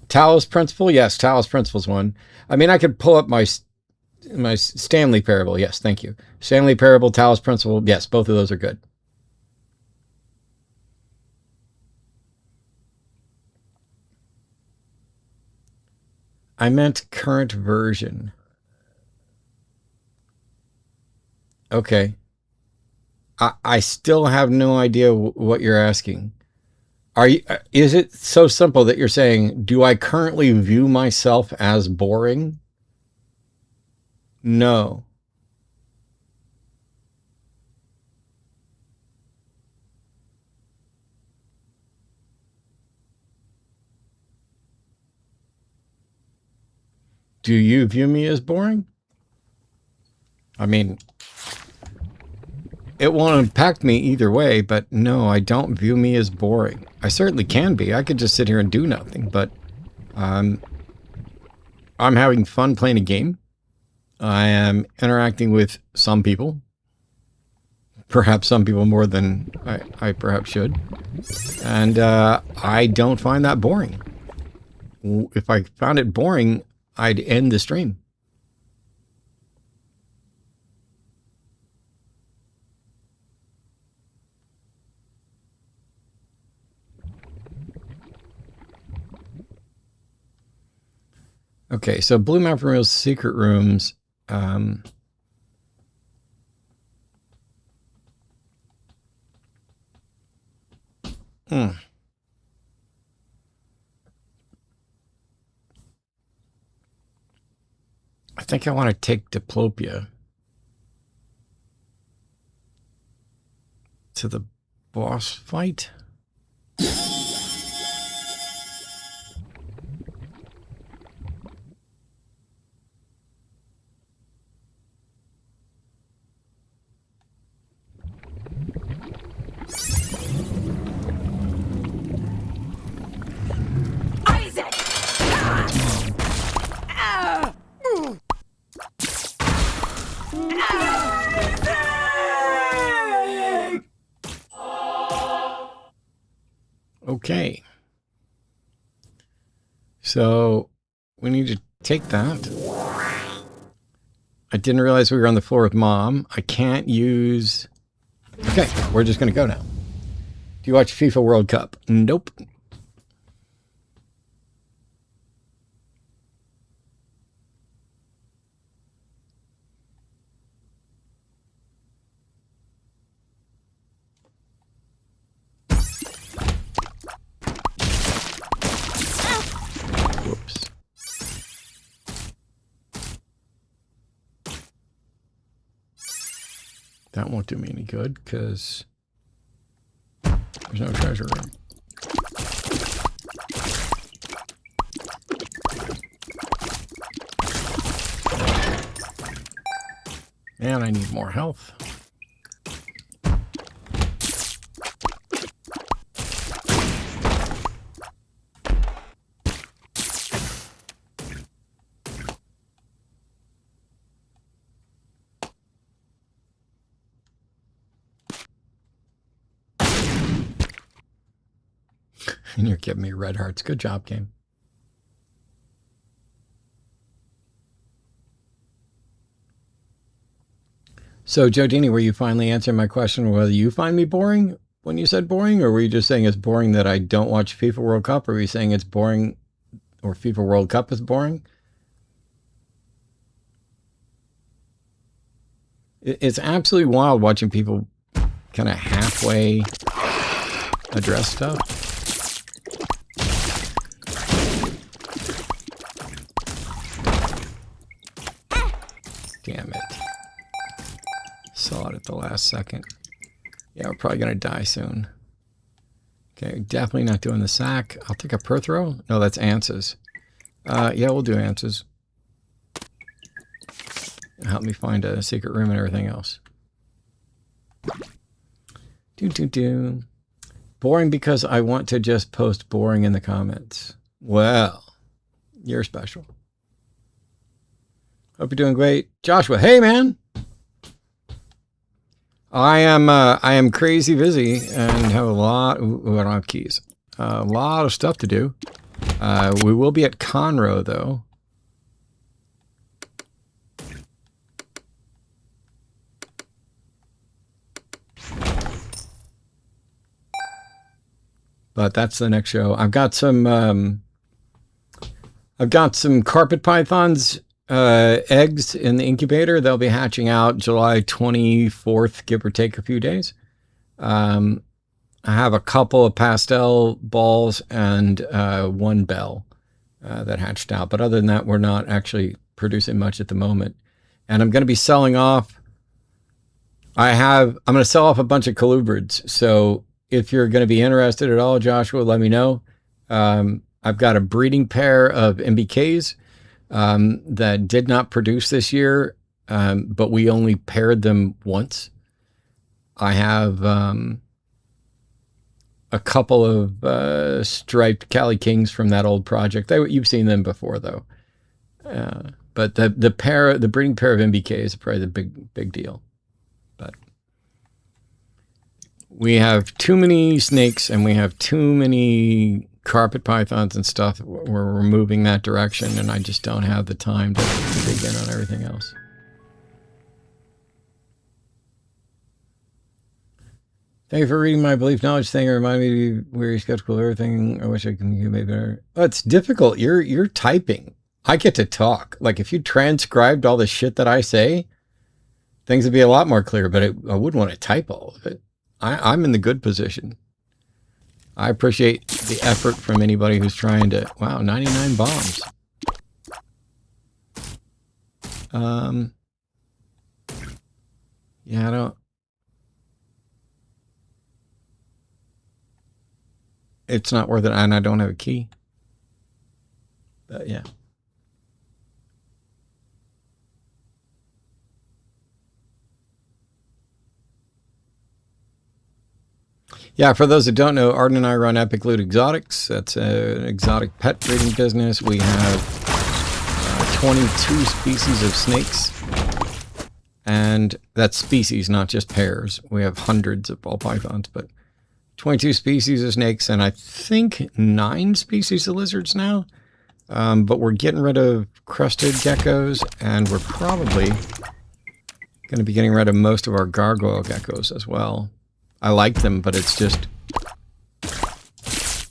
S1: Talos Principle. Yes, Talos Principle's one. I mean, I could pull up my Stanley Parable. Yes, thank you. Stanley Parable, Talos Principle. Yes, both of those are good. I meant current version. Okay. I still have no idea what you're asking. Is it so simple that you're saying, do I currently view myself as boring? No. Do you view me as boring? I mean, it won't impact me either way, but no, I don't view me as boring. I certainly can be. I could just sit here and do nothing, but I'm having fun playing a game. I am interacting with some people. Perhaps some people more than I perhaps should. And I don't find that boring. If I found it boring, I'd end the stream. Okay, so blue map reveals secret rooms. I think I want to take Diplopia to the boss fight. Okay. So we need to take that. I didn't realize we were on the floor with Mom. I can't use... Okay, we're just going to go now. Do you watch FIFA World Cup? Nope. Whoops. That won't do me any good because there's no treasure room. And I need more health. And you're giving me red hearts. Good job, game. So, Jodini, were you finally answering my question whether you find me boring when you said boring? Or were you just saying it's boring that I don't watch FIFA World Cup? Or were you saying it's boring or FIFA World Cup is boring? It's absolutely wild watching people kind of halfway address stuff. Damn it. Saw it at the last second. Yeah, we're probably going to die soon. Okay, definitely not doing the sack. I'll take a Perthrow. No, that's Answers. Yeah, we'll do Answers. Help me find a secret room and everything else. Boring because I want to just post boring in the comments. Well, you're special. Hope you're doing great. Joshua, hey man. I am crazy busy and have a lot. Ooh, I don't have keys. A lot of stuff to do. We will be at Conroe though. But that's the next show. I've got some carpet pythons eggs in the incubator. They'll be hatching out July 24th, give or take a few days. I have a couple of pastel balls and one bell that hatched out. But other than that, we're not actually producing much at the moment. And I'm going to be selling off. I'm going to sell off a bunch of colubrids. So if you're going to be interested at all, Joshua, let me know. I've got a breeding pair of MBKs that did not produce this year, but we only paired them once. I have a couple of striped Cali Kings from that old project. You've seen them before, though. But the breeding pair of MBKs is probably the big deal. But we have too many snakes and we have too many carpet pythons and stuff. We're moving that direction, and I just don't have the time to dig in on everything else. Thank you for reading my belief knowledge thing. It reminded me to be very skeptical of everything. I wish I could make better. Oh, it's difficult. You're typing. I get to talk. Like if you transcribed all the shit that I say, things would be a lot more clear, but I wouldn't want to type all of it. I'm in the good position. I appreciate the effort from anybody who's trying to, wow, 99 bombs. Yeah, I don't, it's not worth it, and I don't have a key. But yeah. Yeah, for those that don't know, Arden and I run Epic Loot Exotics. That's an exotic pet breeding business. We have 22 species of snakes. And that's species, not just pairs. We have hundreds of ball pythons, but 22 species of snakes, and I think 9 species of lizards now. But we're getting rid of crested geckos, and we're probably going to be getting rid of most of our gargoyle geckos as well. I like them, but it's just,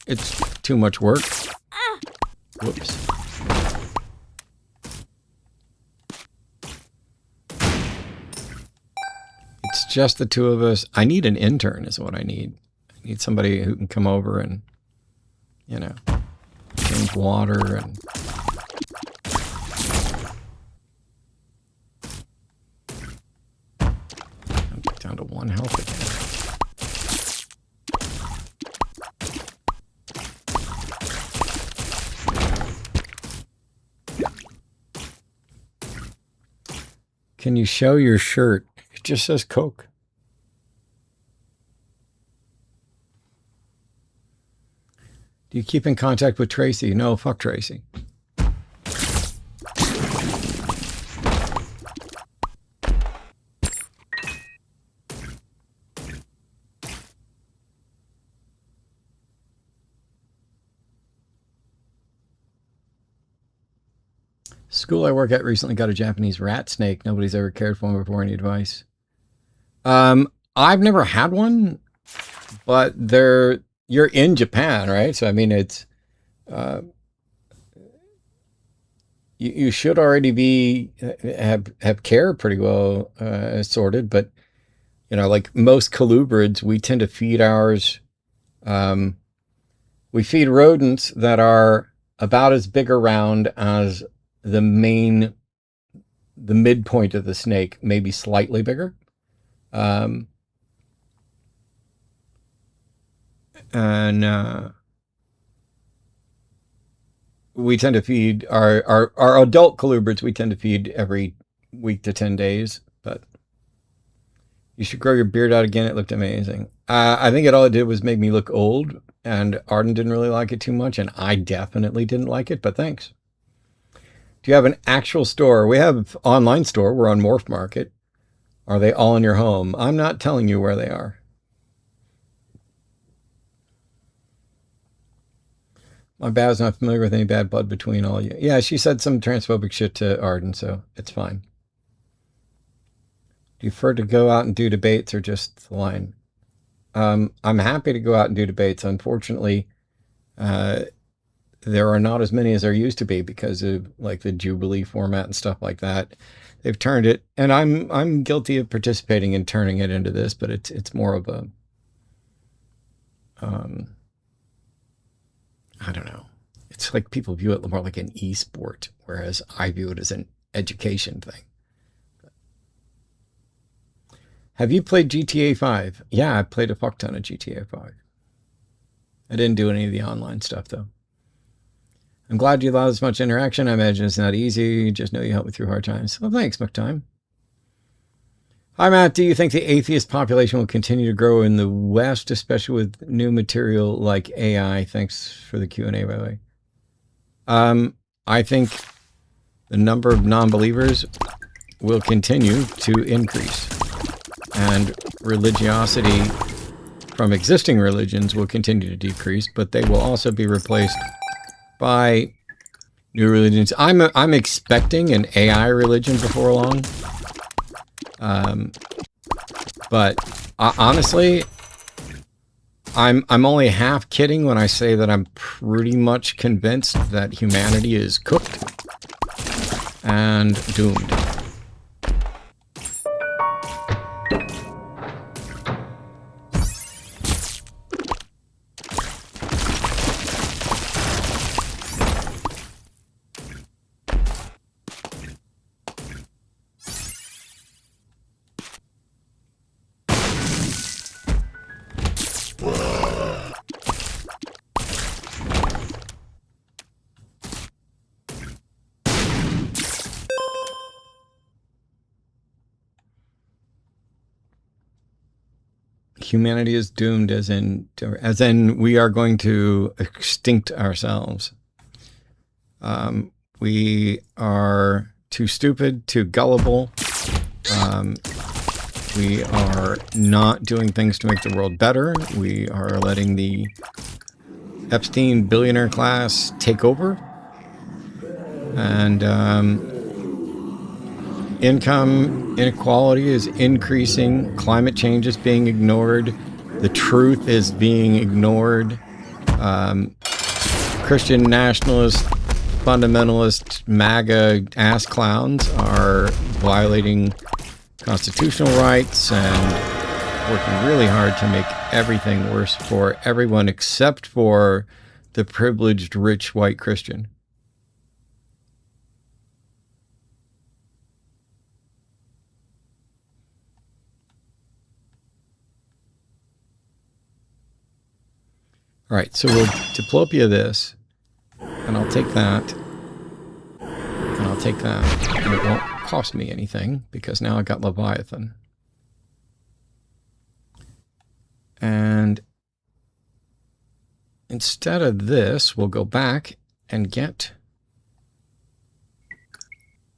S1: it's too much work. Whoops. It's just the two of us. I need an intern is what I need. I need somebody who can come over and, you know, change water and... I'm down to 1 health again. Can you show your shirt? It just says Coke. Do you keep in contact with Tracy? No, fuck Tracy. School I work at recently got a Japanese rat snake. Nobody's ever cared for one before. Any advice? I've never had one, but you're in Japan, right? So I mean, it's you should already be have care pretty well sorted. But you know, like most colubrids, we tend to feed ours. We feed rodents that are about as big around as the midpoint of the snake, maybe slightly bigger. We tend to feed our adult colubrids, we tend to feed every week to 10 days, but you should grow your beard out again. It looked amazing. I think all it did was make me look old, and Arden didn't really like it too much, and I definitely didn't like it, but thanks. Do you have an actual store? We have online store. We're on Morph Market. Are they all in your home? I'm not telling you where they are. My bad's not familiar with any bad blood between all you. Yeah, she said some transphobic shit to Arden, so it's fine. Do you prefer to go out and do debates or just the line? I'm happy to go out and do debates. Unfortunately, there are not as many as there used to be because of like the Jubilee format and stuff like that. They've turned it, and I'm guilty of participating in turning it into this, but it's more of a I don't know. It's like people view it more like an e-sport, whereas I view it as an education thing. Have you played GTA 5? Yeah, I played a fuck ton of GTA 5. I didn't do any of the online stuff though. I'm glad you allow this much interaction. I imagine it's not easy. Just know you help me through hard times. Well, thanks, McTime. Hi, Matt. Do you think the atheist population will continue to grow in the West, especially with new material like AI? Thanks for the Q&A, by the way. I think the number of non-believers will continue to increase. And religiosity from existing religions will continue to decrease, but they will also be replaced by new religions. I'm expecting an AI religion before long. But honestly, I'm only half kidding when I say that I'm pretty much convinced that humanity is cooked. and doomed. Humanity is doomed, as in we are going to extinct ourselves. We are too stupid, too gullible. We are not doing things to make the world better. We are letting the Epstein billionaire class take over. And income inequality is increasing. Climate change is being ignored. The truth is being ignored. Christian nationalist, fundamentalist, MAGA ass clowns are violating constitutional rights and working really hard to make everything worse for everyone except for the privileged, rich, white Christian. All right, so we'll diplopia this, and I'll take that, and I'll take that, and it won't cost me anything because now I got Leviathan. And instead of this, we'll go back and get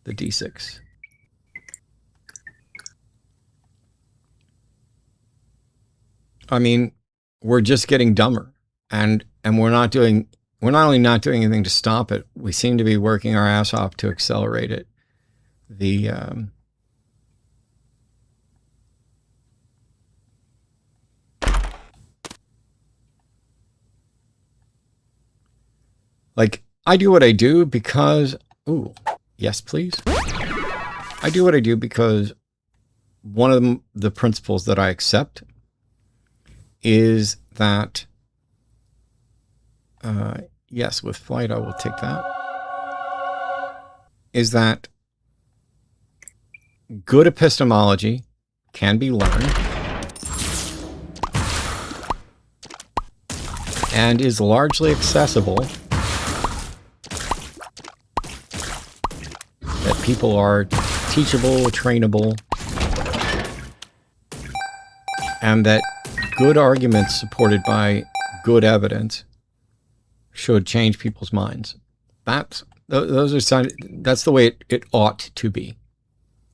S1: the D6. I mean, we're just getting dumber. And we're not only not doing anything to stop it, we seem to be working our ass off to accelerate it. Like, I do what I do because, ooh, yes, please. I do what I do because one of the principles that I accept is that yes, with flight, I will take that. Is that good epistemology can be learned and is largely accessible, that people are teachable, trainable, and that good arguments supported by good evidence should change people's minds. That's the way it ought to be,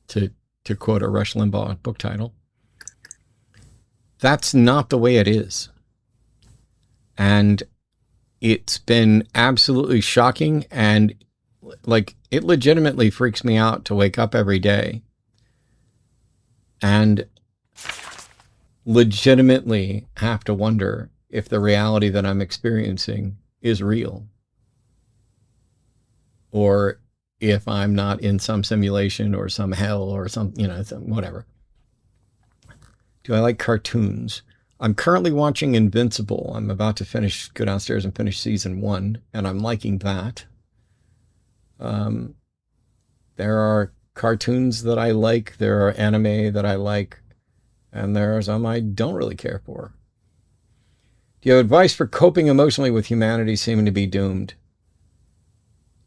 S1: to quote a Rush Limbaugh book title. That's not the way it is. And it's been absolutely shocking, and like, it legitimately freaks me out to wake up every day and legitimately have to wonder if the reality that I'm experiencing is real, or if I'm not in some simulation or some hell or some, whatever. Do I like cartoons? I'm currently watching Invincible. I'm about to go downstairs and finish season 1, and I'm liking that. There are cartoons that I like, there are anime that I like, and there are some I don't really care for. Do you have advice for coping emotionally with humanity seeming to be doomed?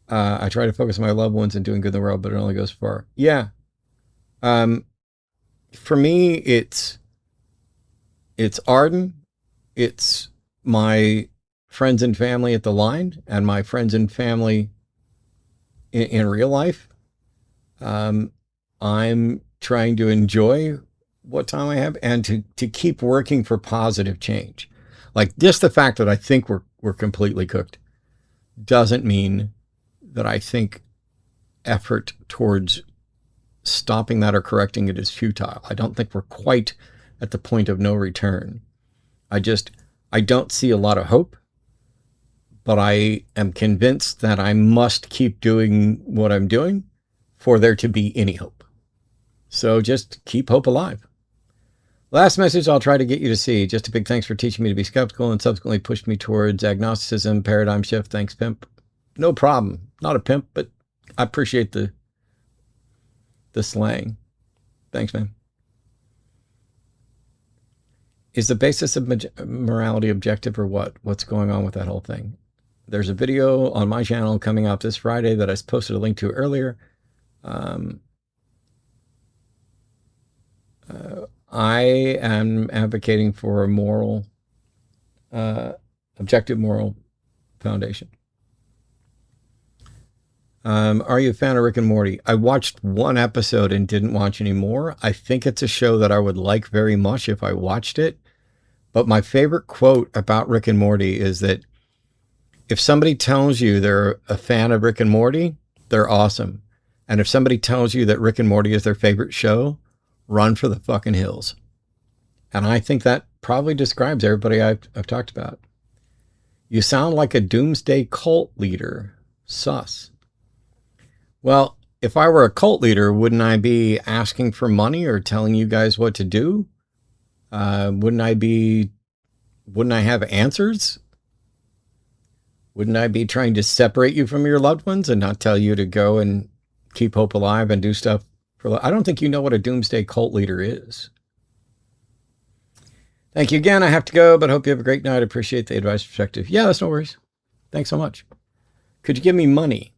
S1: I try to focus on my loved ones and doing good in the world, but it only goes far. Yeah. For me, it's Arden. It's my friends and family at the line and my friends and family in real life. I'm trying to enjoy what time I have and to keep working for positive change. Like, just the fact that I think we're completely cooked doesn't mean that I think effort towards stopping that or correcting it is futile. I don't think we're quite at the point of no return. I don't see a lot of hope, but I am convinced that I must keep doing what I'm doing for there to be any hope. So just keep hope alive. Last message I'll try to get you to see. Just a big thanks for teaching me to be skeptical and subsequently pushed me towards agnosticism, paradigm shift. Thanks, pimp. No problem. Not a pimp, but I appreciate the slang. Thanks, man. Is the basis of morality objective or what? What's going on with that whole thing? There's a video on my channel coming out this Friday that I posted a link to earlier. I am advocating for a moral, objective moral foundation. Are you a fan of Rick and Morty? I watched one episode and didn't watch any more. I think it's a show that I would like very much if I watched it. But my favorite quote about Rick and Morty is that if somebody tells you they're a fan of Rick and Morty, they're awesome. And if somebody tells you that Rick and Morty is their favorite show, run for the fucking hills. And I think that probably describes everybody I've talked about. You sound like a doomsday cult leader. Sus. Well, if I were a cult leader, wouldn't I be asking for money or telling you guys what to do? Wouldn't I have answers? Wouldn't I be trying to separate you from your loved ones and not tell you to go and keep hope alive and do stuff for? I don't think you know what a doomsday cult leader is. Thank you again. I have to go, but hope you have a great night. I appreciate the advice perspective. Yeah, that's no worries. Thanks so much. Could you give me money?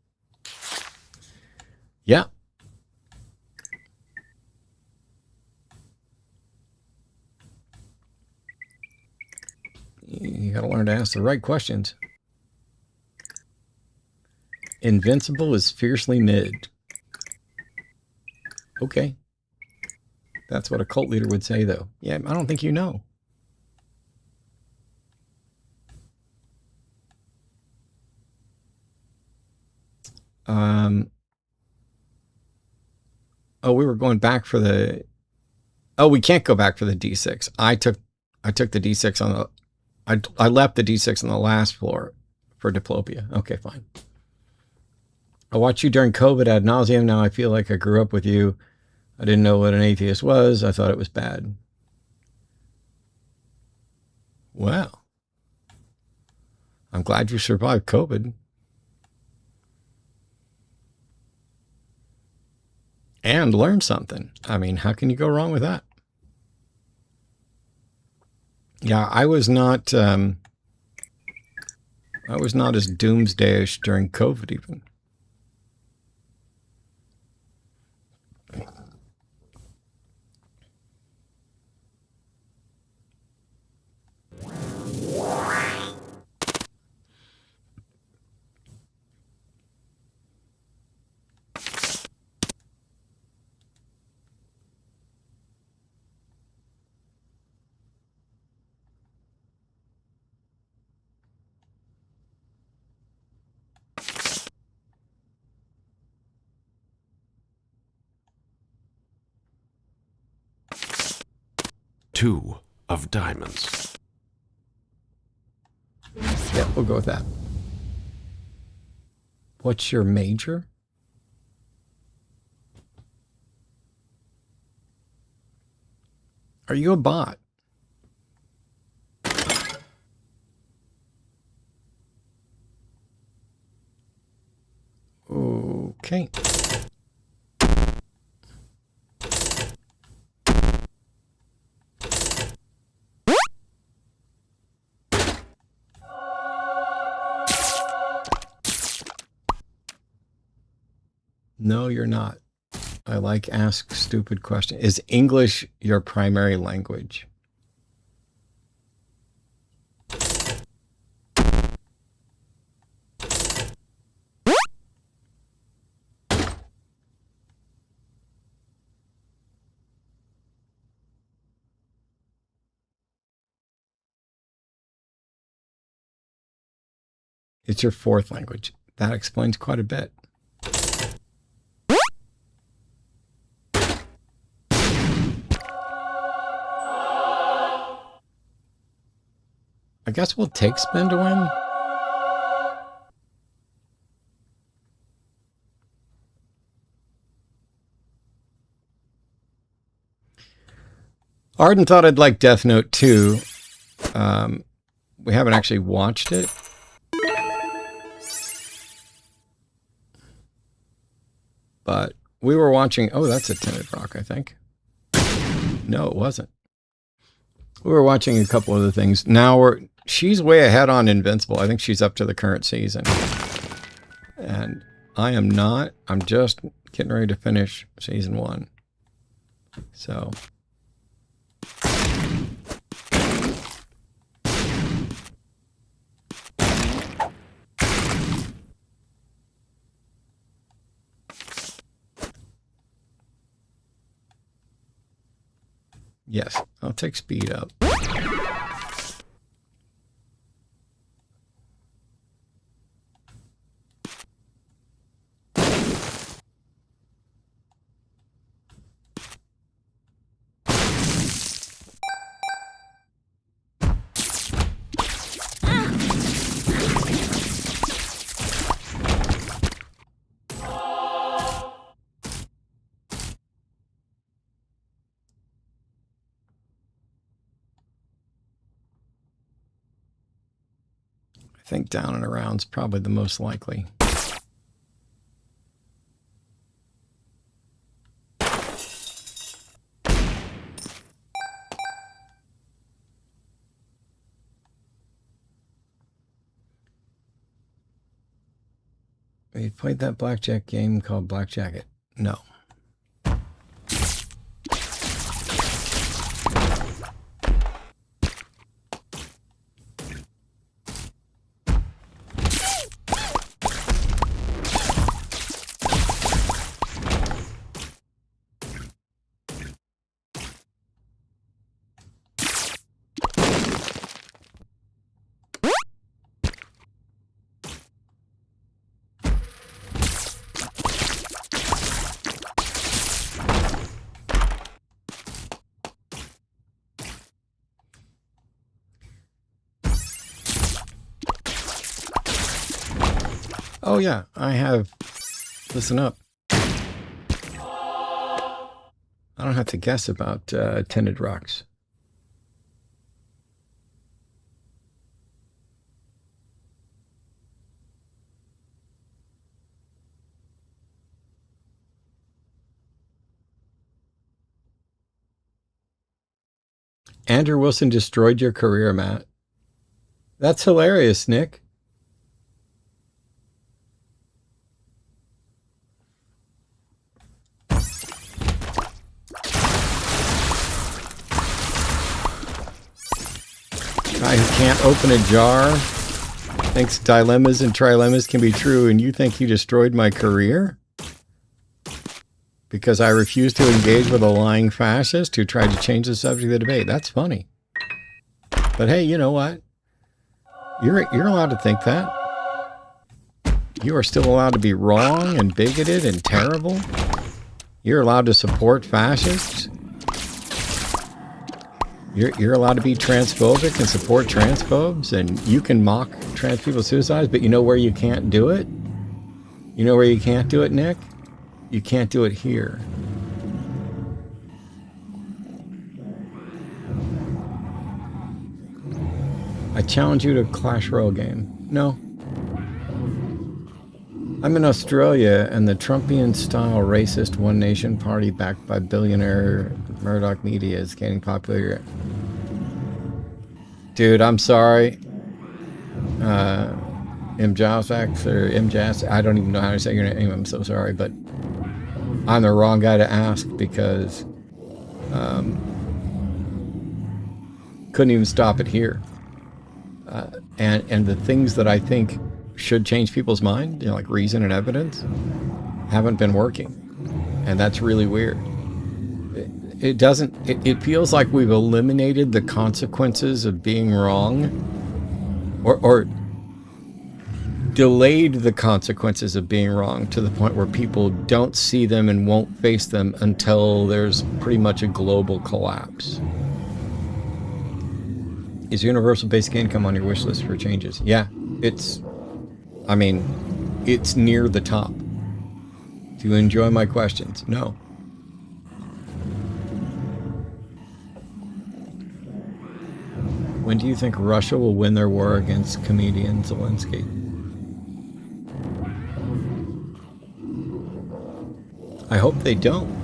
S1: Yeah. You got to learn to ask the right questions. Invincible is fiercely mid. Okay. That's what a cult leader would say, though. Yeah, I don't think you know. Oh, we were going back for the... Oh, we can't go back for the D6. I took the D6 on the... I left the D6 on the last floor for diplopia. Okay, fine. I watched you during COVID ad nauseum. Now I feel like I grew up with you. I didn't know what an atheist was. I thought it was bad. Well, I'm glad you survived COVID. And learned something. I mean, how can you go wrong with that? Yeah, I was not as doomsdayish during COVID even.
S2: Two of diamonds.
S1: Yeah, we'll go with that. What's your major? Are you a bot? Okay. No, you're not. I like ask stupid questions. Is English your primary language? It's your fourth language. That explains quite a bit. I guess we'll take spin to win. Arden thought I'd like Death Note 2. We haven't actually watched it. But we were watching... Oh, that's a Tinted Rock, I think. No, it wasn't. We were watching a couple other things. Now she's way ahead on Invincible. I think she's up to the current season. And I am not. I'm just getting ready to finish season 1. So... Yes, I'll take speed up. I think down and around's probably the most likely. You played that blackjack game called Blackjack? No. Oh yeah, I have. Listen up. I don't have to guess about Tinted Rocks. Andrew Wilson destroyed your career, Matt. That's hilarious, Nick. Guy who can't open a jar thinks dilemmas and trilemmas can be true, and you think he destroyed my career? Because I refused to engage with a lying fascist who tried to change the subject of the debate. That's funny. But hey, you know what? You're allowed to think that. You are still allowed to be wrong and bigoted and terrible. You're allowed to support fascists. You're allowed to be transphobic and support transphobes, and you can mock trans people's suicides, but you know where you can't do it? You know where you can't do it, Nick? You can't do it here. I challenge you to a Clash Royale game. No. I'm in Australia, and the Trumpian-style racist One Nation party backed by billionaire Murdoch Media is gaining popularity. Dude, I'm sorry. Mjazvax or Mjaz, I don't even know how to say your name. I'm so sorry, but I'm the wrong guy to ask because couldn't even stop it here. And the things that I think should change people's mind, you know, like reason and evidence, haven't been working, and that's really weird. It doesn't. It feels like we've eliminated the consequences of being wrong, or delayed the consequences of being wrong to the point where people don't see them and won't face them until there's pretty much a global collapse. Is universal basic income on your wish list for changes? Yeah, it's near the top. Do you enjoy my questions? No. When do you think Russia will win their war against comedian Zelensky? I hope they don't.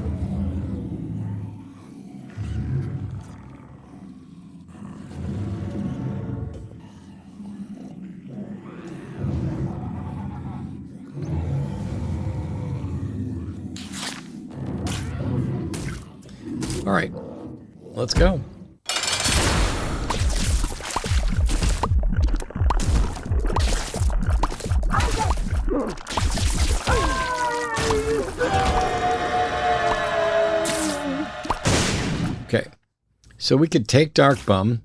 S1: All right, let's go. Okay, so we could take Dark Bum.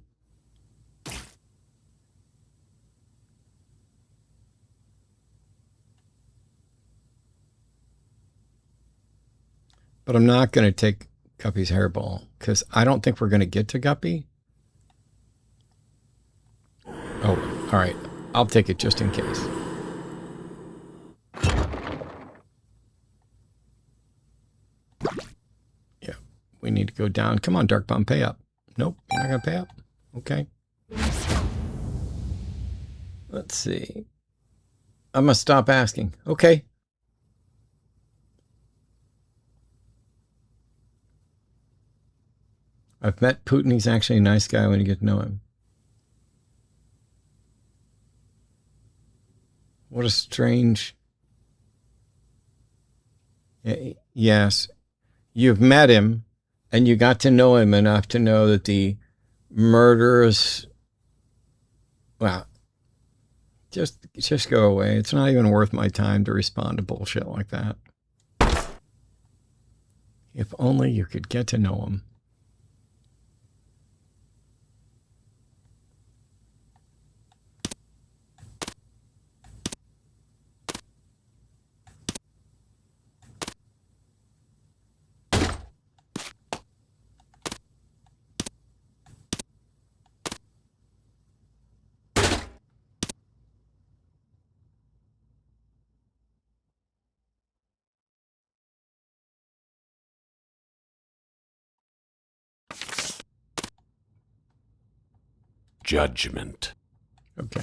S1: But I'm not going to take Guppy's hairball because I don't think we're going to get to Guppy. Oh, all right. I'll take it just in case. Yeah, we need to go down. Come on, Dark Bum, pay up. Nope, you're not going to pay up. Okay. Let's see. I must stop asking. Okay. I've met Putin. He's actually a nice guy when you get to know him. What a strange... Yes. You've met him, and you got to know him enough to know that the murderous... Well, just go away. It's not even worth my time to respond to bullshit like that. If only you could get to know him.
S2: Judgment.
S1: Okay.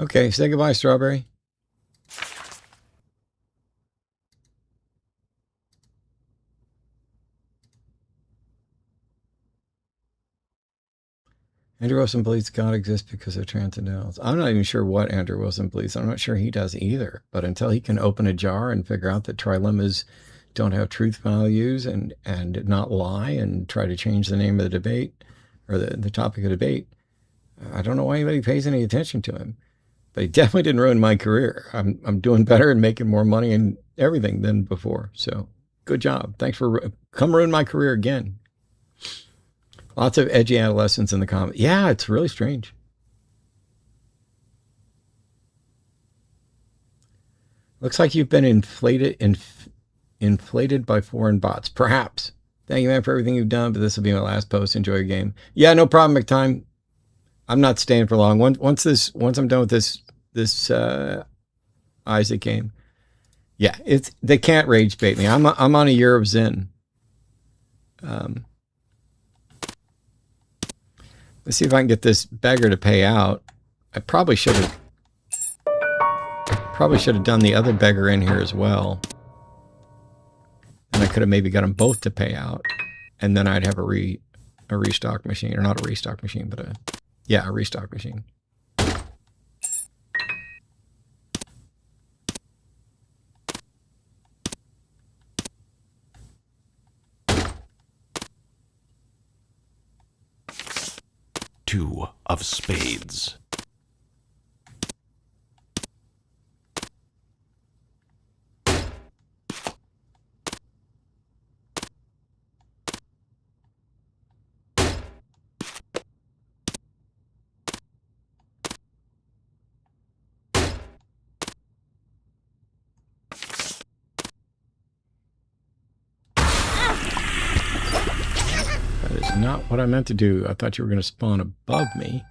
S1: Okay, say goodbye, Strawberry. Andrew Wilson believes God exists because of transcendentals. I'm not even sure what Andrew Wilson believes. I'm not sure he does either. But until he can open a jar and figure out that trilemmas don't have truth values and not lie and try to change the name of the debate or the topic of debate, I don't know why anybody pays any attention to him. But he definitely didn't ruin my career. I'm doing better and making more money and everything than before. So good job. Thanks for come ruin my career again. Lots of edgy adolescents in the comments. Yeah, it's really strange. Looks like you've been inflated by foreign bots. Perhaps. Thank you, man, for everything you've done, but this will be my last post. Enjoy your game. Yeah, no problem, McTime. I'm not staying for long. Once I'm done with this Isaac game. Yeah, they can't rage bait me. I'm on a year of Zen. Let's see if I can get this beggar to pay out. I probably should have done the other beggar in here as well. And I could have maybe got them both to pay out. And then I'd have a restock machine. Or not a restock machine, but a restock machine.
S2: Two of spades.
S1: Not what I meant to do. I thought you were going to spawn above me.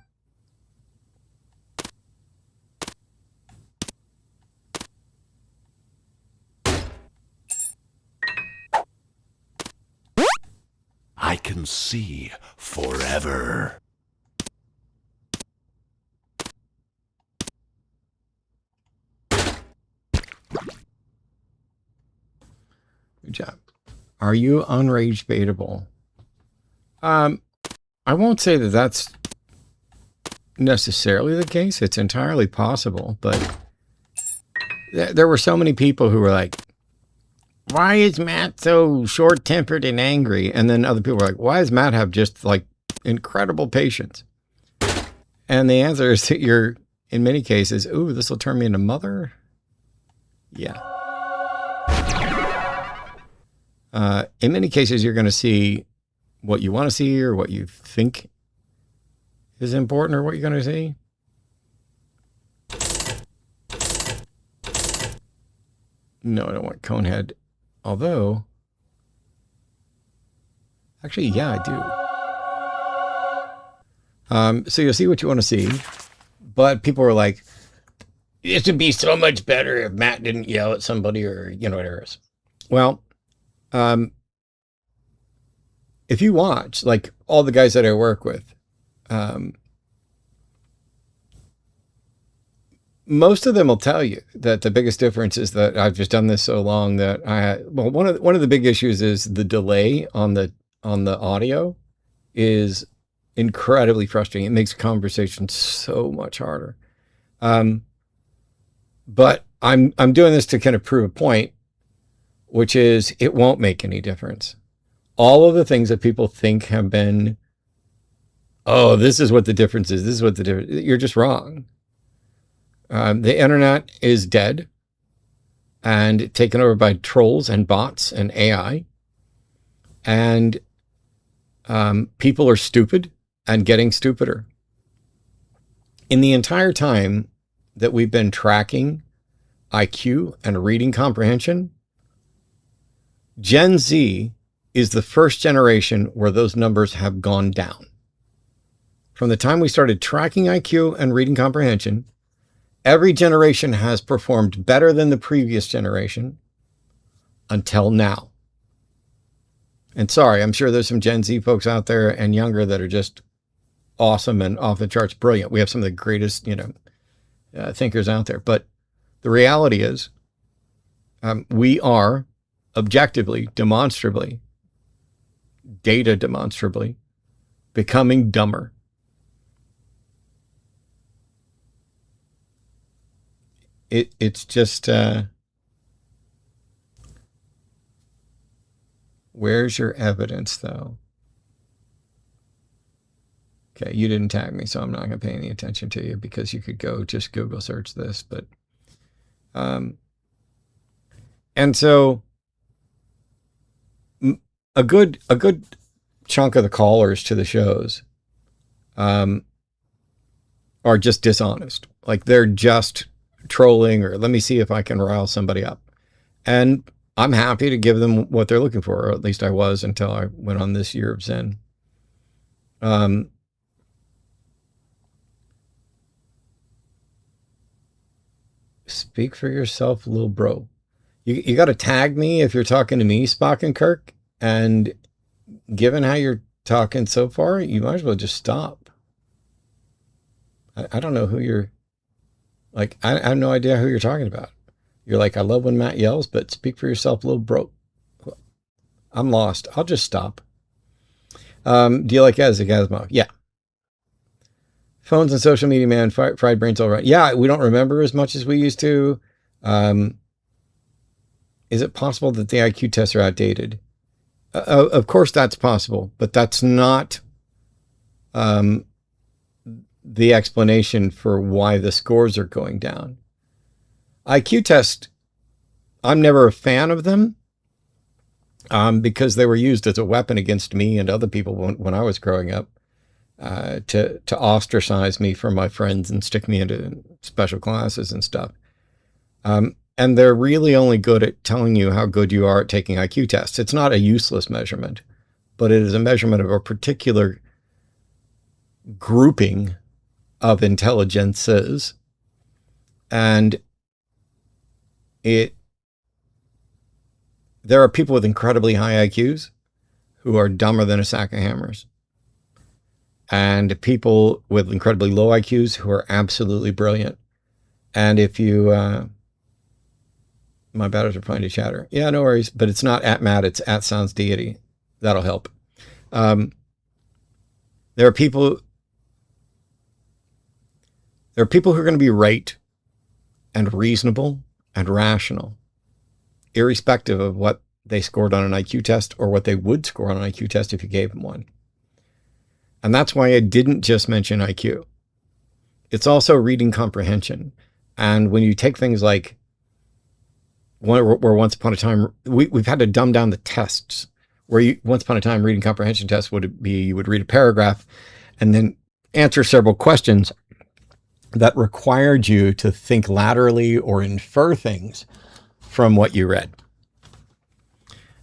S2: I can see forever.
S1: Good job. Are you unrage baitable? I won't say that that's necessarily the case. It's entirely possible, but there were so many people who were like, why is Matt so short-tempered and angry? And then other people were like, why does Matt have just like incredible patience? And the answer is that you're, in many cases, ooh, this will turn me into mother. Yeah. In many cases, you're going to see what you want to see or what you think is important or what you're going to see. No, I don't want Conehead. Although, actually, yeah, I do. So you'll see what you want to see. But people were like, this would be so much better if Matt didn't yell at somebody or, you know, whatever it is. Well, if you watch, like all the guys that I work with, most of them will tell you that the biggest difference is that I've just done this so long that one of the big issues is the delay on the audio is incredibly frustrating. It makes conversation so much harder. But I'm doing this to kind of prove a point, which is it won't make any difference. All of the things that people think have been, oh, this is what the difference is. This is what the difference. You're just wrong. The internet is dead and taken over by trolls and bots and AI. And people are stupid and getting stupider. In the entire time that we've been tracking IQ and reading comprehension, Gen Z is the first generation where those numbers have gone down. From the time we started tracking IQ and reading comprehension, every generation has performed better than the previous generation until now. And sorry, I'm sure there's some Gen Z folks out there and younger that are just awesome and off the charts brilliant. We have some of the greatest, thinkers out there. But the reality is we are objectively, demonstrably, data demonstrably becoming dumber. It's just, where's your evidence though? Okay, you didn't tag me, so I'm not going to pay any attention to you because you could go just Google search this. But, and so a good chunk of the callers to the shows are just dishonest. Like they're just trolling or let me see if I can rile somebody up. And I'm happy to give them what they're looking for, or at least I was until I went on this year of Zen. Speak for yourself, little bro. You got to tag me if you're talking to me, Spock and Kirk. And given how you're talking so far, you might as well just stop. I don't know who you're like. I have no idea who you're talking about. You're like, I love when Matt yells, but speak for yourself, little bro. I'm lost. I'll just stop. Do you like Gazmo? Yeah. Phones and social media, man. Fried brains all right. Yeah, we don't remember as much as we used to. Is it possible that the IQ tests are outdated? Of course that's possible, but that's not the explanation for why the scores are going down. IQ test, I'm never a fan of them because they were used as a weapon against me and other people when I was growing up to ostracize me from my friends and stick me into special classes and stuff. And they're really only good at telling you how good you are at taking IQ tests. It's not a useless measurement, but it is a measurement of a particular grouping of intelligences. And there are people with incredibly high IQs who are dumber than a sack of hammers, and people with incredibly low IQs who are absolutely brilliant. And if you, my batteries are trying to chatter. Yeah, no worries. But it's not at Matt, it's at Sounds Deity. That'll help. There are people who are going to be right and reasonable and rational, irrespective of what they scored on an IQ test or what they would score on an IQ test if you gave them one. And that's why I didn't just mention IQ. It's also reading comprehension. And when you take things like where once upon a time, we've had to dumb down the tests, where once upon a time reading comprehension tests would be, you would read a paragraph and then answer several questions that required you to think laterally or infer things from what you read.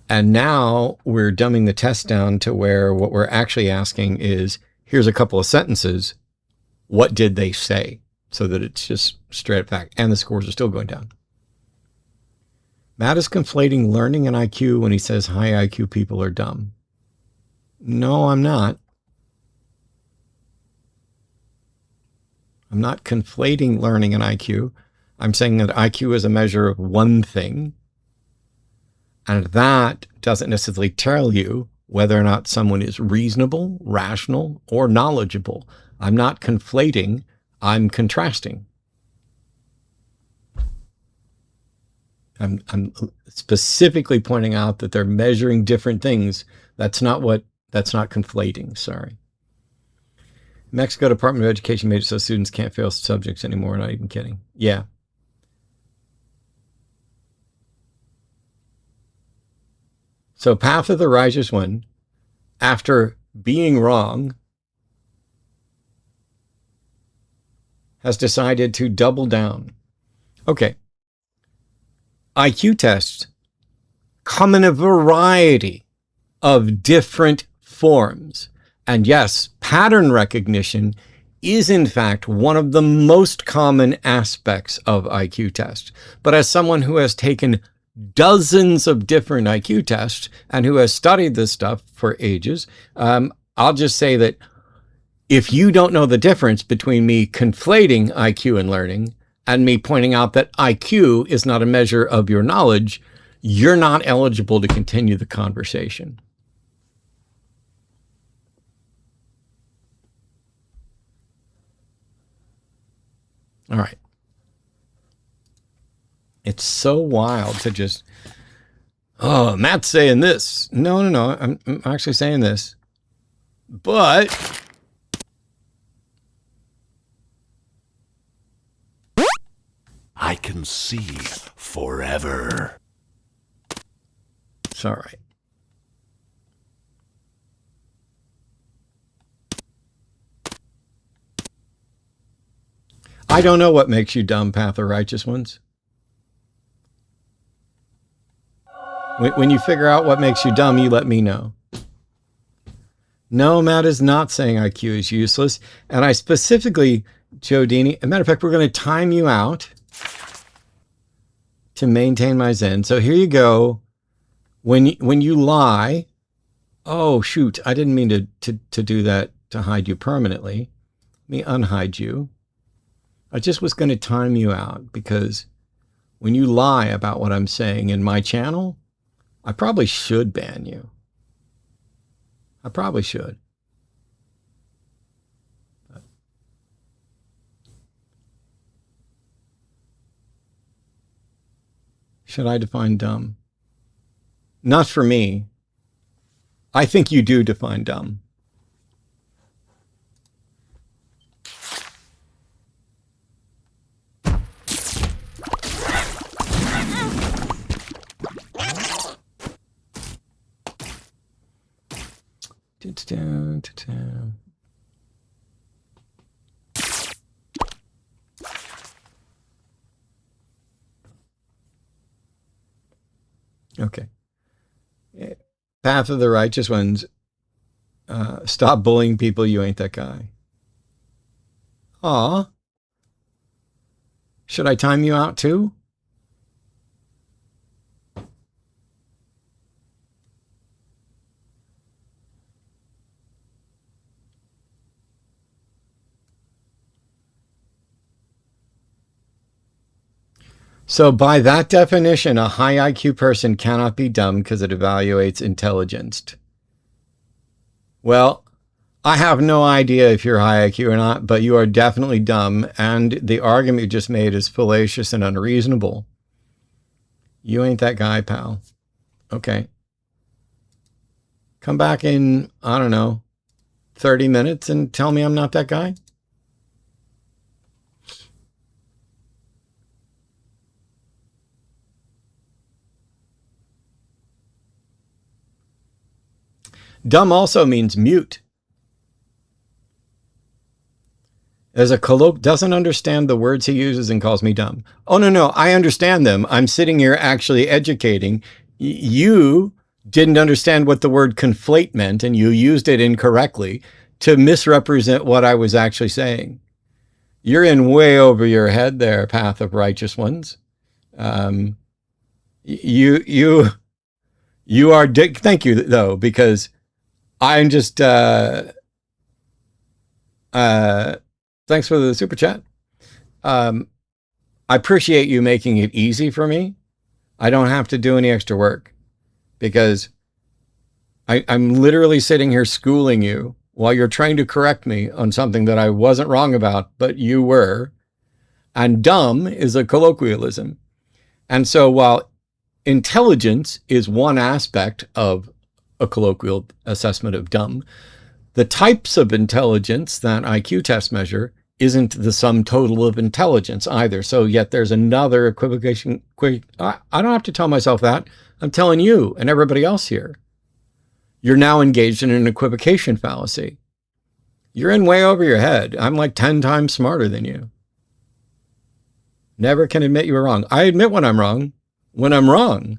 S1: And now we're dumbing the test down to where what we're actually asking is, here's a couple of sentences. What did they say? So that it's just straight up fact. And the scores are still going down. Matt is conflating learning and IQ when he says high IQ people are dumb. No, I'm not. I'm not conflating learning and IQ. I'm saying that IQ is a measure of one thing. And that doesn't necessarily tell you whether or not someone is reasonable, rational, or knowledgeable. I'm not conflating, I'm contrasting. I'm specifically pointing out that they're measuring different things. That's not conflating, sorry. Mexico Department of Education made it so students can't fail subjects anymore, not even kidding. Yeah. So Path of the Righteous One, after being wrong, has decided to double down. Okay. IQ tests come in a variety of different forms. And yes, pattern recognition is in fact one of the most common aspects of IQ tests. But as someone who has taken dozens of different IQ tests and who has studied this stuff for ages, I'll just say that if you don't know the difference between me conflating IQ and learning and me pointing out that IQ is not a measure of your knowledge, you're not eligible to continue the conversation. All right. It's so wild to just, oh, Matt's saying this. No. I'm actually saying this. But
S2: I can see forever.
S1: It's all right. I don't know what makes you dumb, Path of Righteous Ones. When you figure out what makes you dumb, you let me know. No, Matt is not saying IQ is useless. And I specifically, Joe Dini, as a matter of fact, we're going to time you out to maintain my zen. So here you go. When you lie, oh, shoot, I didn't mean to do that to hide you permanently. Let me unhide you. I just was going to time you out because when you lie about what I'm saying in my channel, I probably should ban you. I probably should. Should I define dumb? Not for me. I think you do define dumb. Okay. Path of the Righteous Ones. Stop bullying people. You ain't that guy. Aw. Should I time you out too? So by that definition, a high IQ person cannot be dumb because it evaluates intelligence. Well, I have no idea if you're high IQ or not, but you are definitely dumb, and the argument you just made is fallacious and unreasonable. You ain't that guy, pal. Okay. Come back in, I don't know, 30 minutes and tell me I'm not that guy. Dumb also means mute. As a colloquial, doesn't understand the words he uses and calls me dumb. Oh, no, I understand them. I'm sitting here actually educating. You didn't understand what the word conflate meant, and you used it incorrectly to misrepresent what I was actually saying. You're in way over your head there, path of righteous ones. You are, thank you though, because I'm just, thanks for the super chat. I appreciate you making it easy for me. I don't have to do any extra work because I'm literally sitting here schooling you while you're trying to correct me on something that I wasn't wrong about, but you were. And dumb is a colloquialism. And so while intelligence is one aspect of a colloquial assessment of dumb, the types of intelligence that IQ tests measure isn't the sum total of intelligence either. So yet there's another equivocation. I don't have to tell myself that. I'm telling you and everybody else here. You're now engaged in an equivocation fallacy. You're in way over your head. I'm like 10 times smarter than you. Never can admit you were wrong. I admit when I'm wrong. When I'm wrong.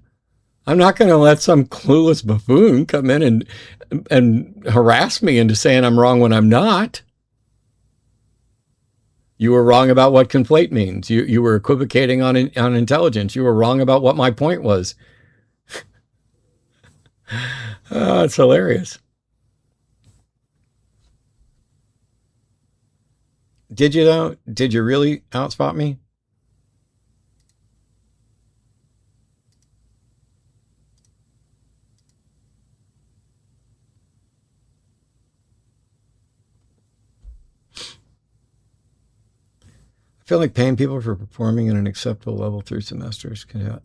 S1: I'm not going to let some clueless buffoon come in and harass me into saying I'm wrong when I'm not. You were wrong about what conflate means. You were equivocating on intelligence. You were wrong about what my point was. Oh, it's hilarious. Did you though? Did you really outspot me? I feel like paying people for performing at an acceptable level through semesters can help.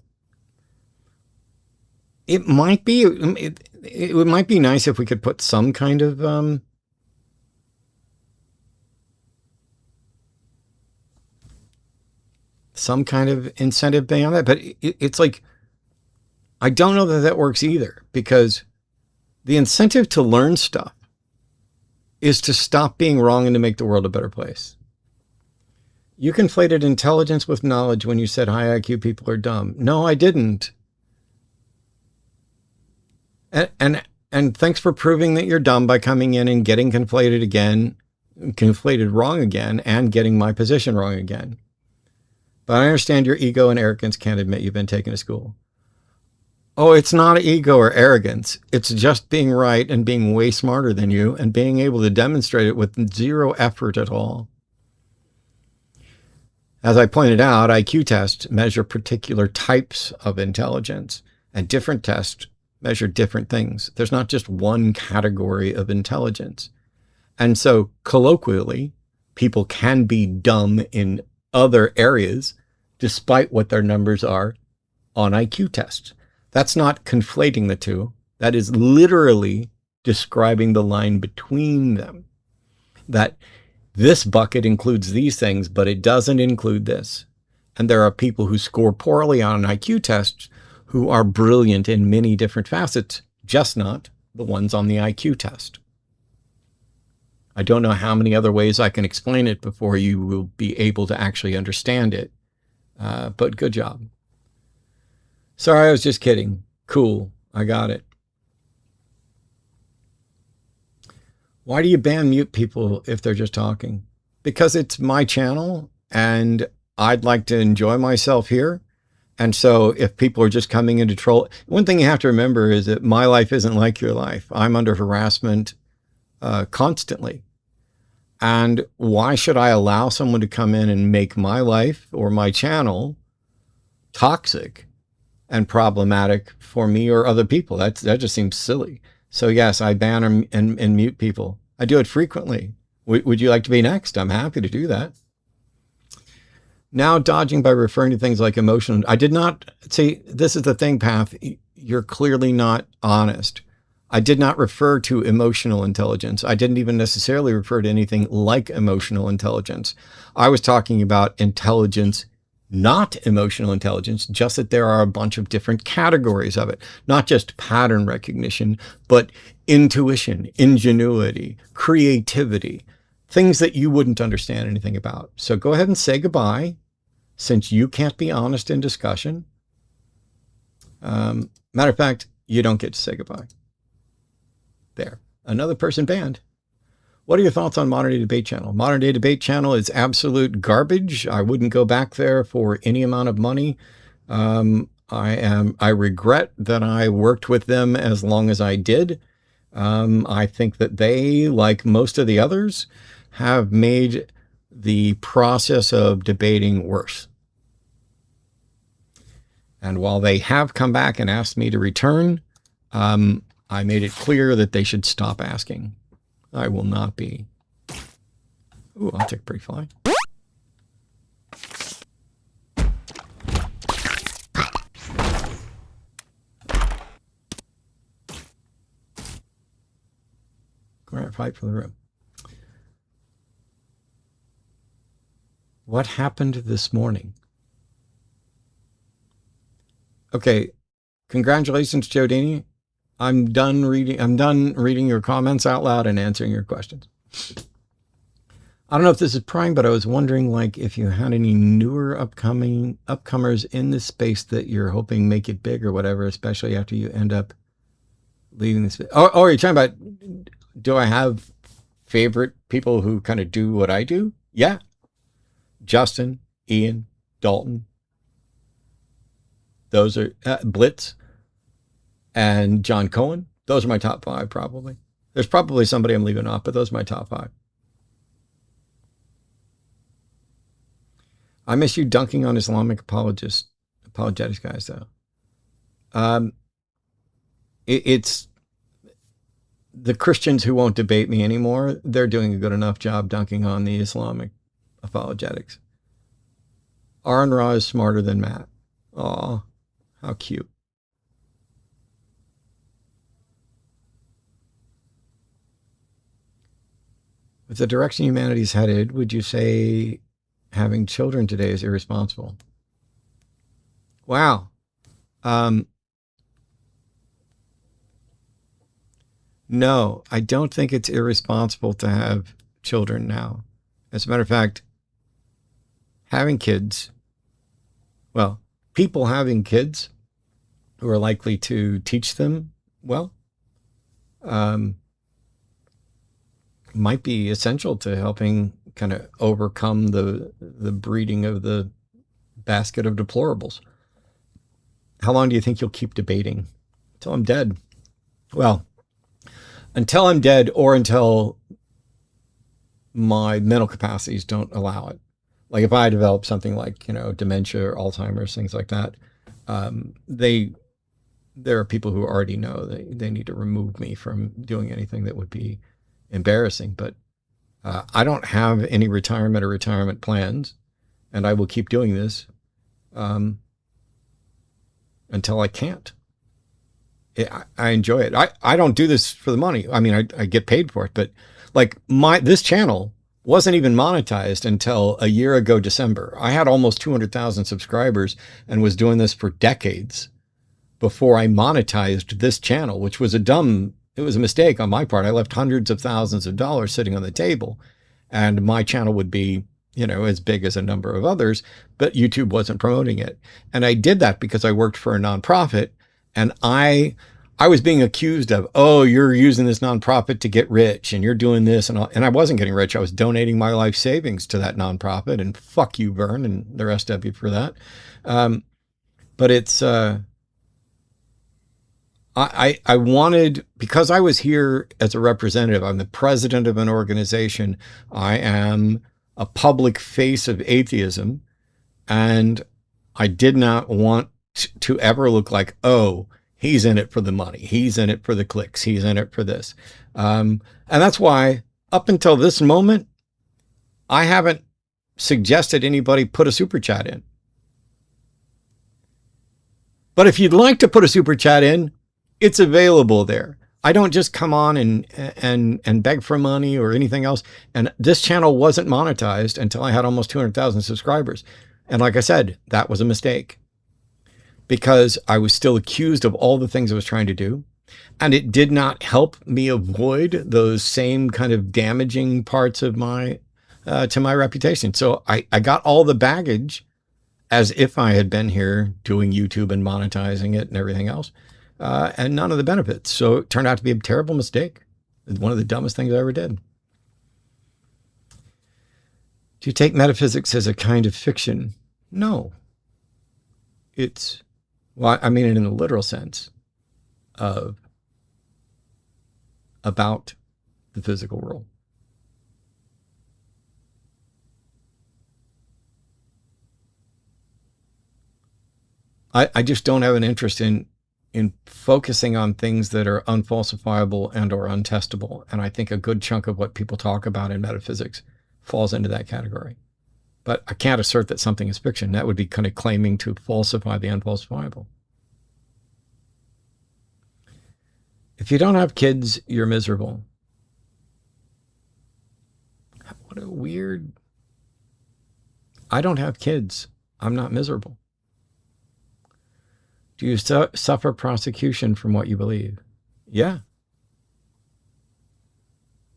S1: It might be. It might be nice if we could put some kind of incentive thing on that. But it's like, I don't know that that works either, because the incentive to learn stuff is to stop being wrong and to make the world a better place. You conflated intelligence with knowledge when you said high IQ people are dumb. No, I didn't. And thanks for proving that you're dumb by coming in and getting conflated wrong again, and getting my position wrong again. But I understand your ego and arrogance can't admit you've been taken to school. Oh, it's not ego or arrogance. It's just being right and being way smarter than you and being able to demonstrate it with zero effort at all. As I pointed out, IQ tests measure particular types of intelligence, and different tests measure different things. There's not just one category of intelligence. And so colloquially, people can be dumb in other areas despite what their numbers are on IQ tests. That's not conflating the two. That is literally describing the line between them. That this bucket includes these things, but it doesn't include this. And there are people who score poorly on an IQ test who are brilliant in many different facets, just not the ones on the IQ test. I don't know how many other ways I can explain it before you will be able to actually understand it. But good job. Sorry, I was just kidding. Cool. I got it. Why do you ban mute people if they're just talking? Because it's my channel and I'd like to enjoy myself here. And so if people are just coming in to troll, one thing you have to remember is that my life isn't like your life. I'm under harassment constantly. And why should I allow someone to come in and make my life or my channel toxic and problematic for me or other people. That just seems silly. So yes, I ban and mute people. I do it frequently. Would you like to be next? I'm happy to do that. Now dodging by referring to things like emotional. I did not see, this is the thing, Path. You're clearly not honest. I did not refer to emotional intelligence. I didn't even necessarily refer to anything like emotional intelligence. I was talking about intelligence, not emotional intelligence, just that there are a bunch of different categories of it, not just pattern recognition, but intuition, ingenuity, creativity, things that you wouldn't understand anything about. So go ahead and say goodbye, since you can't be honest in discussion. Matter of fact, you don't get to say goodbye. There, another person banned. What are your thoughts on Modern Day Debate Channel? Modern Day Debate Channel is absolute garbage. I wouldn't go back there for any amount of money. I regret that I worked with them as long as I did. I think that they, like most of the others, have made the process of debating worse. And while they have come back and asked me to return, I made it clear that they should stop asking. I will not be. Ooh, I'll take a pretty fly. Grant fight for the room. What happened this morning? Okay, congratulations, Jodini. I'm done reading your comments out loud and answering your questions. I don't know if this is prime, but I was wondering, like, if you had any newer upcomers in this space that you're hoping make it big or whatever, especially after you end up leaving this. Oh, are you talking about, do I have favorite people who kind of do what I do? Yeah. Justin, Ian, Dalton. Those are Blitz. And John Cohen. Those are my top 5, probably. There's probably somebody I'm leaving off, but those are my top 5. I miss you dunking on Islamic apologetics guys, though. It's the Christians who won't debate me anymore. They're doing a good enough job dunking on the Islamic apologetics. Aaron Ra is smarter than Matt. Aw, how cute. With the direction humanity's headed, would you say having children today is irresponsible? Wow. No, I don't think it's irresponsible to have children now. As a matter of fact, having kids, well, people having kids who are likely to teach them well, might be essential to helping kind of overcome the breeding of the basket of deplorables. How long do you think you'll keep debating? Until I'm dead. Well, until I'm dead or until my mental capacities don't allow it. Like if I develop something like, dementia or Alzheimer's, things like that, there are people who already know they need to remove me from doing anything that would be embarrassing. But I don't have any retirement plans, and I will keep doing this until I can't. I enjoy it. I don't do this for the money. I mean, I get paid for it, but like this channel wasn't even monetized until a year ago, December. I had almost 200,000 subscribers and was doing this for decades before I monetized this channel, which was it was a mistake on my part. I left hundreds of thousands of dollars sitting on the table, and my channel would be, as big as a number of others, but YouTube wasn't promoting it. And I did that because I worked for a nonprofit, and I was being accused of, oh, you're using this nonprofit to get rich and you're doing this and all. And I wasn't getting rich. I was donating my life savings to that nonprofit, and fuck you, Vern, and the rest of you for that. But it's, I wanted, because I was here as a representative, I'm the president of an organization. I am a public face of atheism, and I did not want to ever look like, oh, he's in it for the money. He's in it for the clicks. He's in it for this. And that's why up until this moment, I haven't suggested anybody put a super chat in. But if you'd like to put a super chat in, it's available there. I don't just come on and beg for money or anything else. And this channel wasn't monetized until I had almost 200,000 subscribers. And like I said, that was a mistake because I was still accused of all the things I was trying to do. And it did not help me avoid those same kind of damaging parts of my, to my reputation. So I got all the baggage as if I had been here doing YouTube and monetizing it and everything else, and none of the benefits. So it turned out to be a terrible mistake. One of the dumbest things I ever did. Do you take metaphysics as a kind of fiction? No. It's, well, I mean it in the literal sense of about the physical world. I just don't have an interest in focusing on things that are unfalsifiable and or untestable. And I think a good chunk of what people talk about in metaphysics falls into that category. But I can't assert that something is fiction. That would be kind of claiming to falsify the unfalsifiable. If you don't have kids, you're miserable. What a weird... I don't have kids. I'm not miserable. Do you suffer prosecution from what you believe? Yeah.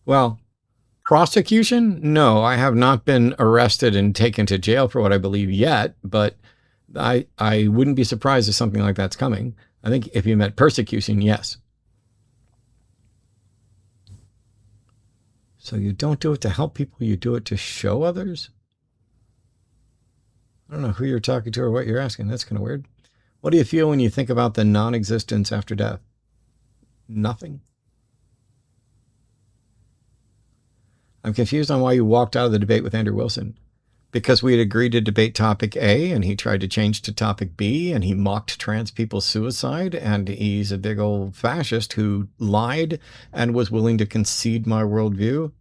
S1: Well, prosecution? No, I have not been arrested and taken to jail for what I believe yet, but I wouldn't be surprised if something like that's coming. I think if you meant persecution, yes. So you don't do it to help people, you do it to show others? I don't know who you're talking to or what you're asking. That's kind of weird. What do you feel when you think about the non-existence after death? Nothing. I'm confused on why you walked out of the debate with Andrew Wilson. Because we had agreed to debate topic A, and he tried to change to topic B, and he mocked trans people's suicide, and he's a big old fascist who lied and was willing to concede my worldview.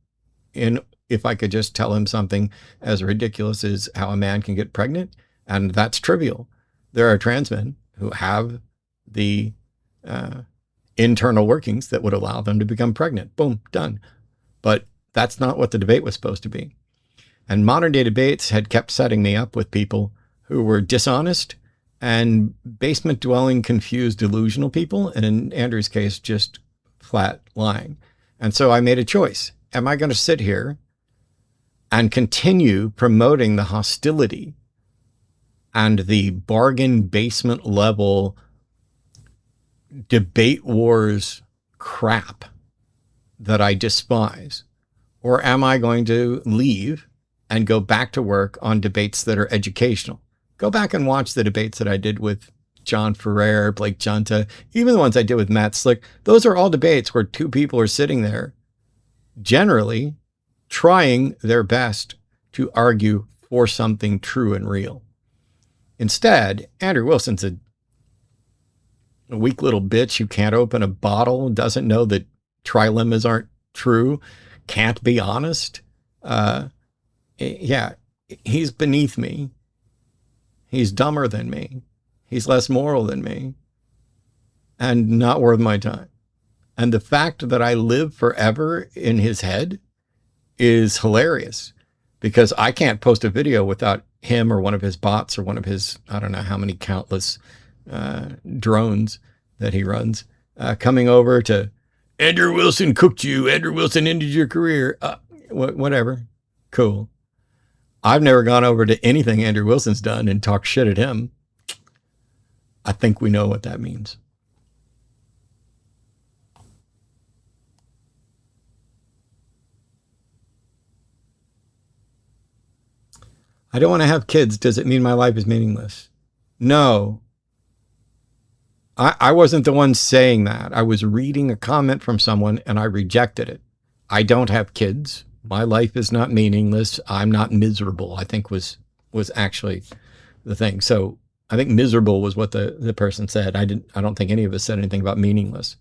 S1: And if I could just tell him something as ridiculous as how a man can get pregnant, and that's trivial. There are trans men who have the internal workings that would allow them to become pregnant. Boom, done. But that's not what the debate was supposed to be. And modern day debates had kept setting me up with people who were dishonest and basement dwelling, confused, delusional people. And in Andrew's case, just flat lying. And so I made a choice. Am I going to sit here and continue promoting the hostility and the bargain basement level debate wars crap that I despise? Or am I going to leave and go back to work on debates that are educational? Go back and watch the debates that I did with John Ferrer, Blake Junta, even the ones I did with Matt Slick. Those are all debates where two people are sitting there generally trying their best to argue for something true and real. Instead, Andrew Wilson's a weak little bitch who can't open a bottle, doesn't know that trilemmas aren't true, can't be honest. Yeah, he's beneath me. He's dumber than me. He's less moral than me and not worth my time. And the fact that I live forever in his head is hilarious because I can't post a video without him or one of his bots or one of his, I don't know how many countless drones that he runs, coming over to, Andrew Wilson cooked you, Andrew Wilson ended your career, whatever, cool. I've never gone over to anything Andrew Wilson's done and talked shit at him. I think we know what that means. I don't want to have kids. Does it mean my life is meaningless? No. I wasn't the one saying that. I was reading a comment from someone and I rejected it. I don't have kids. My life is not meaningless. I'm not miserable, I think was actually the thing. So I think miserable was what the person said. I don't think any of us said anything about meaningless.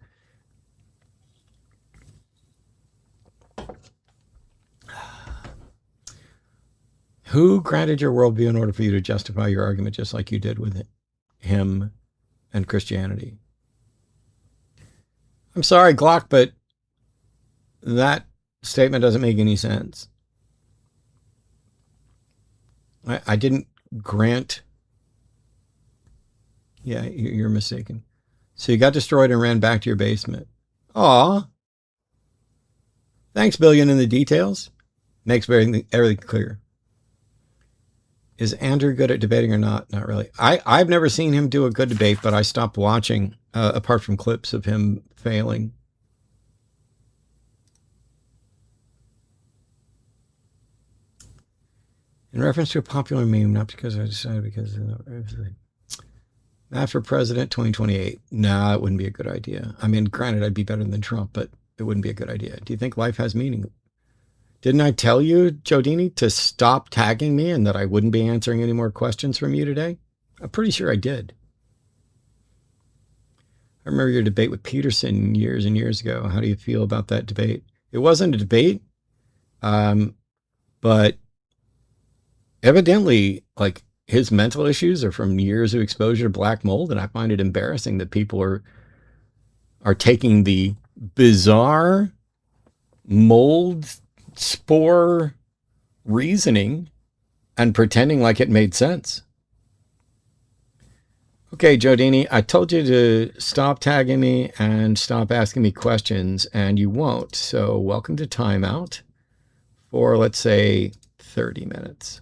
S1: Who granted your worldview in order for you to justify your argument just like you did with him and Christianity? I'm sorry, Glock, but that statement doesn't make any sense. I didn't grant. Yeah, you're mistaken. So you got destroyed and ran back to your basement. Aw. Thanks, Billion, in the details. Makes everything clear. Is Andrew good at debating or not? Not really. I've never seen him do a good debate, but I stopped watching, apart from clips of him failing. In reference to a popular meme, not because I decided, because not for president 2028. Nah, it wouldn't be a good idea. I mean, granted, I'd be better than Trump, but it wouldn't be a good idea. Do you think life has meaning? Didn't I tell you, Jodini, to stop tagging me and that I wouldn't be answering any more questions from you today? I'm pretty sure I did. I remember your debate with Peterson years and years ago. How do you feel about that debate? It wasn't a debate, but evidently, like, his mental issues are from years of exposure to black mold, and I find it embarrassing that people are taking the bizarre mold spore reasoning and pretending like it made sense. Okay, Jodini, I told you to stop tagging me and stop asking me questions, and you won't. So welcome to timeout for, let's say, 30 minutes.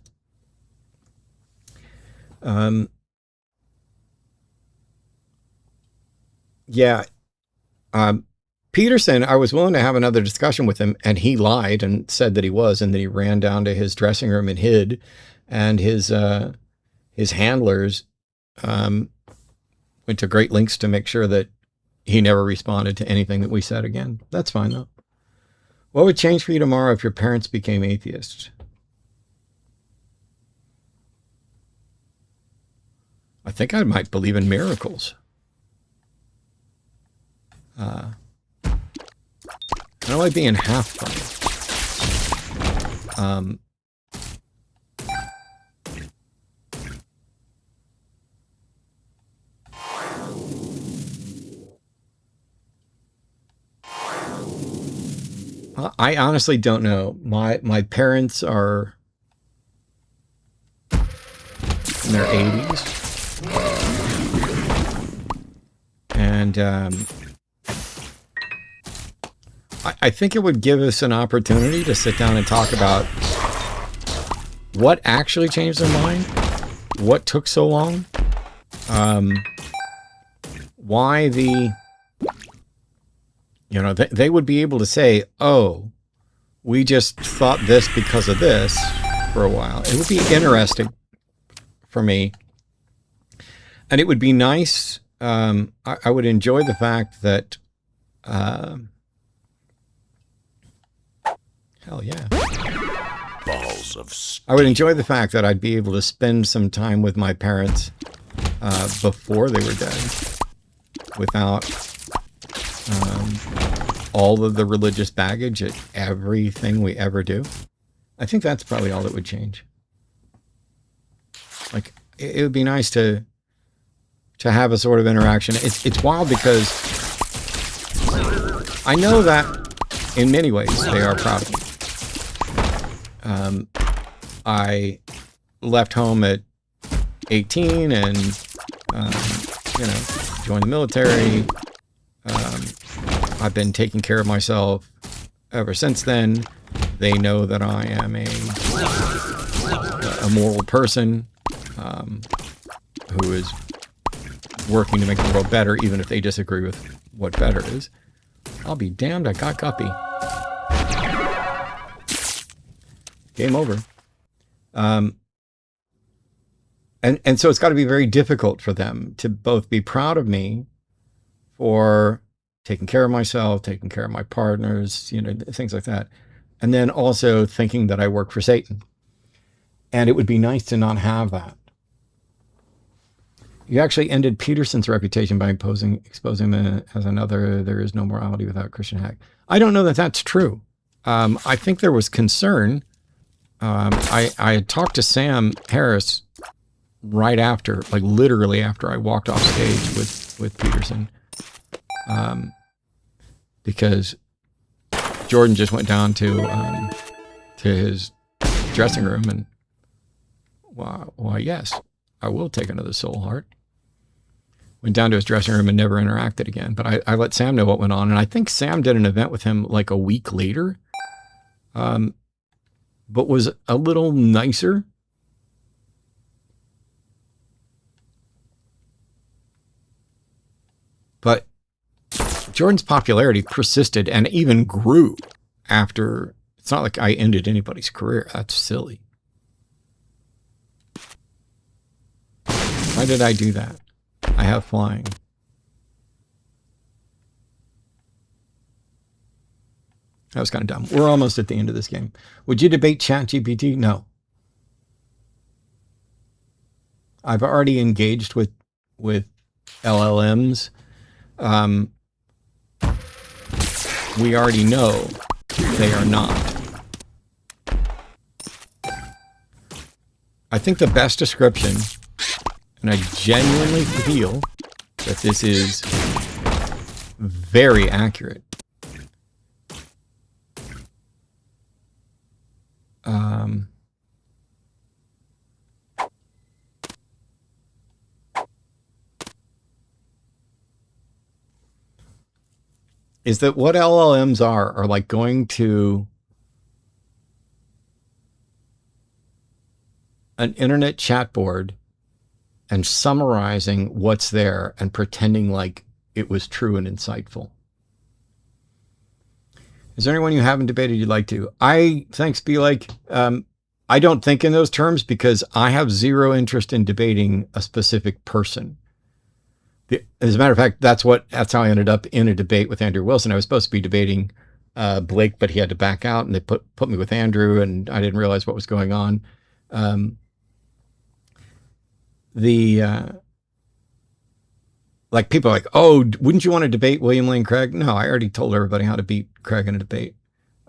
S1: Peterson, I was willing to have another discussion with him, and he lied and said that he was, and then he ran down to his dressing room and hid, and his handlers went to great lengths to make sure that he never responded to anything that we said again. That's fine, though. What would change for you tomorrow if your parents became atheists? I think I might believe in miracles. I don't like being half funny. I honestly don't know. My parents are in their 80s. And I think it would give us an opportunity to sit down and talk about what actually changed their mind, what took so long, why they would be able to say, oh, we just thought this because of this for a while. It would be interesting for me. And it would be nice. I would enjoy the fact that, hell yeah.
S2: Balls of steel.
S1: I would enjoy the fact that I'd be able to spend some time with my parents before they were dead, without all of the religious baggage at everything we ever do. I think that's probably all that would change. Like, it would be nice to have a sort of interaction. It's wild because I know that in many ways they are proud of me. I left home at 18 and, joined the military. I've been taking care of myself ever since then. They know that I am a moral person who is working to make the world better, even if they disagree with what better is. I'll be damned, I got guppy. Game over. And so it's got to be very difficult for them to both be proud of me for taking care of myself, taking care of my partners, things like that. And then also thinking that I work for Satan. And it would be nice to not have that. You actually ended Peterson's reputation by exposing him as another. There is no morality without Christian hack. I don't know that that's true. I think there was concern. I had talked to Sam Harris right after, like literally after I walked off stage with Peterson, because Jordan just went down to his dressing room and why yes, I will take another soul heart. Went down to his dressing room and never interacted again. But I let Sam know what went on, and I think Sam did an event with him like a week later, but was a little nicer. But Jordan's popularity persisted and even grew after. It's not like I ended anybody's career. That's silly. Why did I do that? I have flying. That was kind of dumb. We're almost at the end of this game. Would you debate ChatGPT? No. I've already engaged with LLMs. We already know they are not. I think the best description, and I genuinely feel that this is very accurate. Is that what LLMs are like going to an internet chat board and summarizing what's there and pretending like it was true and insightful. Is there anyone you haven't debated you'd like to? Thanks, Be Like. I don't think in those terms because I have zero interest in debating a specific person. As a matter of fact, that's how I ended up in a debate with Andrew Wilson. I was supposed to be debating Blake, but he had to back out, and they put me with Andrew, and I didn't realize what was going on. Like people are like, oh, wouldn't you want to debate William Lane Craig? No, I already told everybody how to beat Craig in a debate.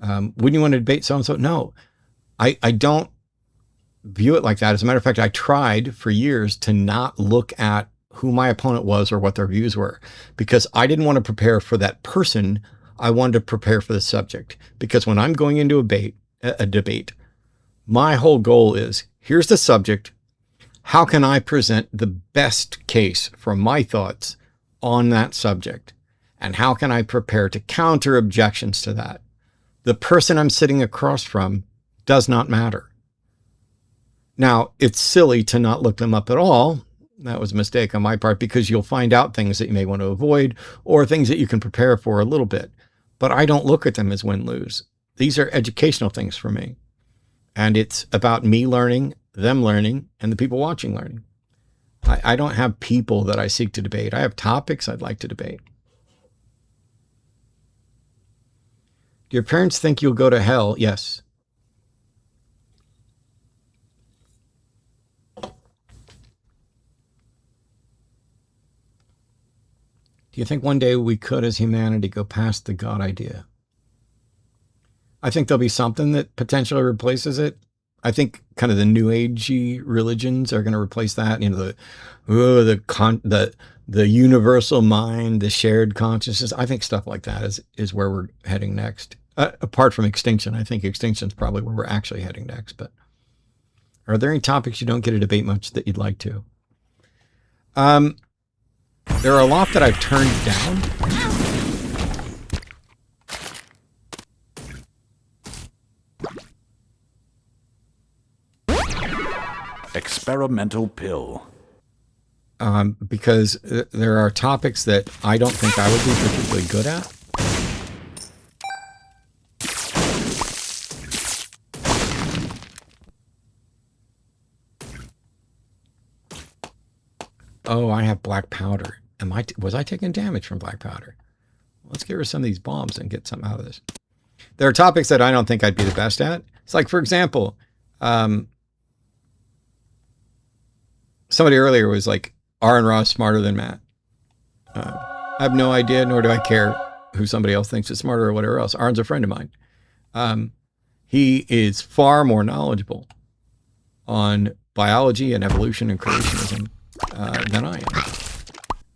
S1: Wouldn't you want to debate so-and-so? No, I don't view it like that. As a matter of fact, I tried for years to not look at who my opponent was or what their views were, because I didn't want to prepare for that person. I wanted to prepare for the subject, because when I'm going into a debate, my whole goal is, here's the subject. How can I present the best case for my thoughts on that subject? And how can I prepare to counter objections to that? The person I'm sitting across from does not matter. Now, it's silly to not look them up at all. That was a mistake on my part, because you'll find out things that you may want to avoid or things that you can prepare for a little bit. But I don't look at them as win-lose. These are educational things for me. And it's about me learning, them learning, and the people watching learning. I don't have people that I seek to debate. I have topics I'd like to debate. Do your parents think you'll go to hell? Yes. Do you think one day we could, as humanity, go past the God idea? I think there'll be something that potentially replaces it. I think kind of the new agey religions are going to replace that. You know, the universal mind, the shared consciousness. I think stuff like that is where we're heading next. Apart from extinction, I think extinction is probably where we're actually heading next. But are there any topics you don't get to debate much that you'd like to? There are a lot that I've turned down.
S2: Experimental pill.
S1: Because there are topics that I don't think I would be particularly good at. Oh, I have black powder. Was I taking damage from black powder? Let's get rid of some of these bombs and get something out of this. There are topics that I don't think I'd be the best at. It's like, for example, somebody earlier was like, Aaron Ra is smarter than Matt. I have no idea, nor do I care who somebody else thinks is smarter or whatever else. Aaron's a friend of mine. He is far more knowledgeable on biology and evolution and creationism than I am.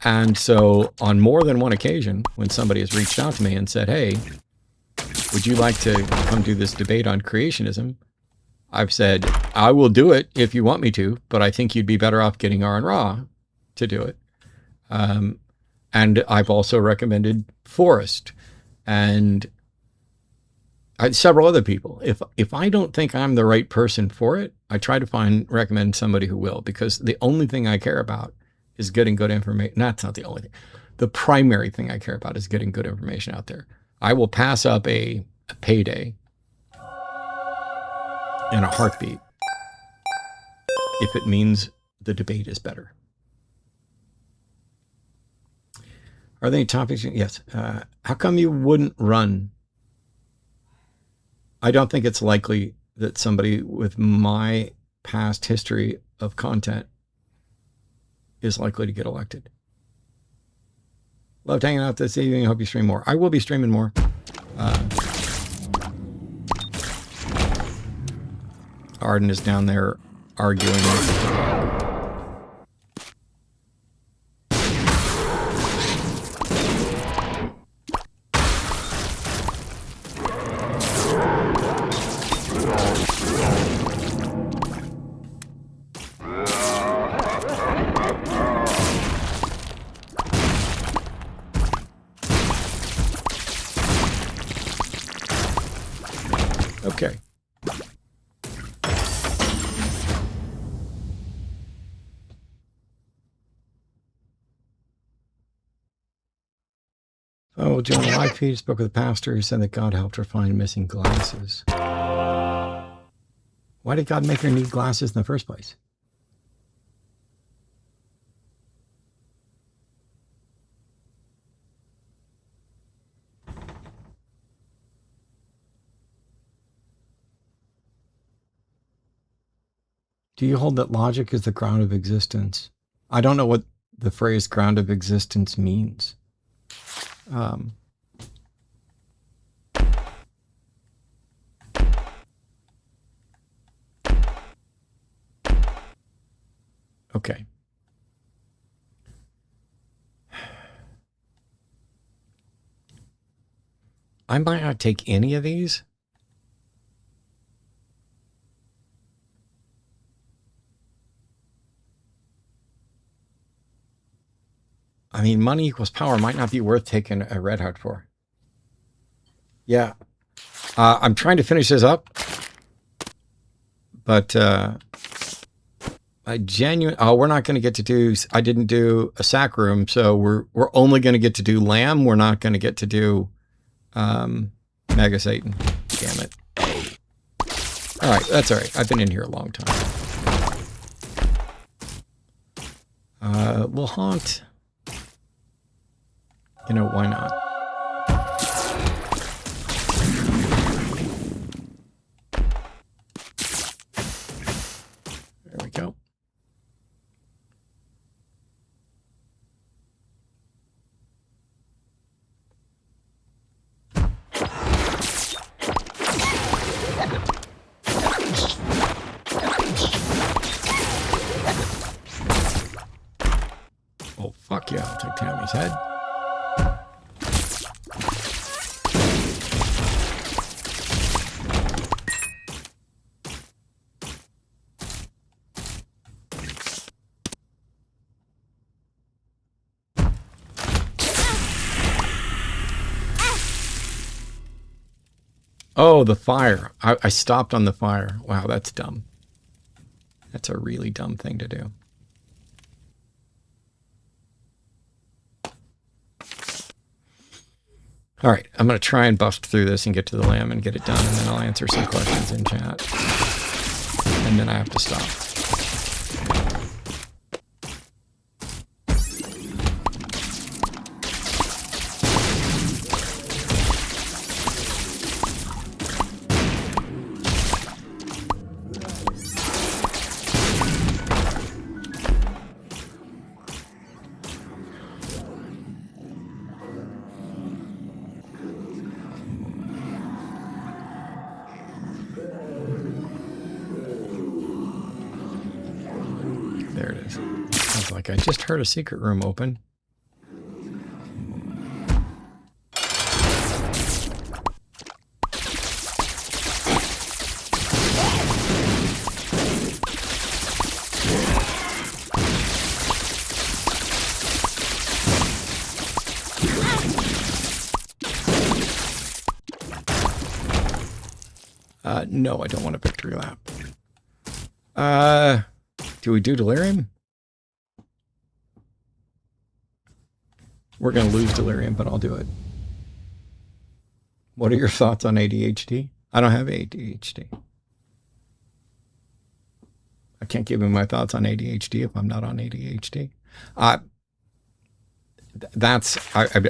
S1: And so on more than one occasion, when somebody has reached out to me and said, hey, would you like to come do this debate on creationism? I've said, I will do it if you want me to, but I think you'd be better off getting Aaron Ra to do it. And I've also recommended Forrest and several other people. If I don't think I'm the right person for it, I try to recommend somebody who will, because the only thing I care about is getting good information. That's not the only thing. The primary thing I care about is getting good information out there. I will pass up a payday in a heartbeat if it means the debate is better. Are there any topics? Yes. How come you wouldn't run? I don't think it's likely that somebody with my past history of content is likely to get elected. Loved hanging out this evening. I hope you stream more. I will be streaming more. Arden is down there arguing with the dog. Okay. Oh, during the live feed, spoke with the pastor who said that God helped her find missing glasses. Why did God make her need glasses in the first place? Do you hold that logic is the ground of existence? I don't know what the phrase ground of existence means. Okay. I might not take any of these. I mean, money equals power might not be worth taking a red heart for. Yeah. I'm trying to finish this up. But we're not going to get to do, I didn't do a sack room, so we're only going to get to do lamb. We're not going to get to do Mega Satan. Damn it. All right, that's all right. I've been in here a long time. We'll haunt. You know, why not? There we go. Oh, fuck yeah, I'll take Tammy's head. Oh, the fire. I stopped on the fire. Wow, that's dumb. That's a really dumb thing to do. All right, I'm going to try and bust through this and get to the lamb and get it done, and then I'll answer some questions in chat. And then I have to stop. I just heard a secret room open. No, I don't want a victory lap. Do we do delirium? We're going to lose delirium, but I'll do it. What are your thoughts on ADHD? I don't have ADHD. I can't give you my thoughts on ADHD if I'm not on ADHD. I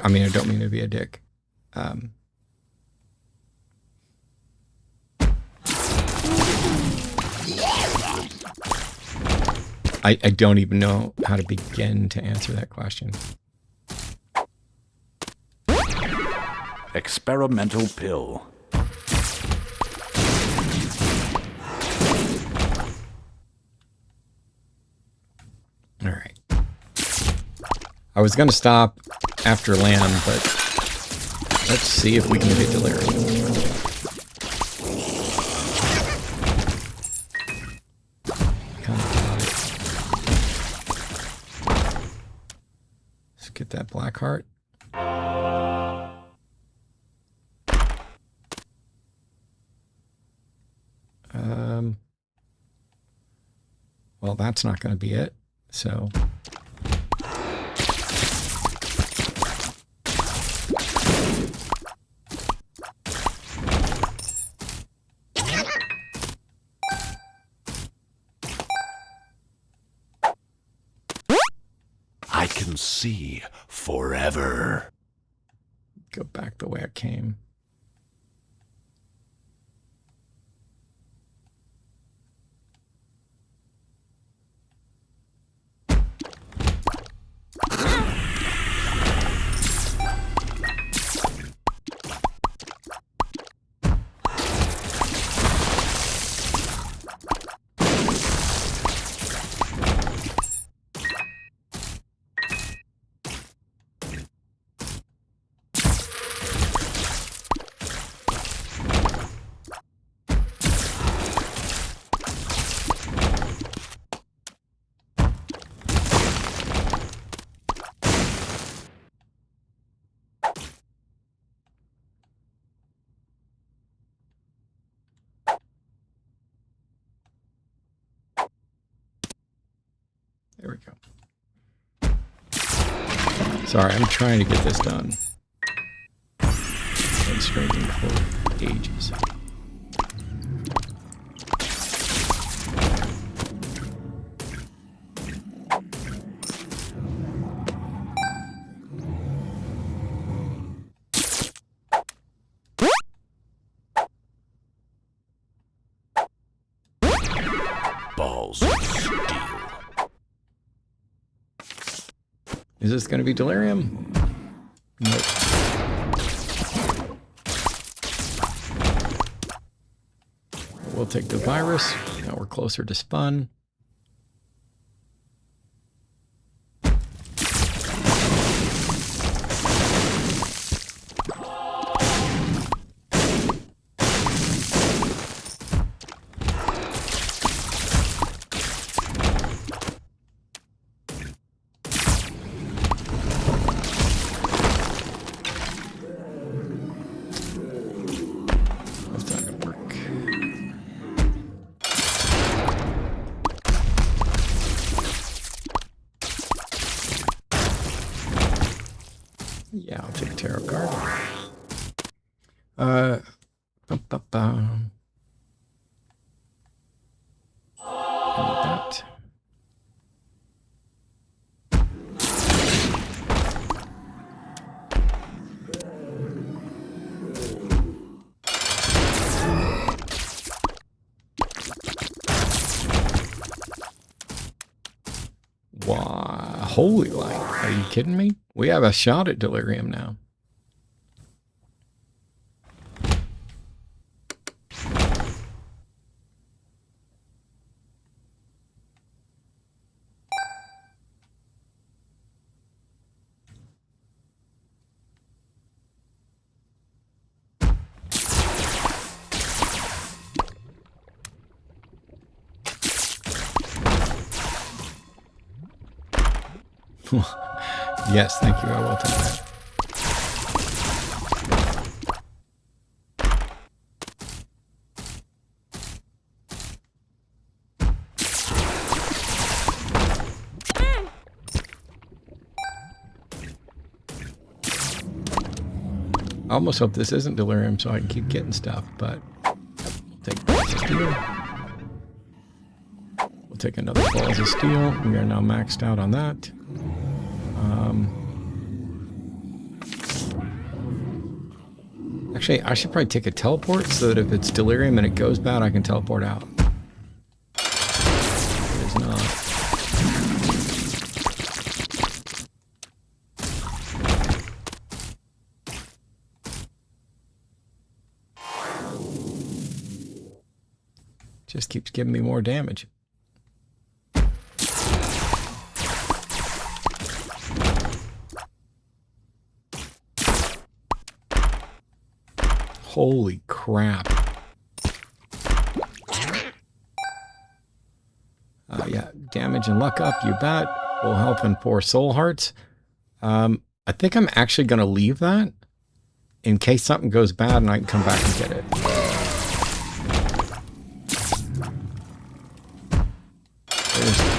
S1: mean, I don't mean to be a dick. I don't even know how to begin to answer that question.
S2: Experimental pill.
S1: All right. I was going to stop after land, but let's see if we can get delirium. Let's get that black heart. Well, that's not going to be it. So
S2: I can see forever.
S1: go back the way I came. There we go. Sorry, I'm trying to get this done. Been straightened for ages.
S2: Balls of steel.
S1: Is this going to be delirium? Nope. We'll take the virus. Now we're closer to spun. Yeah, I'll take a tarot card. I need that. Wow, holy light. Are you kidding me? We have a shot at delirium now. Yes, thank you. I will take that. I almost hope this isn't delirium so I can keep getting stuff, but we'll take balls of steel. We'll take another balls of steel. We are now maxed out on that. Actually, I should probably take a teleport so that if it's delirium and it goes bad, I can teleport out. It is not. Just keeps giving me more damage. Holy crap. Yeah, damage and luck up, you bet. Will help in 4 soul hearts. I think I'm actually going to leave that in case something goes bad and I can come back and get it. There's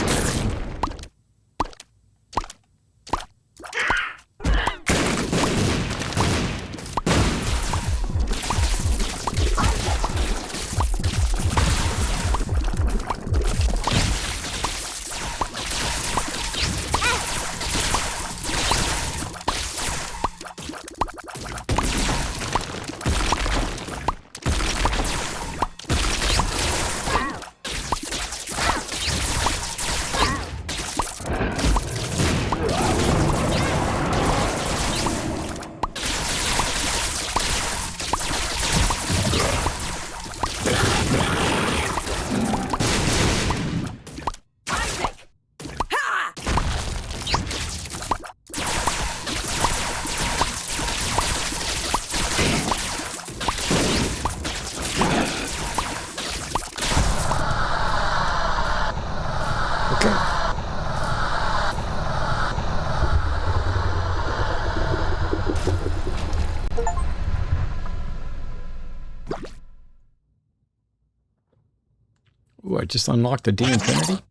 S1: Ooh, I just unlocked a D-Infinity.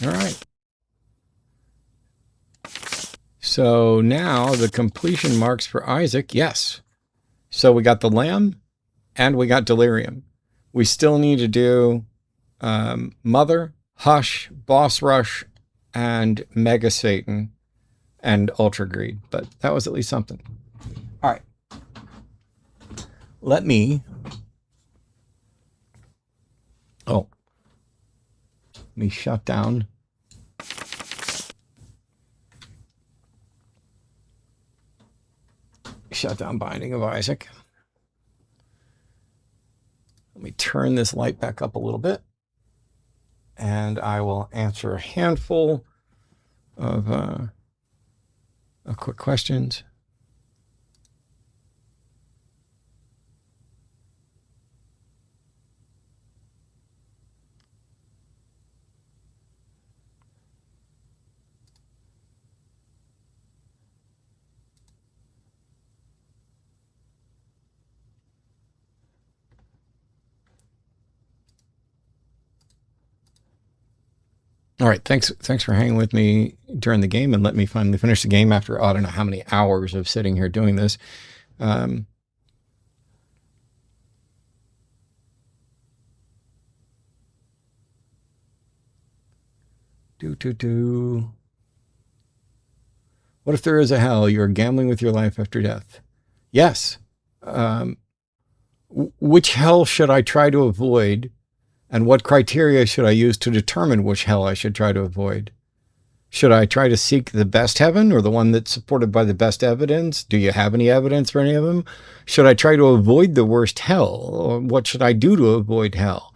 S1: All right. So now the completion marks for Isaac, yes. So we got the lamb and we got delirium. We still need to do Mother, Hush, Boss Rush, and Mega Satan and Ultra Greed. But that was at least something. All right. Let me shut down Binding of Isaac. Let me turn this light back up a little bit, and I will answer a handful of quick questions. All right, thanks for hanging with me during the game and let me finally finish the game after I don't know how many hours of sitting here doing this. What if there is a hell? You're gambling with your life after death. Yes. Which hell should I try to avoid? And what criteria should I use to determine which hell I should try to avoid? Should I try to seek the best heaven or the one that's supported by the best evidence? Do you have any evidence for any of them? Should I try to avoid the worst hell? Or what should I do to avoid hell?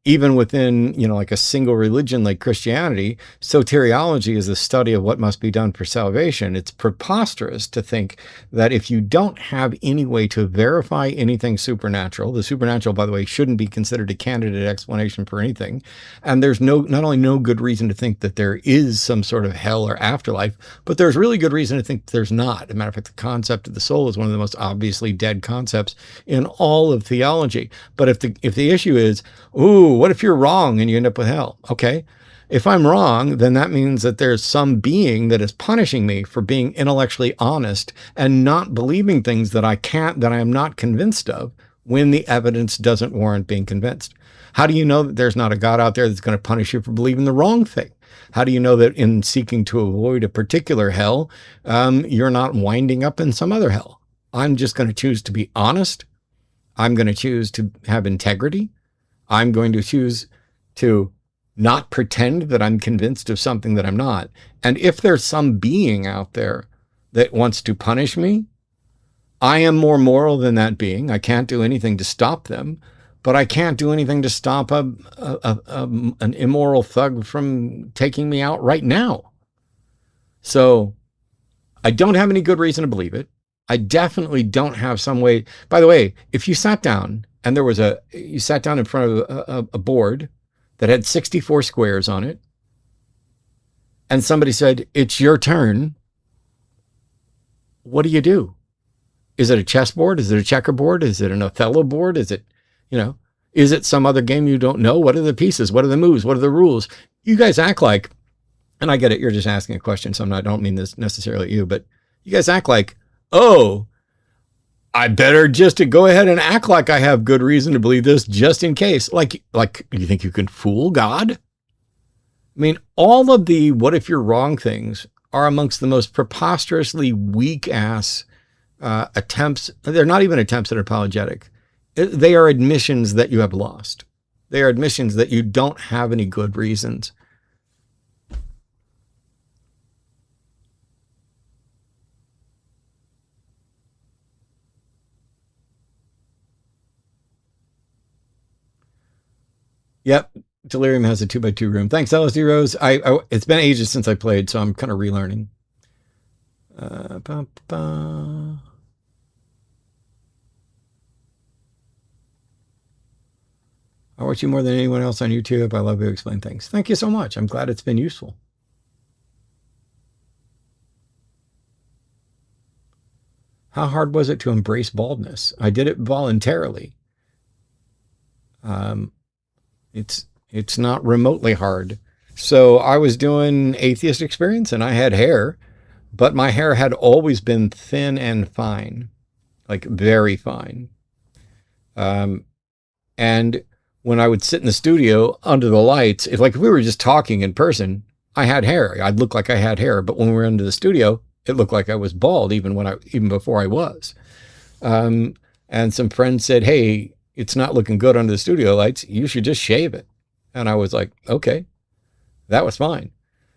S1: even within, like a single religion like Christianity, soteriology is the study of what must be done for salvation. It's preposterous to think that if you don't have any way to verify anything supernatural, the supernatural, by the way, shouldn't be considered a candidate explanation for anything. And there's not only no good reason to think that there is some sort of hell or afterlife, but there's really good reason to think there's not. As a matter of fact, the concept of the soul is one of the most obviously dead concepts in all of theology. But if the issue is, ooh, what if you're wrong and you end up with hell? Okay. If I'm wrong, then that means that there's some being that is punishing me for being intellectually honest and not believing things that I am not convinced of when the evidence doesn't warrant being convinced. How do you know that there's not a God out there that's going to punish you for believing the wrong thing? How do you know that in seeking to avoid a particular hell, you're not winding up in some other hell? I'm just going to choose to be honest. I'm going to choose to have integrity. I'm going to choose to not pretend that I'm convinced of something that I'm not. And if there's some being out there that wants to punish me, I am more moral than that being. I can't do anything to stop them, but I can't do anything to stop an immoral thug from taking me out right now. So I don't have any good reason to believe it. I definitely don't have some way. By the way, if you sat down and you sat down in front of a board that had 64 squares on it, and somebody said, it's your turn, what do you do? Is it a chessboard? Is it a checkerboard? Is it an Othello board? Is it some other game you don't know? What are the pieces? What are the moves? What are the rules? You guys act like, and I get it, you're just asking a question, so I don't mean this necessarily at you, but you guys act like, oh, I better just to go ahead and act like I have good reason to believe this just in case. Like you think you can fool God? I mean, all of the what if you're wrong things are amongst the most preposterously weak-ass attempts. They're not even attempts that are apologetic. They are admissions that you have lost. They are admissions that you don't have any good reasons. Yep. Delirium has a 2x2 room. Thanks, LSD Rose. It's been ages since I played, so I'm kind of relearning. I watch you more than anyone else on YouTube. I love you explain things. Thank you so much. I'm glad it's been useful. How hard was it to embrace baldness? I did it voluntarily. It's not remotely hard. So I was doing Atheist Experience and I had hair, but my hair had always been thin and fine, like very fine. And when I would sit in the studio under the lights, if we were just talking in person, I had hair. I'd look like I had hair, but when we were under the studio, it looked like I was bald even before I was. And some friends said, hey, it's not looking good under the studio lights. You should just shave it. And I was like, okay, that was fine.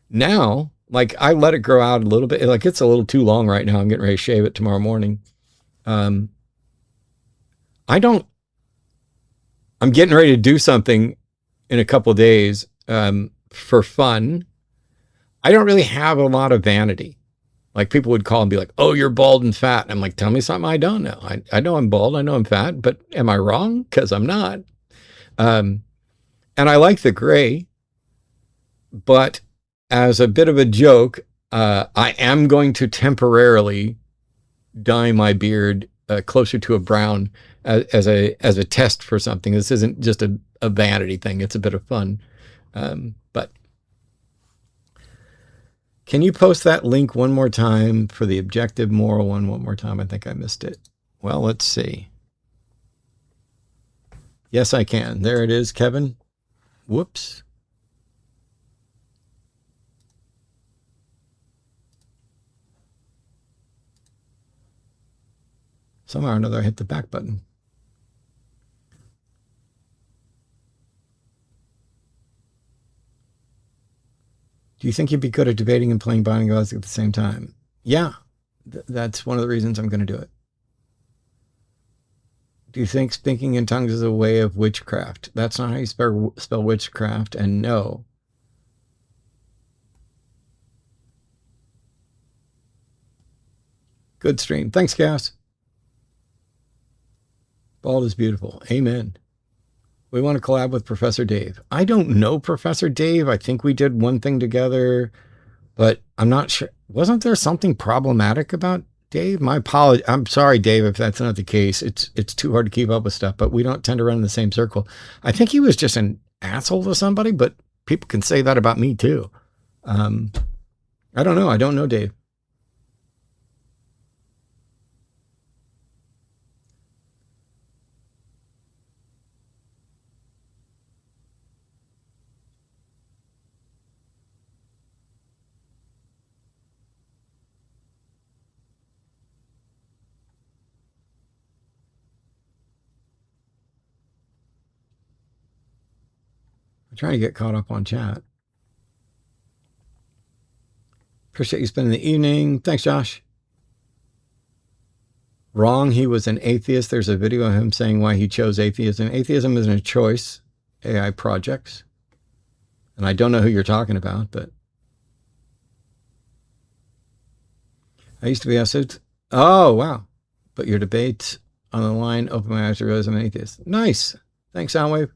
S1: Now, I let it grow out a little bit. It's a little too long right now. I'm getting ready to shave it tomorrow morning. I'm getting ready to do something in a couple of days for fun. I don't really have a lot of vanity. People would call and be like, oh, you're bald and fat. And I'm like, tell me something I don't know. I know I'm bald. I know I'm fat, but am I wrong? Because I'm not. And I like the gray, but as a bit of a joke, I am going to temporarily dye my beard closer to a brown as a test for something. This isn't just a vanity thing. It's a bit of fun. But can you post that link one more time for the objective moral one more time? I think I missed it. Well, let's see. Yes, I can. There it is, Kevin. Whoops. Somehow or another, I hit the back button. Do you think you'd be good at debating and playing Binding of Isaac at the same time? Yeah, that's one of the reasons I'm going to do it. Do you think speaking in tongues is a way of witchcraft? That's not how you spell witchcraft, and no. Good stream. Thanks, Cass. Bald is beautiful. Amen. We want to collab with Professor Dave. I don't know Professor Dave. I think we did one thing together, but I'm not sure. Wasn't there something problematic about Dave? My apology. I'm sorry, Dave, if that's not the case. It's too hard to keep up with stuff, but we don't tend to run in the same circle. I think he was just an asshole to somebody, but people can say that about me too. I don't know. I don't know Dave. I'm trying to get caught up on chat. Appreciate you spending the evening. Thanks, Josh. Wrong. He was an atheist. There's a video of him saying why he chose atheism. Atheism isn't a choice. AI projects. And I don't know who you're talking about, but I used to be asked. Oh, wow. But your debates on the line opened my eyes to realize I'm an atheist. Nice. Thanks, Soundwave.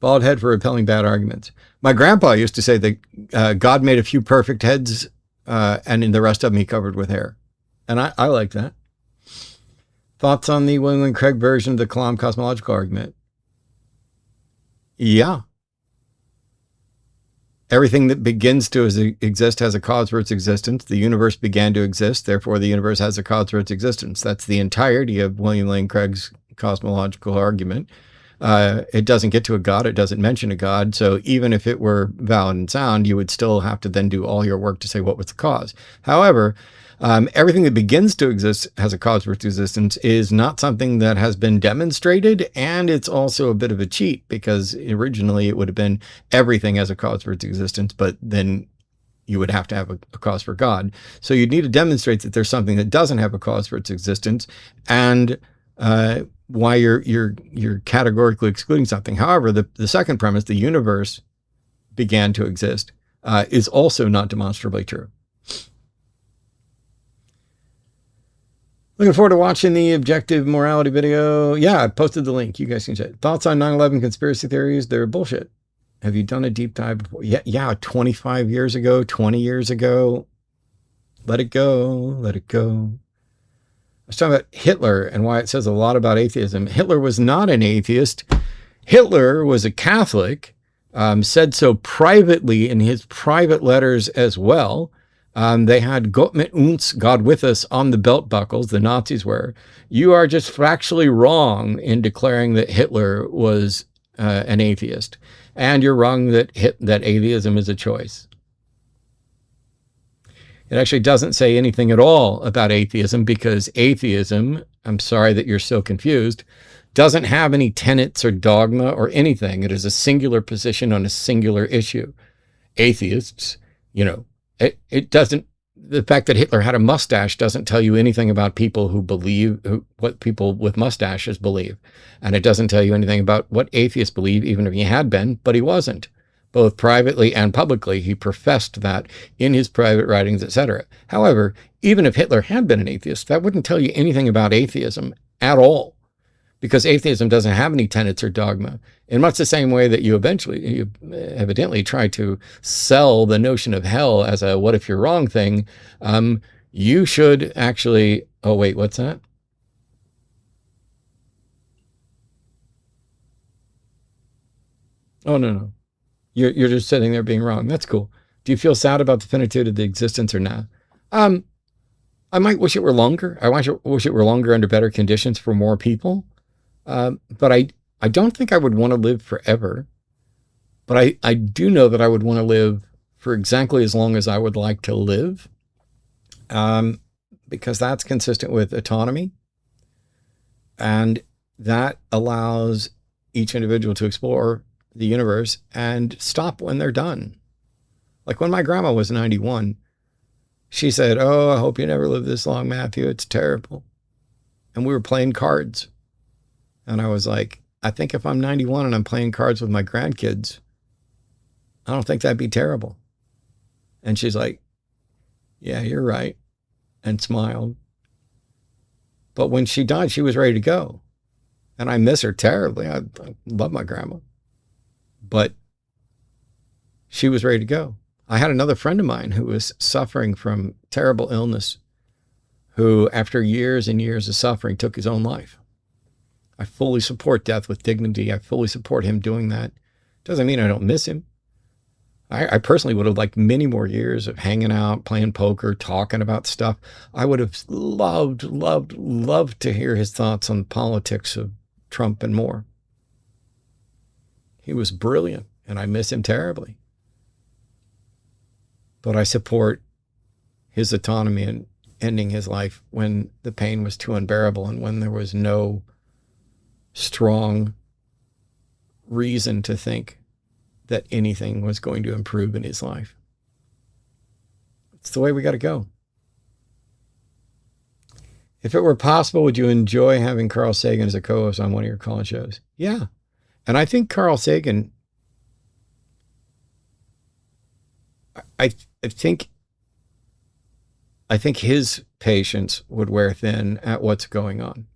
S1: Bald head for repelling bad arguments. My grandpa used to say that God made a few perfect heads, and in the rest of them he covered with hair. And I like that. Thoughts on the William Lane Craig version of the Kalam cosmological argument? Yeah. Everything that begins to exist has a cause for its existence. The universe began to exist, therefore the universe has a cause for its existence. That's the entirety of William Lane Craig's cosmological argument. It doesn't get to a God. It doesn't mention a God. So even if it were valid and sound, you would still have to then do all your work to say what was the cause. However, everything that begins to exist has a cause for its existence is not something that has been demonstrated. And it's also a bit of a cheat because originally it would have been everything has a cause for its existence, but then you would have to have a cause for God. So you'd need to demonstrate that there's something that doesn't have a cause for its existence. And, why you're categorically excluding something. However, the second premise, the universe began to exist, is also not demonstrably true. Looking forward to watching the objective morality video. Yeah, I posted the link. You guys can check. Thoughts on 9/11 conspiracy theories? They're bullshit. Have you done a deep dive before? Yeah, 25 years ago, 20 years ago. Let it go. Let it go. I was talking about Hitler and why it says a lot about atheism. Hitler was not an atheist. Hitler was a Catholic, said so privately in his private letters as well. They had Gott mit uns, God with us, on the belt buckles, the Nazis were. You are just factually wrong in declaring that Hitler was an atheist. And you're wrong that atheism is a choice. It actually doesn't say anything at all about atheism because atheism, I'm sorry that you're so confused, doesn't have any tenets or dogma or anything. It is a singular position on a singular issue. Atheists, it doesn't, the fact that Hitler had a mustache doesn't tell you anything about people who believe, what people with mustaches believe. And it doesn't tell you anything about what atheists believe, even if he had been, but he wasn't. Both privately and publicly, he professed that in his private writings, etc. However, even if Hitler had been an atheist, that wouldn't tell you anything about atheism at all, because atheism doesn't have any tenets or dogma. In much the same way that you evidently try to sell the notion of hell as a what if you're wrong thing, you should actually, oh wait, what's that? Oh, no. You're just sitting there being wrong. That's cool. Do you feel sad about the finitude of the existence or not? I might wish it were longer. I wish it were longer under better conditions for more people. But I don't think I would want to live forever. But I do know that I would want to live for exactly as long as I would like to live. Because that's consistent with autonomy. And that allows each individual to explore the universe and stop when they're done. Like when my grandma was 91, she said, "Oh, I hope you never live this long, Matthew. It's terrible." And we were playing cards. And I was like, I think if I'm 91 and I'm playing cards with my grandkids, I don't think that'd be terrible. And she's like, yeah, you're right. And smiled. But when she died, she was ready to go. And I miss her terribly. I love my grandma. But she was ready to go. I had another friend of mine who was suffering from terrible illness, who after years and years of suffering took his own life. I fully support death with dignity. I fully support him doing that. Doesn't mean I don't miss him. I personally would have liked many more years of hanging out, playing poker, talking about stuff. I would have loved to hear his thoughts on politics of Trump and more. He was brilliant, and I miss him terribly. But I support his autonomy in ending his life when the pain was too unbearable and when there was no strong reason to think that anything was going to improve in his life. It's the way we got to go. If it were possible, would you enjoy having Carl Sagan as a co-host on one of your call shows? Yeah. And I think Carl Sagan, I think his patience would wear thin at what's going on.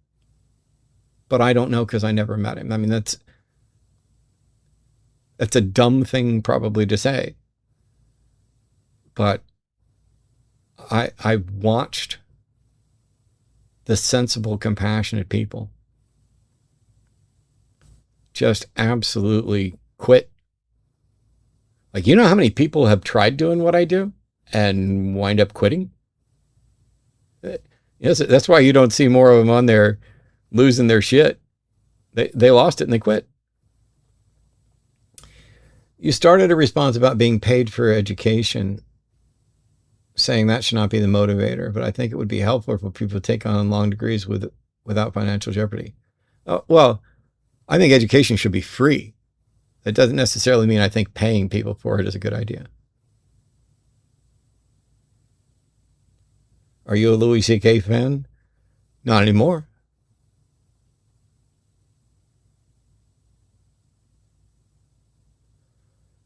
S1: But I don't know because I never met him. I mean, that's a dumb thing probably to say. But I watched the sensible, compassionate people just absolutely quit. Like, you know how many people have tried doing what I do and wind up quitting? Yes, that's why you don't see more of them on there losing their shit. They lost it and they quit. You started a response about being paid for education, saying that should not be the motivator, but I think it would be helpful for people to take on long degrees without financial jeopardy. Well, I think education should be free. That doesn't necessarily mean I think paying people for it is a good idea. Are you a Louis C.K. fan? Not anymore.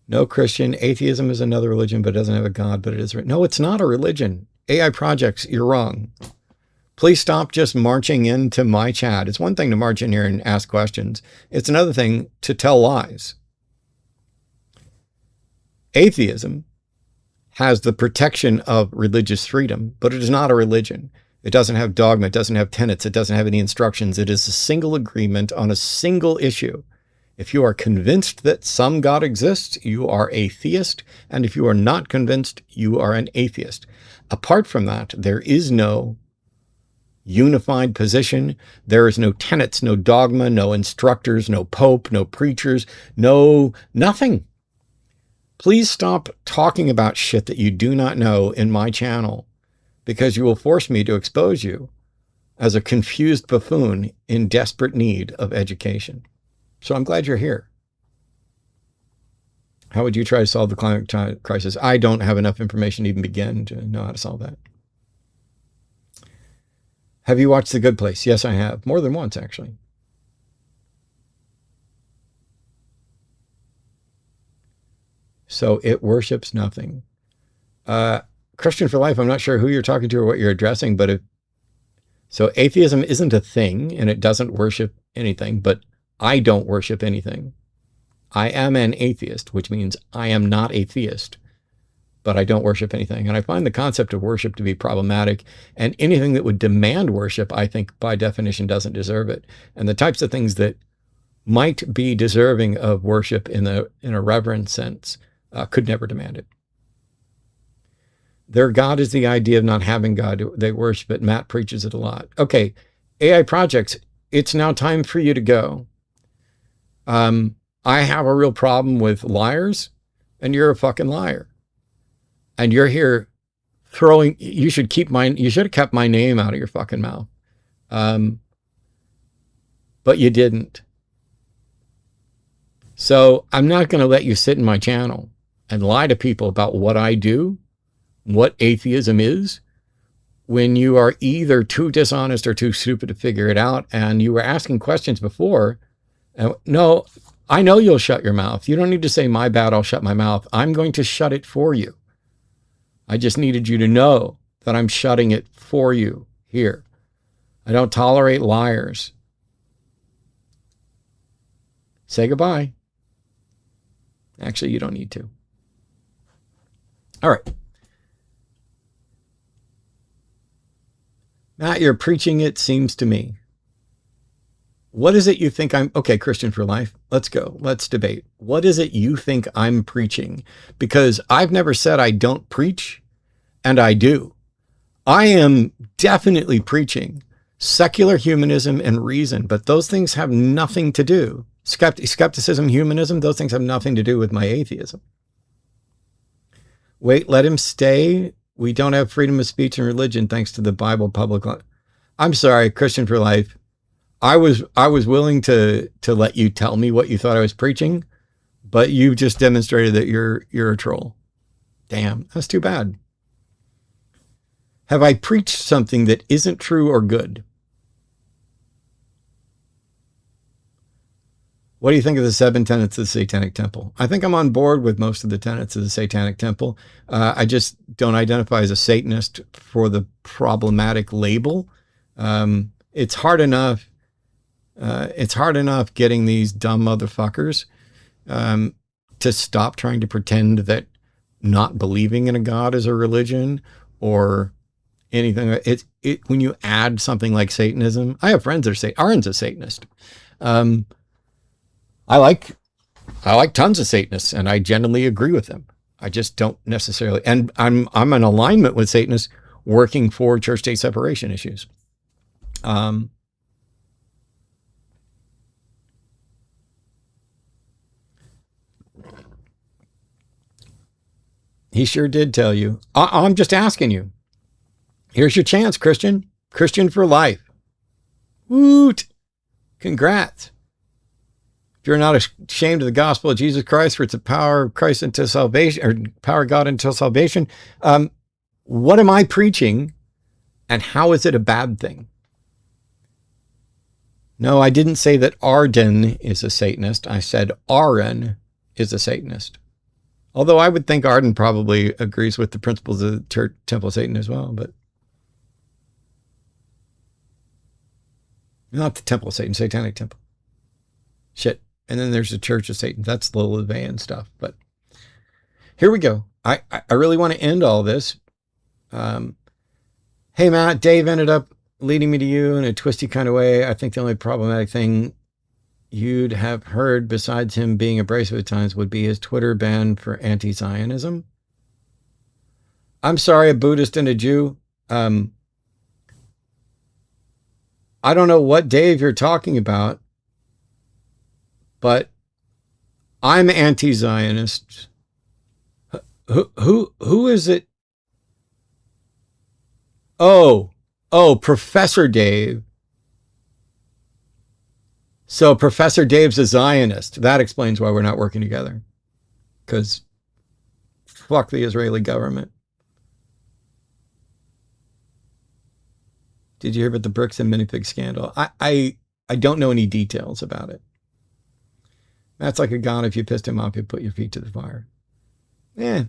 S1: No, Christian, atheism is another religion, but it doesn't have a God, but it is. No, it's not a religion. AI projects, you're wrong. Please stop just marching into my chat. It's one thing to march in here and ask questions. It's another thing to tell lies. Atheism has the protection of religious freedom, but it is not a religion. It doesn't have dogma. It doesn't have tenets. It doesn't have any instructions. It is a single agreement on a single issue. If you are convinced that some God exists, you are a theist. And if you are not convinced, you are an atheist. Apart from that, there is no unified position. There is no tenets, no dogma, no instructors, no pope, no preachers, nothing. Please stop talking about shit that you do not know in my channel, because you will force me to expose you as a confused buffoon in desperate need of education. So I'm glad you're here. How would you try to solve the climate crisis? I don't have enough information to even begin to know how to solve that. Have you watched The Good Place? Yes, I have. More than once, actually. So it worships nothing. Christian for Life, I'm not sure who you're talking to or what you're addressing, but so atheism isn't a thing and it doesn't worship anything, but I don't worship anything. I am an atheist, which means I am not a theist, but I don't worship anything. And I find the concept of worship to be problematic, and anything that would demand worship, I think by definition doesn't deserve it. And the types of things that might be deserving of worship in a reverent sense could never demand it. Their God is the idea of not having God. They worship it. Matt preaches it a lot. Okay, AI projects, it's now time for you to go. I have a real problem with liars, and you're a fucking liar. And you're here you should have kept my name out of your fucking mouth. But you didn't. So I'm not going to let you sit in my channel and lie to people about what I do, what atheism is, when you are either too dishonest or too stupid to figure it out. And you were asking questions before. No, I know you'll shut your mouth. You don't need to say, my bad, I'll shut my mouth. I'm going to shut it for you. I just needed you to know that I'm shutting it for you here. I don't tolerate liars. Say goodbye. Actually, you don't need to. All right. Matt, you're preaching it, seems to me. What is it you think I'm... Okay, Christian for Life, let's go. Let's debate. What is it you think I'm preaching? Because I've never said I don't preach, and I do. I am definitely preaching secular humanism and reason, but those things have nothing to do. Skepticism, humanism, those things have nothing to do with my atheism. Wait, let him stay. We don't have freedom of speech and religion thanks to the Bible public law. I'm sorry, Christian for Life. I was willing to let you tell me what you thought I was preaching, but you just demonstrated that you're a troll. Damn, that's too bad. Have I preached something that isn't true or good? What do you think of the 7 tenets of the Satanic Temple? I think I'm on board with most of the tenets of the Satanic Temple. I just don't identify as a Satanist for the problematic label. It's hard enough. It's hard enough getting these dumb motherfuckers to stop trying to pretend that not believing in a God is a religion or anything. When you add something like Satanism, I have friends that are Aaron's a Satanist. I like tons of Satanists, and I generally agree with them. I just don't necessarily, and I'm in alignment with Satanists working for church-state separation issues. He sure did tell you. I'm just asking you. Here's your chance, Christian. Christian for Life. Woot! Congrats. If you're not ashamed of the gospel of Jesus Christ, for it's the power of Christ unto salvation, or power of God until salvation. What am I preaching, and how is it a bad thing? No, I didn't say that Arden is a Satanist. I said Aaron is a Satanist. Although I would think Arden probably agrees with the principles of the Church Temple of Satan as well, but not the Temple of Satan, Satanic Temple. Shit. And then there's the Church of Satan. That's the Levian stuff. But here we go. I really want to end all this. Hey, Matt, Dave ended up leading me to you in a twisty kind of way. I think the only problematic thing you'd have heard besides him being abrasive at times would be his Twitter ban for anti-Zionism. I'm sorry, a Buddhist and a Jew. I don't know what Dave you're talking about, but I'm anti-Zionist. Who is it? Oh, Professor Dave. So Professor Dave's a Zionist. That explains why we're not working together. Because fuck the Israeli government. Did you hear about the bricks and minifig scandal? I don't know any details about it. That's like a God, if you pissed him off, you put your feet to the fire. Yeah.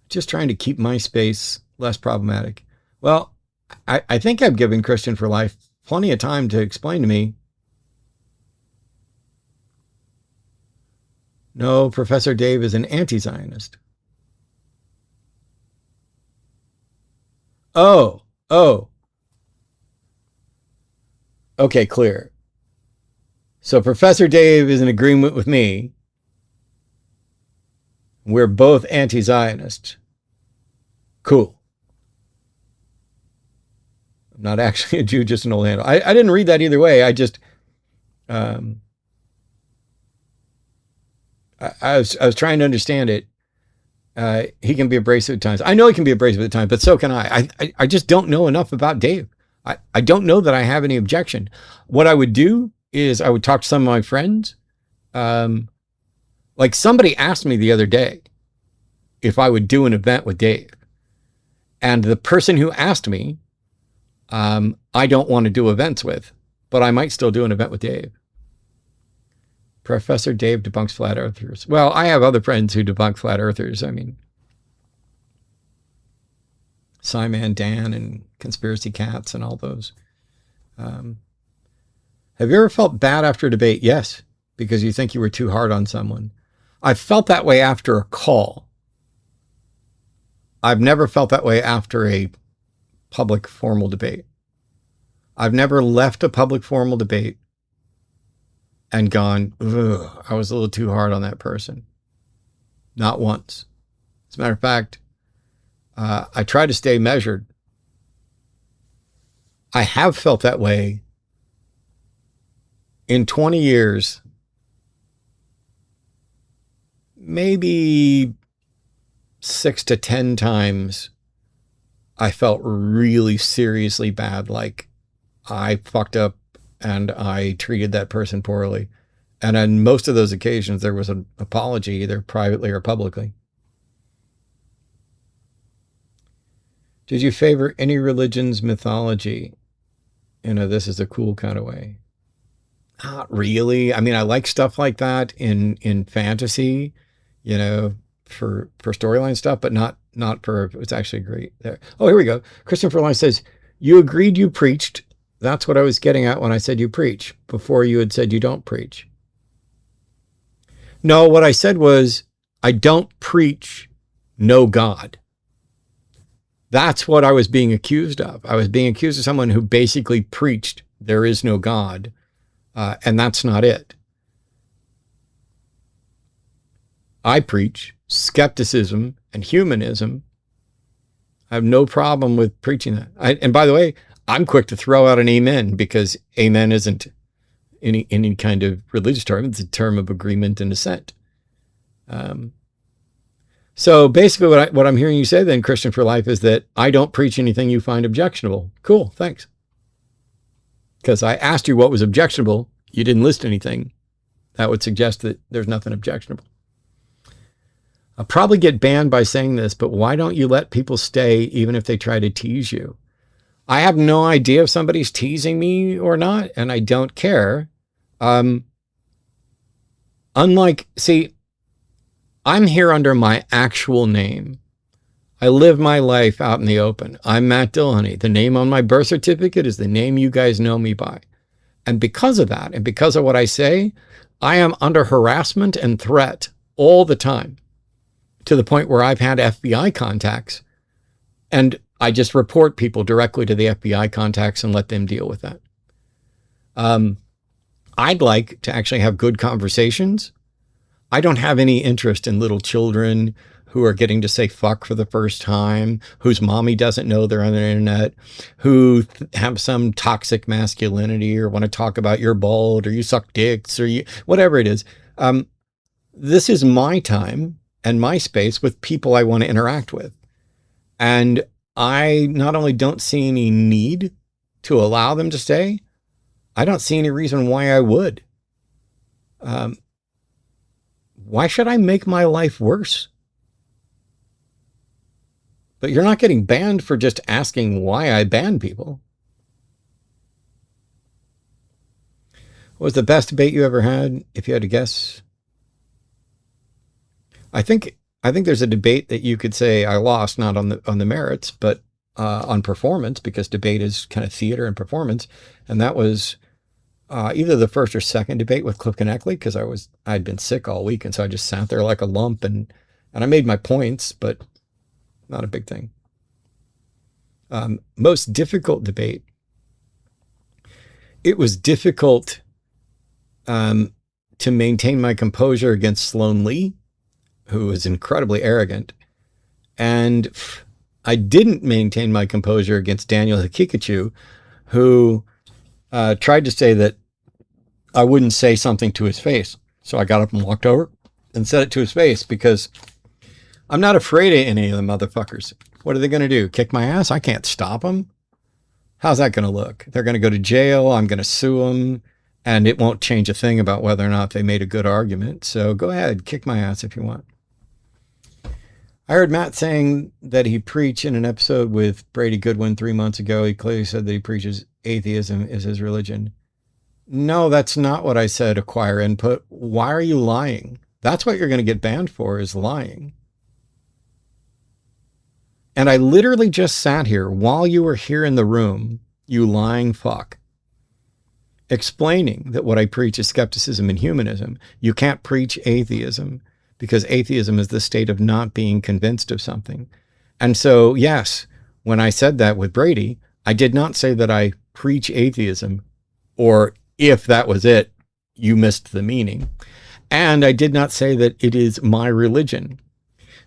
S1: Just trying to keep my space less problematic. Well, I think I've given Christian for Life plenty of time to explain to me. No, Professor Dave is an anti-Zionist. Oh. Okay, clear. So Professor Dave is in agreement with me. We're both anti-Zionists. Cool. I'm not actually a Jew, just an old handle. I didn't read that either way. I just, I was trying to understand it. He can be abrasive at times. I know he can be abrasive at times, but so can I. I just don't know enough about Dave. I don't know that I have any objection. What I would do is I would talk to some of my friends. Like somebody asked me the other day if I would do an event with Dave. And the person who asked me, I don't want to do events with, but I might still do an event with Dave. Professor Dave debunks flat earthers. Well, I have other friends who debunk flat earthers. I mean, Simon Dan and Conspiracy Cats and all those. Have you ever felt bad after a debate? Yes, because you think you were too hard on someone. I've felt that way after a call. I've never felt that way after a public formal debate. I've never left a public formal debate and gone, ugh, I was a little too hard on that person. Not once. As a matter of fact, I try to stay measured. I have felt that way in 20 years, maybe 6 to 10 times. I felt really seriously bad, like I fucked up and I treated that person poorly. And on most of those occasions, there was an apology, either privately or publicly. Did you favor any religion's mythology? This is a cool kind of way. Not really. I mean, I like stuff like that in fantasy, for storyline stuff, but not for, it's actually great there. Oh, here we go. Christopher Line says, you agreed you preached. That's what I was getting at when I said you preach, before you had said you don't preach. No, what I said was, I don't preach no God. That's what I was being accused of. I was being accused of someone who basically preached there is no God, and that's not it. I preach skepticism and humanism. I have no problem with preaching that. And by the way, I'm quick to throw out an amen, because amen isn't any kind of religious term. It's a term of agreement and assent. So basically what I'm hearing you say then, Christian for Life, is that I don't preach anything you find objectionable. Cool, thanks. Because I asked you what was objectionable. You didn't list anything. That would suggest that there's nothing objectionable. I'll probably get banned by saying this, but why don't you let people stay even if they try to tease you? I have no idea if somebody's teasing me or not, and I don't care. I'm here under my actual name. I live my life out in the open. I'm Matt Dillahunty. The name on my birth certificate is the name you guys know me by. And because of that, and because of what I say, I am under harassment and threat all the time, to the point where I've had FBI contacts, and I just report people directly to the FBI contacts and let them deal with that. I'd like to actually have good conversations. I don't have any interest in little children who are getting to say fuck for the first time, whose mommy doesn't know they're on the internet, who have some toxic masculinity or want to talk about you're bald or you suck dicks or whatever it is. This is my time and my space with people I want to interact with. And I not only don't see any need to allow them to stay, I don't see any reason why I would. Why should I make my life worse? But you're not getting banned for just asking why I ban people. What was the best debate you ever had, if you had to guess? I think there's a debate that you could say I lost, not on the merits, but on performance, because debate is kind of theater and performance. And that was either the first or second debate with Cliff Connectley, because I'd been sick all week, and so I just sat there like a lump, and I made my points, but not a big thing. Most difficult debate. It was difficult to maintain my composure against Sloan Lee, who was incredibly arrogant. And I didn't maintain my composure against Daniel Hikikachu, who tried to say that I wouldn't say something to his face. So I got up and walked over and said it to his face, because I'm not afraid of any of them motherfuckers. What are they going to do? Kick my ass? I can't stop them. How's that going to look? They're going to go to jail. I'm going to sue them. And it won't change a thing about whether or not they made a good argument. So go ahead, kick my ass if you want. I heard Matt saying that he preached in an episode with Brady Goodwin 3 months ago. He clearly said that he preaches atheism is his religion. No, that's not what I said, acquire input. Why are you lying? That's what you're going to get banned for, is lying. And I literally just sat here while you were here in the room, you lying fuck, explaining that what I preach is skepticism and humanism. You can't preach atheism because atheism is the state of not being convinced of something. And so, yes, when I said that with Brady, I did not say that I preach atheism, or if that was it, you missed the meaning. And I did not say that it is my religion.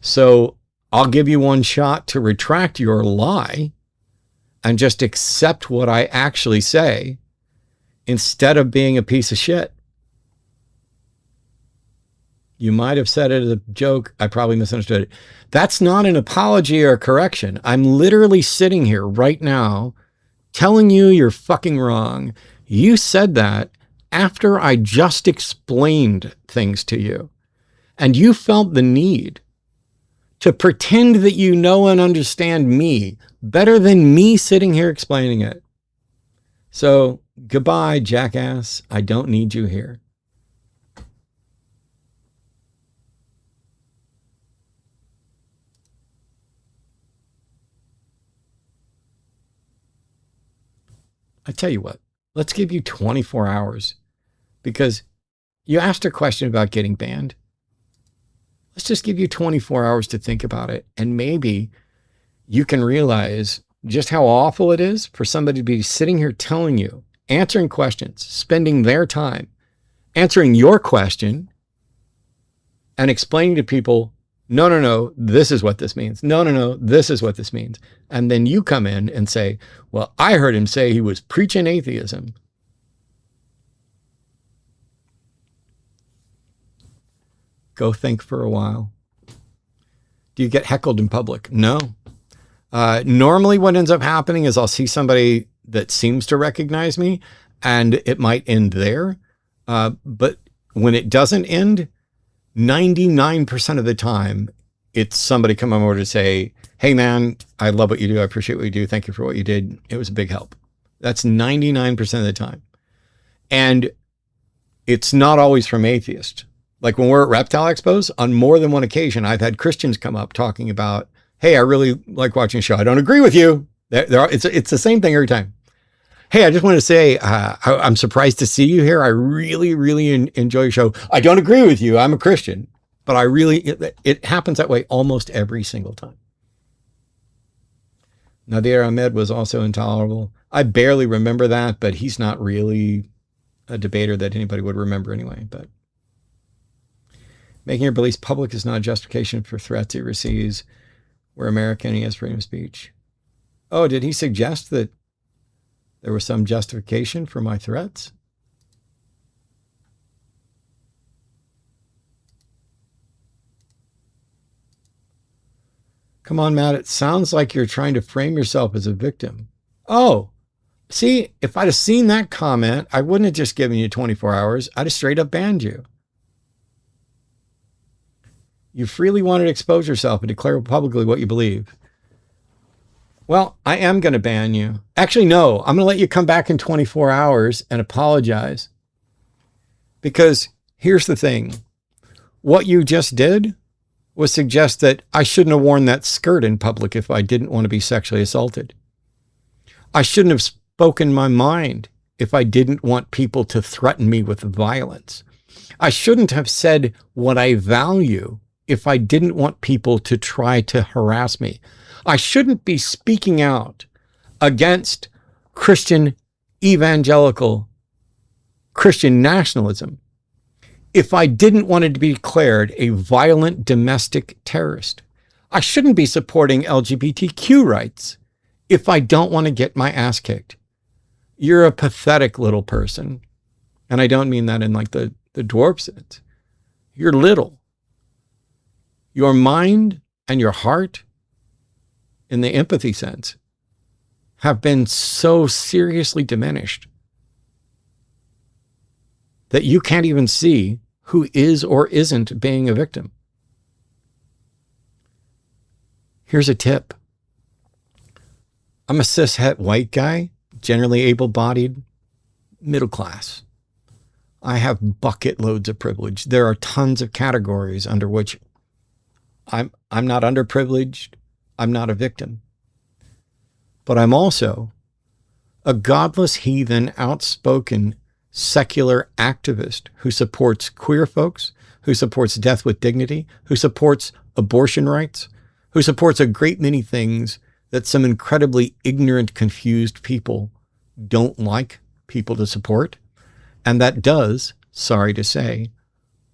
S1: So I'll give you one shot to retract your lie and just accept what I actually say instead of being a piece of shit. You might have said it as a joke. I probably misunderstood it. That's not an apology or a correction. I'm literally sitting here right now telling you you're fucking wrong. You said that after I just explained things to you, and you felt the need to pretend that you know and understand me better than me sitting here explaining it. So goodbye, jackass. I don't need you here. I tell you what, let's give you 24 hours because you asked a question about getting banned. Let's just give you 24 hours to think about it. And maybe you can realize just how awful it is for somebody to be sitting here telling you, answering questions, spending their time answering your question and explaining to people, no, this is what this means. No, this is what this means. And then you come in and say, well, I heard him say he was preaching atheism. Go think for a while. Do you get heckled in public? No. Normally what ends up happening is I'll see somebody that seems to recognize me and it might end there. But when it doesn't end, 99% of the time, it's somebody coming over to say, hey man, I love what you do. I appreciate what you do. Thank you for what you did. It was a big help. That's 99% of the time. And it's not always from atheists. Like when we're at Reptile Expos, on more than one occasion, I've had Christians come up talking about, hey, I really like watching the show. I don't agree with you. It's the same thing every time. Hey, I just want to say, I'm surprised to see you here. I really, really enjoy your show. I don't agree with you. I'm a Christian, but it happens that way almost every single time. Nadir Ahmed was also intolerable. I barely remember that, but he's not really a debater that anybody would remember anyway. But making your beliefs public is not a justification for threats he receives. We're American and he has freedom of speech. Oh, did he suggest that there was some justification for my threats? Come on, Matt. It sounds like you're trying to frame yourself as a victim. Oh, see, if I'd have seen that comment, I wouldn't have just given you 24 hours. I'd have straight up banned you. You freely wanted to expose yourself and declare publicly what you believe. Well, I am going to ban you. Actually, no, I'm going to let you come back in 24 hours and apologize. Because here's the thing. What you just did was suggest that I shouldn't have worn that skirt in public if I didn't want to be sexually assaulted. I shouldn't have spoken my mind if I didn't want people to threaten me with violence. I shouldn't have said what I value if I didn't want people to try to harass me. I shouldn't be speaking out against Christian evangelical Christian nationalism if I didn't want to be declared a violent domestic terrorist. I shouldn't be supporting LGBTQ rights if I don't want to get my ass kicked. You're a pathetic little person. And I don't mean that in like the dwarf sense. You're little. Your mind and your heart, in the empathy sense, have been so seriously diminished that you can't even see who is or isn't being a victim. Here's a tip. I'm a cishet white guy, generally able-bodied, middle class. I have bucket loads of privilege. There are tons of categories under which I'm not underprivileged. I'm not a victim. But I'm also a godless, heathen, outspoken, secular activist who supports queer folks, who supports death with dignity, who supports abortion rights, who supports a great many things that some incredibly ignorant, confused people don't like people to support. And that does, sorry to say,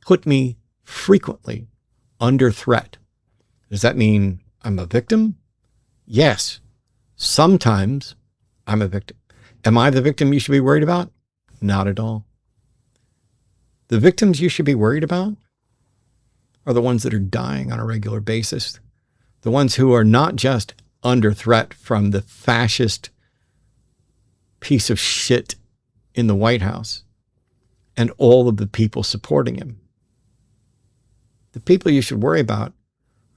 S1: put me frequently under threat. Does that mean I'm a victim? Yes. Sometimes I'm a victim. Am I the victim you should be worried about? Not at all. The victims you should be worried about are the ones that are dying on a regular basis. The ones who are not just under threat from the fascist piece of shit in the White House and all of the people supporting him. The people you should worry about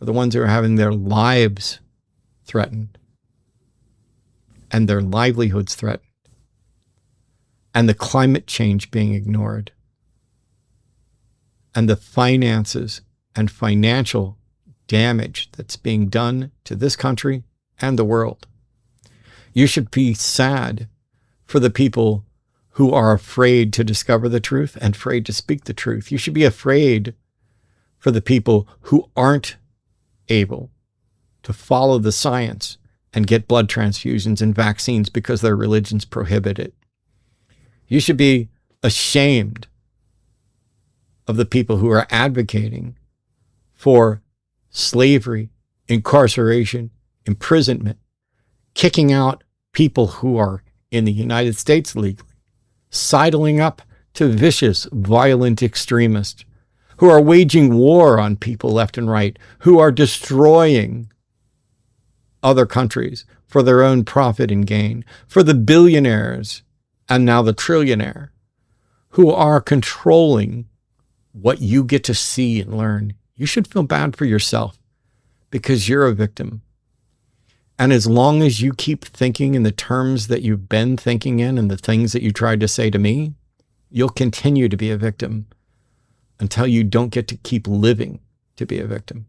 S1: are the ones who are having their lives threatened and their livelihoods threatened and the climate change being ignored and the finances and financial damage that's being done to this country and the world. You should be sad for the people who are afraid to discover the truth and afraid to speak the truth. You should be afraid for the people who aren't able to follow the science and get blood transfusions and vaccines because their religions prohibit it. You should be ashamed of the people who are advocating for slavery, incarceration, imprisonment, kicking out people who are in the United States legally, sidling up to vicious, violent extremists who are waging war on people left and right, who are destroying other countries for their own profit and gain, for the billionaires and now the trillionaire who are controlling what you get to see and learn. You should feel bad for yourself because you're a victim. And as long as you keep thinking in the terms that you've been thinking in and the things that you tried to say to me, you'll continue to be a victim until you don't get to keep living to be a victim.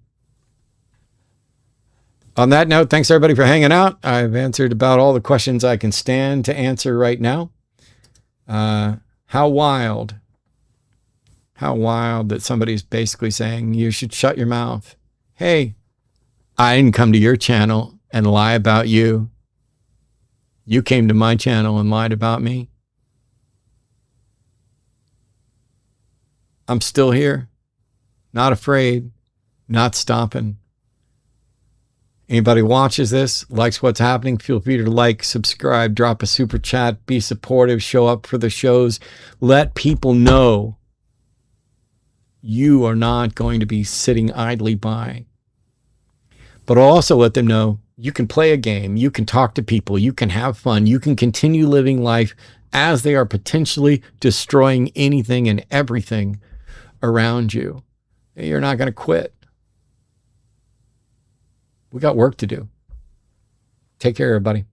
S1: On that note, thanks everybody for hanging out. I've answered about all the questions I can stand to answer right now. How wild that somebody's basically saying you should shut your mouth. Hey, I didn't come to your channel and lie about you. You came to my channel and lied about me. I'm still here, not afraid, not stopping. Anybody watches this, likes what's happening, feel free to like, subscribe, drop a super chat, be supportive, show up for the shows. Let people know you are not going to be sitting idly by. But also let them know you can play a game, you can talk to people, you can have fun, you can continue living life as they are potentially destroying anything and everything around you. You're not going to quit. We got work to do. Take care, everybody.